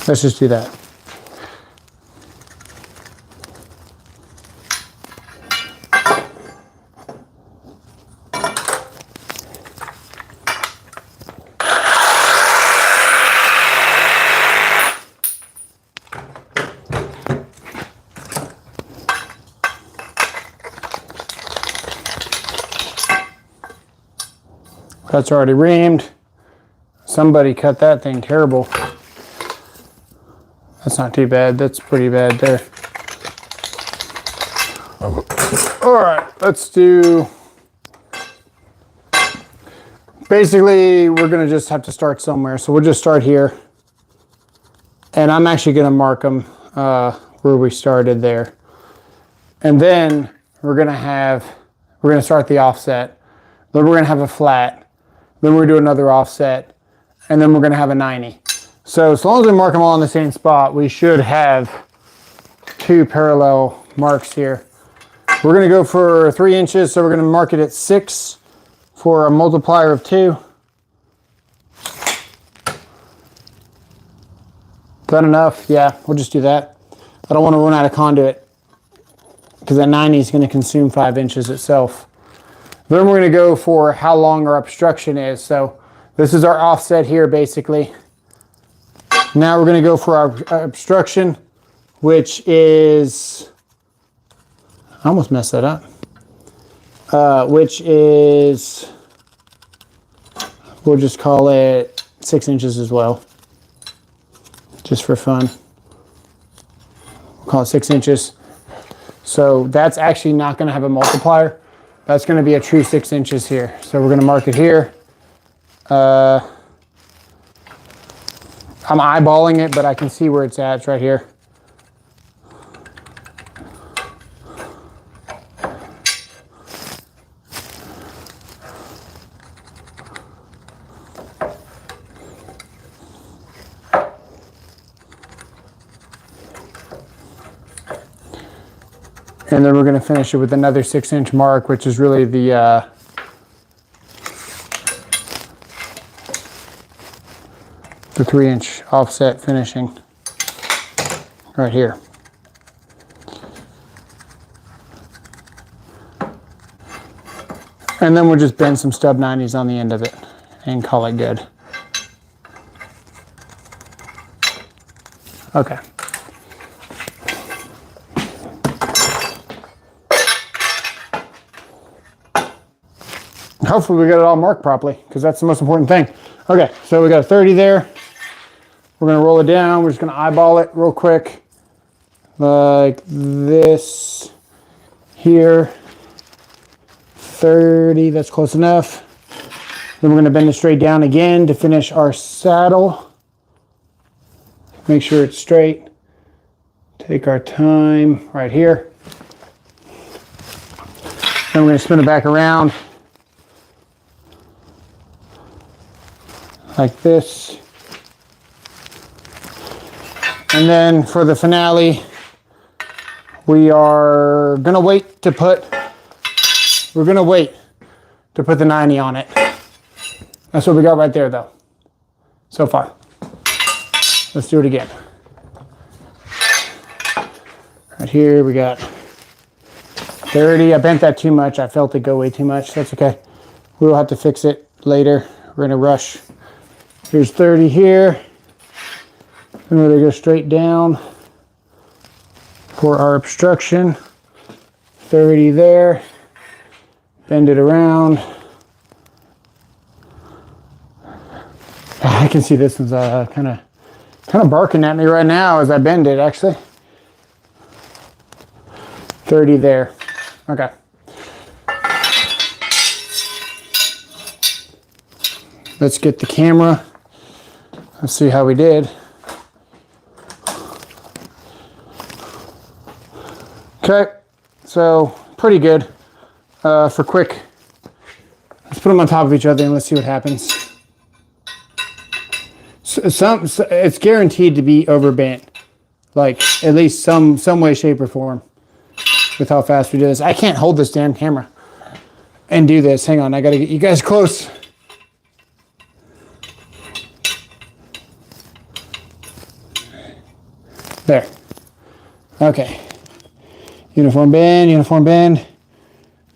Let's just do that. That's already reamed. Somebody cut that thing terrible. That's not too bad. That's pretty bad there. All right, let's do... Basically, we're gonna just have to start somewhere. So we'll just start here. And I'm actually gonna mark them where we started there. And then we're gonna start the offset. Then we're gonna have a flat. Then we're gonna do another offset. And then we're gonna have a 90. So as long as we mark them all in the same spot, we should have 2 parallel marks here. We're gonna go for 3 inches, so we're gonna mark it at 6 for a multiplier of 2. Is that enough? Yeah, we'll just do that. I don't want to run out of conduit because that 90 is gonna consume 5 inches itself. Then we're gonna go for how long our obstruction is. So this is our offset here, basically. Now we're gonna go for our obstruction, which is, I almost messed that up. Which is, we'll just call it 6 inches as well, just for fun. We'll call it 6 inches. So that's actually not gonna have a multiplier. That's gonna be a true 6 inches here. So we're gonna mark it here. I'm eyeballing it, but I can see where it's at. It's right here. And then we're going to finish it with another 6-inch mark, which is really the 3-inch offset finishing right here. And then we'll just bend some stub 90s on the end of it and call it good. Okay. Hopefully we got it all marked properly, because that's the most important thing. Okay, so we got a 30 there. We're gonna roll it down. We're just gonna eyeball it real quick, like this here. 30, that's close enough. Then we're gonna bend it straight down again to finish our saddle. Make sure it's straight. Take our time right here. Then we're gonna spin it back around like this. And then for the finale, we are gonna wait to put, the 90 on it. That's what we got right there though, so far. Let's do it again. Right here we got 30. I bent that too much. I felt it go way too much. That's okay. We'll have to fix it later. We're gonna rush. Here's 30 here. And we're gonna go straight down for our obstruction. 30 there. Bend it around. I can see this one's kind of barking at me right now as I bend it, actually. 30 there. Okay. Let's get the camera. Let's see how we did. Okay, so pretty good for quick. Let's put them on top of each other and let's see what happens. It's guaranteed to be overbent, like at least some way, shape, or form. with how fast we do this. I can't hold this damn camera and do this. Hang on, I gotta get you guys close. There. Okay. Uniform bend.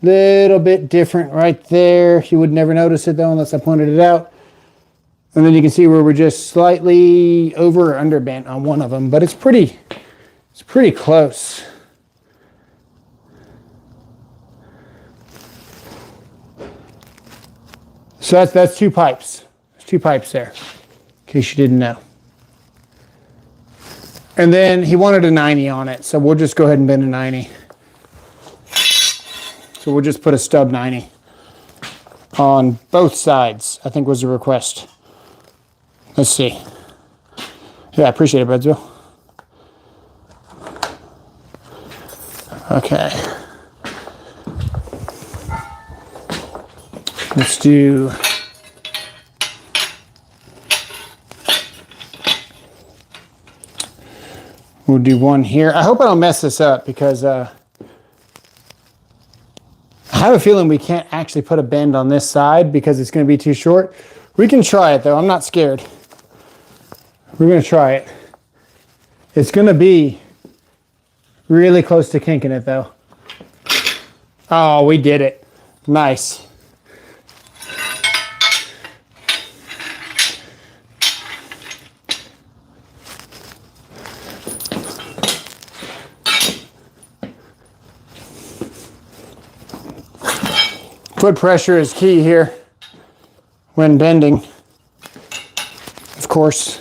Little bit different right there. You would never notice it though unless I pointed it out. And then you can see where we're just slightly over or under bent on one of them, but it's pretty close. So that's 2 pipes. There's 2 pipes there, in case you didn't know. And then he wanted a 90 on it, so we'll just go ahead and bend a 90. So we'll just put a stub 90 on both sides, I think was the request. Let's see. Yeah, I appreciate it, Bredsville. Okay. Let's do... We'll do one here. I hope I don't mess this up because I have a feeling we can't actually put a bend on this side because it's going to be too short. We can try it though. I'm not scared. We're going to try it. It's going to be really close to kinking it though. Oh, we did it. Nice. Foot pressure is key here when bending, of course.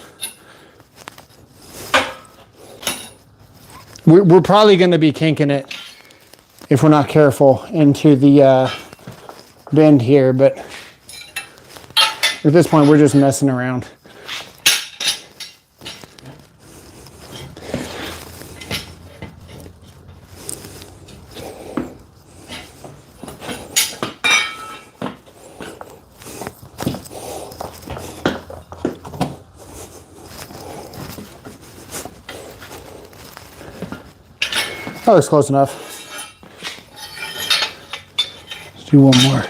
We're probably going to be kinking it if we're not careful into the bend here, but at this point we're just messing around. That looks close enough. Let's do one more.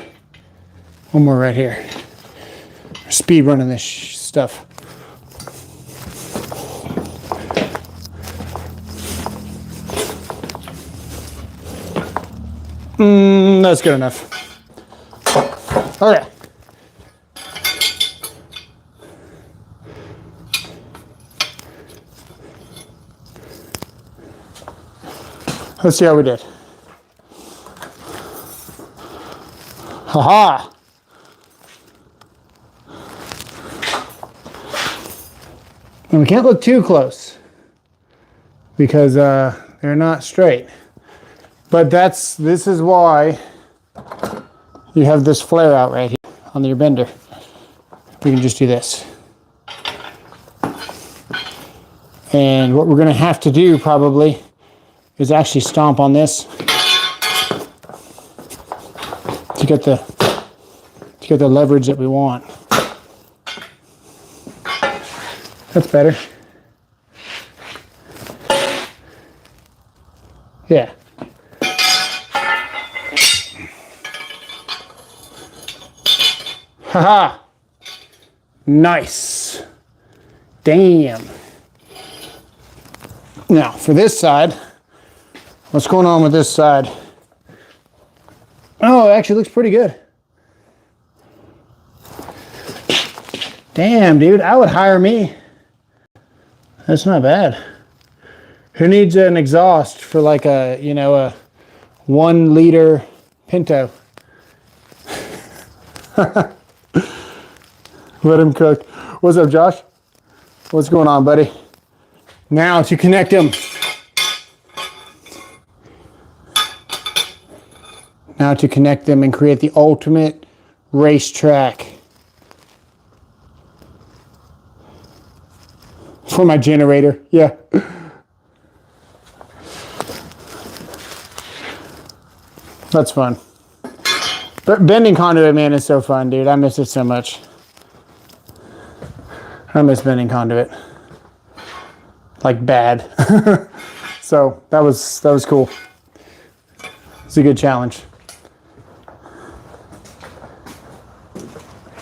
One more right here. Speed running this stuff. That's good enough. Okay. Let's see how we did. Haha! And we can't look too close because they're not straight. But this is why you have this flare out right here on your bender. We can just do this. And what we're going to have to do probably is actually stomp on this to get the leverage that we want. That's better. Yeah. Haha. Nice. Damn. Now for this side, what's going on with this side? Oh, it actually looks pretty good. Damn, dude, I would hire me. That's not bad. Who needs an exhaust for like a, you know, a 1 liter Pinto? Let him cook. What's up, Josh? What's going on, buddy? Now to connect them. Now to connect them and create the ultimate racetrack. For my generator, yeah. That's fun. But bending conduit, man, is so fun, dude. I miss it so much. I miss bending conduit. Like bad. So that was cool. It's a good challenge.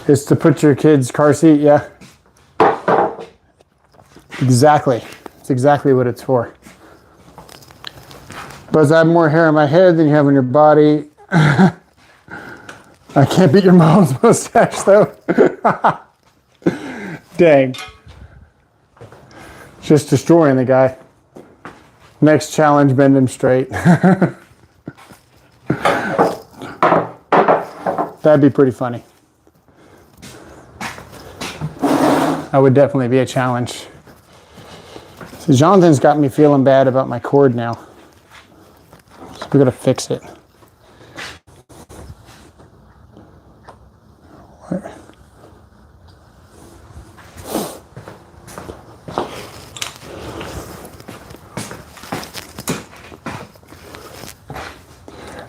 Is to put your kid's car seat, yeah. Exactly. It's exactly what it's for. But I have more hair on my head than you have on your body. I can't beat your mom's mustache though. Dang. Just destroying the guy. Next challenge, bend him straight. That'd be pretty funny. That would definitely be a challenge. So Jonathan's got me feeling bad about my cord now. So we gotta fix it.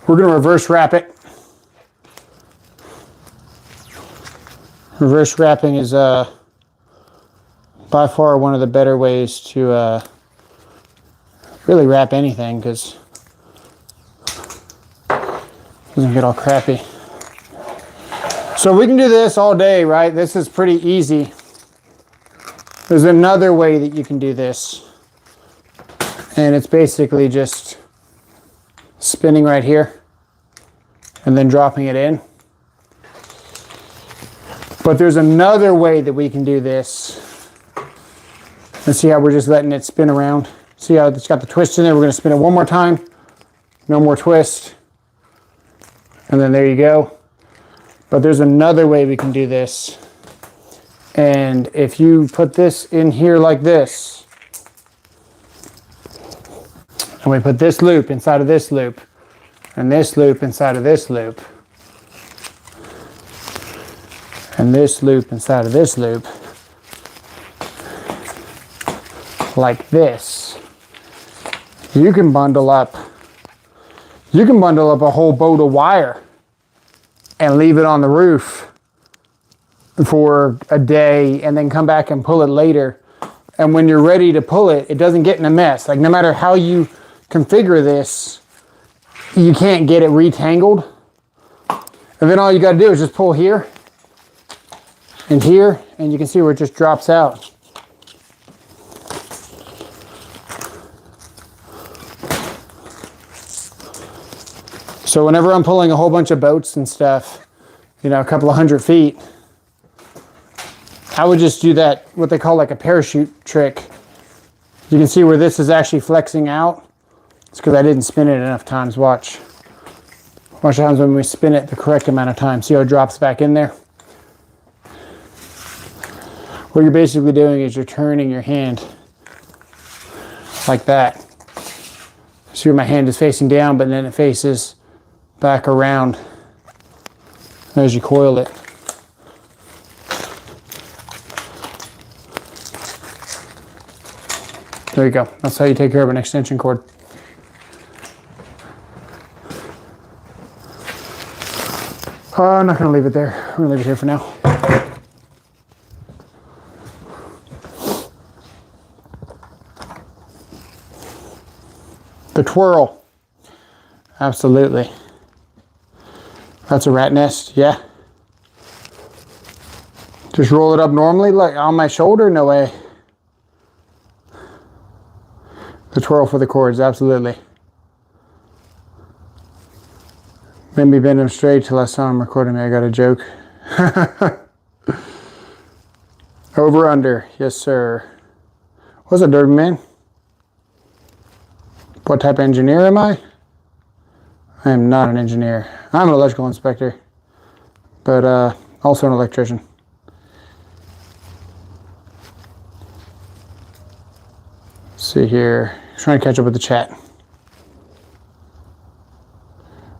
We're gonna reverse wrap it. Reverse wrapping is by far one of the better ways to really wrap anything, because it doesn't get all crappy. So we can do this all day, right? This is pretty easy. There's another way that you can do this, and it's basically just spinning right here and then dropping it in. But there's another way that we can do this. And see how we're just letting it spin around? See how it's got the twist in there? We're gonna spin it one more time. No more twist. And then there you go. But there's another way we can do this. And if you put this in here like this, and we put this loop inside of this loop, and this loop inside of this loop, and this loop inside of this loop, like this, you can bundle up a whole boat of wire and leave it on the roof for a day and then come back and pull it later. And when you're ready to pull it, it doesn't get in a mess. Like, no matter how you configure this, you can't get it retangled. And then all you got to do is just pull here and here, and you can see where it just drops out. So whenever I'm pulling a whole bunch of boats and stuff, you know, a couple of 100 feet, I would just do that, what they call like a parachute trick. You can see where this is actually flexing out. It's because I didn't spin it enough times. Watch. Watch times when we spin it the correct amount of time. See how it drops back in there? What you're basically doing is you're turning your hand like that. See where my hand is facing down, but then it faces back around as you coil it. There you go. That's how you take care of an extension cord. I'm not going to leave it there. I'm going to leave it here for now. The twirl. Absolutely. That's a rat nest, yeah. Just roll it up normally, like on my shoulder? No way. The twirl for the cords, absolutely. Made me bend them straight till I saw him recording me. I got a joke. Over under, yes sir. What's up, Derby man? What type of engineer am I? I am not an engineer. I'm an electrical inspector, but also an electrician. Let's see here. Trying to catch up with the chat.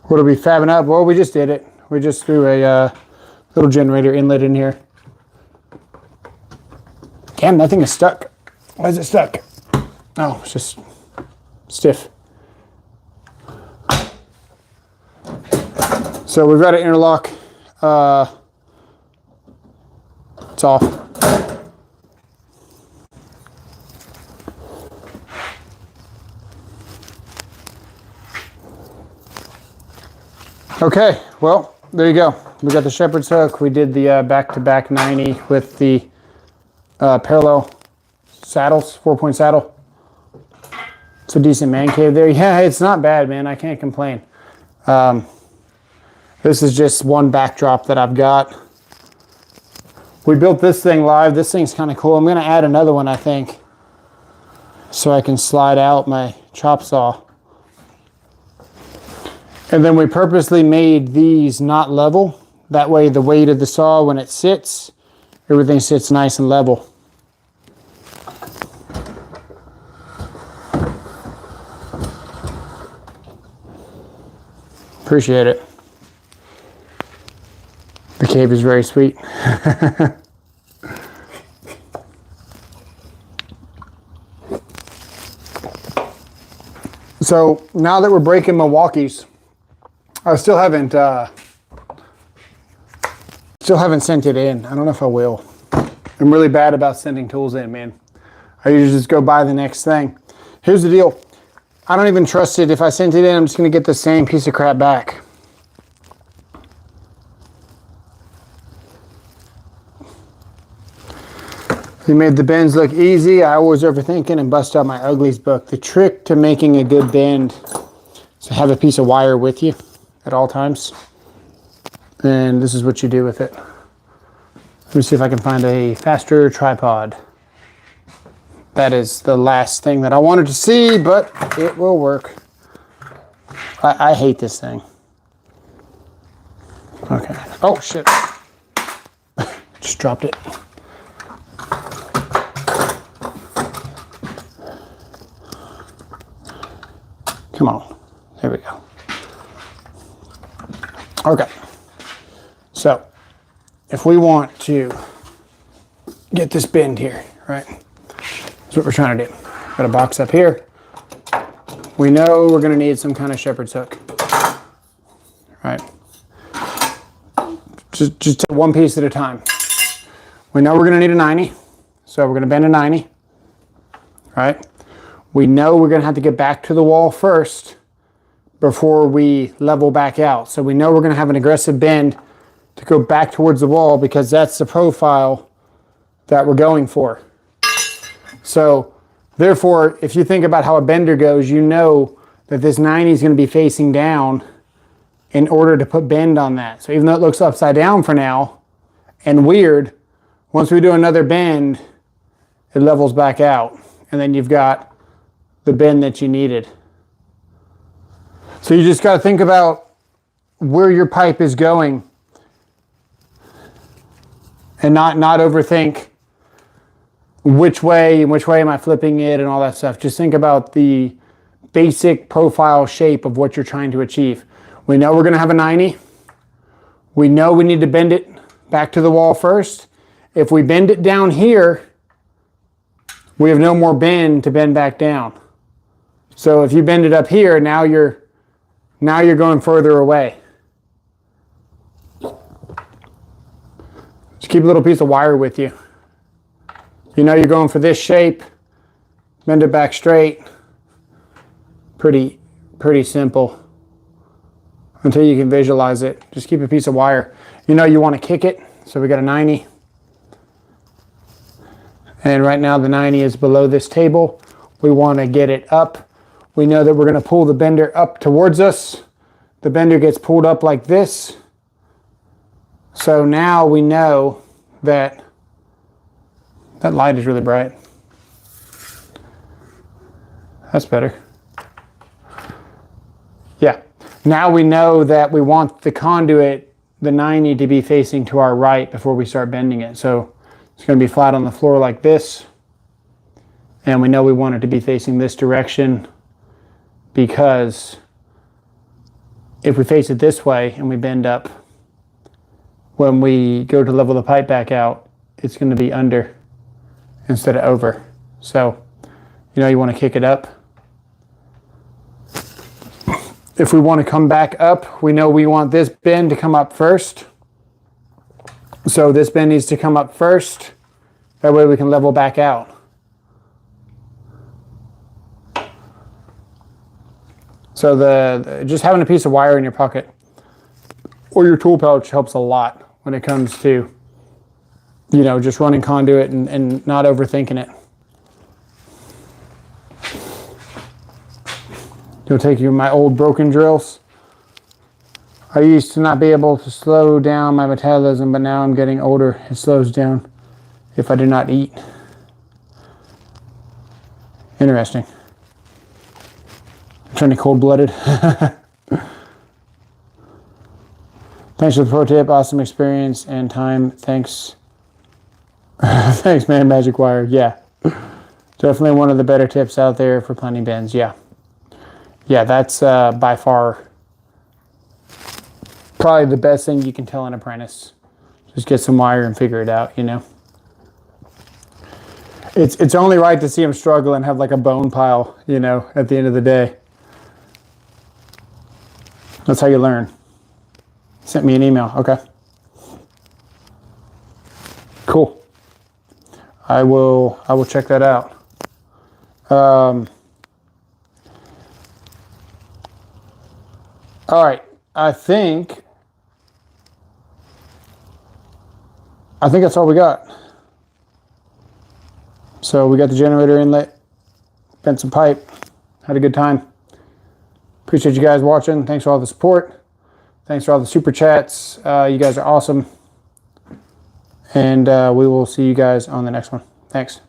What are we fabbing up? Well, we just did it. We just threw a little generator inlet in here. Damn, that thing is stuck. Why is it stuck? Oh, it's just stiff. So we've got an interlock. It's off. Okay, well, there you go. We got the shepherd's hook. We did the back-to-back 90 with the parallel saddles, 4-point saddle. It's a decent man cave there. Yeah, it's not bad, man. I can't complain. This is just one backdrop that I've got. We built this thing live. This thing's kind of cool. I'm going to add another one, I think, so I can slide out my chop saw. And then we purposely made these not level. That way the weight of the saw, when it sits, everything sits nice and level. Appreciate it. The cave is very sweet. So now that we're breaking Milwaukee's, I still haven't sent it in. I don't know if I will. I'm really bad about sending tools in, man. I usually just go buy the next thing. Here's the deal. I don't even trust it. If I sent it in, I'm just going to get the same piece of crap back. You made the bends look easy. I always overthinking and bust out my uglies book. The trick to making a good bend is to have a piece of wire with you at all times. And this is what you do with it. Let me see if I can find a faster tripod. That is the last thing that I wanted to see, but it will work. I hate this thing. Okay. Oh, shit. Just dropped it. Come on. There we go. Okay. So, if we want to get this bend here, right? That's what we're trying to do. Got a box up here. We know we're going to need some kind of shepherd's hook, right? Just take one piece at a time. We know we're going to need a 90, so we're going to bend a 90, right? We know we're going to have to get back to the wall first before we level back out. So we know we're going to have an aggressive bend to go back towards the wall because that's the profile that we're going for. So therefore, if you think about how a bender goes, you know that this 90 is going to be facing down in order to put bend on that. So even though it looks upside down for now and weird, once we do another bend, it levels back out. And then you've got the bend that you needed. So you just got to think about where your pipe is going and not overthink which way am I flipping it and all that stuff. Just think about the basic profile shape of what you're trying to achieve. We know we're going to have a 90. We know we need to bend it back to the wall first. If we bend it down here, we have no more bend to bend back down. So if you bend it up here, now you're going further away. Just keep a little piece of wire with you. You know you're going for this shape, bend it back straight. Pretty simple until you can visualize it. Just keep a piece of wire. You know you want to kick it, so we got a 90. And right now the 90 is below this table. We want to get it up. We know that we're going to pull the bender up towards us. The bender gets pulled up like this. So now we know that that light is really bright. That's better. Yeah. Now we know that we want the conduit, the 90, to be facing to our right before we start bending it. So it's going to be flat on the floor like this. And we know we want it to be facing this direction because if we face it this way and we bend up, when we go to level the pipe back out, it's going to be under instead of over. So, you know, you want to kick it up. If we want to come back up, we know we want this bend to come up first. So this bend needs to come up first. That way we can level back out. So just having a piece of wire in your pocket or your tool pouch helps a lot when it comes to, you know, just running conduit and not overthinking it. You'll take you my old broken drills. I used to not be able to slow down my metabolism, but now I'm getting older. It slows down if I do not eat. Interesting. I'm turning cold-blooded. Thanks for the pro tip. Awesome experience and time. Thanks. Thanks, man. Magic wire. Yeah. Definitely one of the better tips out there for planting bins. Yeah. Yeah, that's by far probably the best thing you can tell an apprentice. Just get some wire and figure it out, you know. It's only right to see them struggle and have like a bone pile, you know, at the end of the day. That's how you learn. Sent me an email. Okay. Cool. I will check that out. All right. I think that's all we got. So we got the generator inlet, bent some pipe, had a good time. Appreciate you guys watching. Thanks for all the support. Thanks for all the super chats. You guys are awesome. And we will see you guys on the next one. Thanks.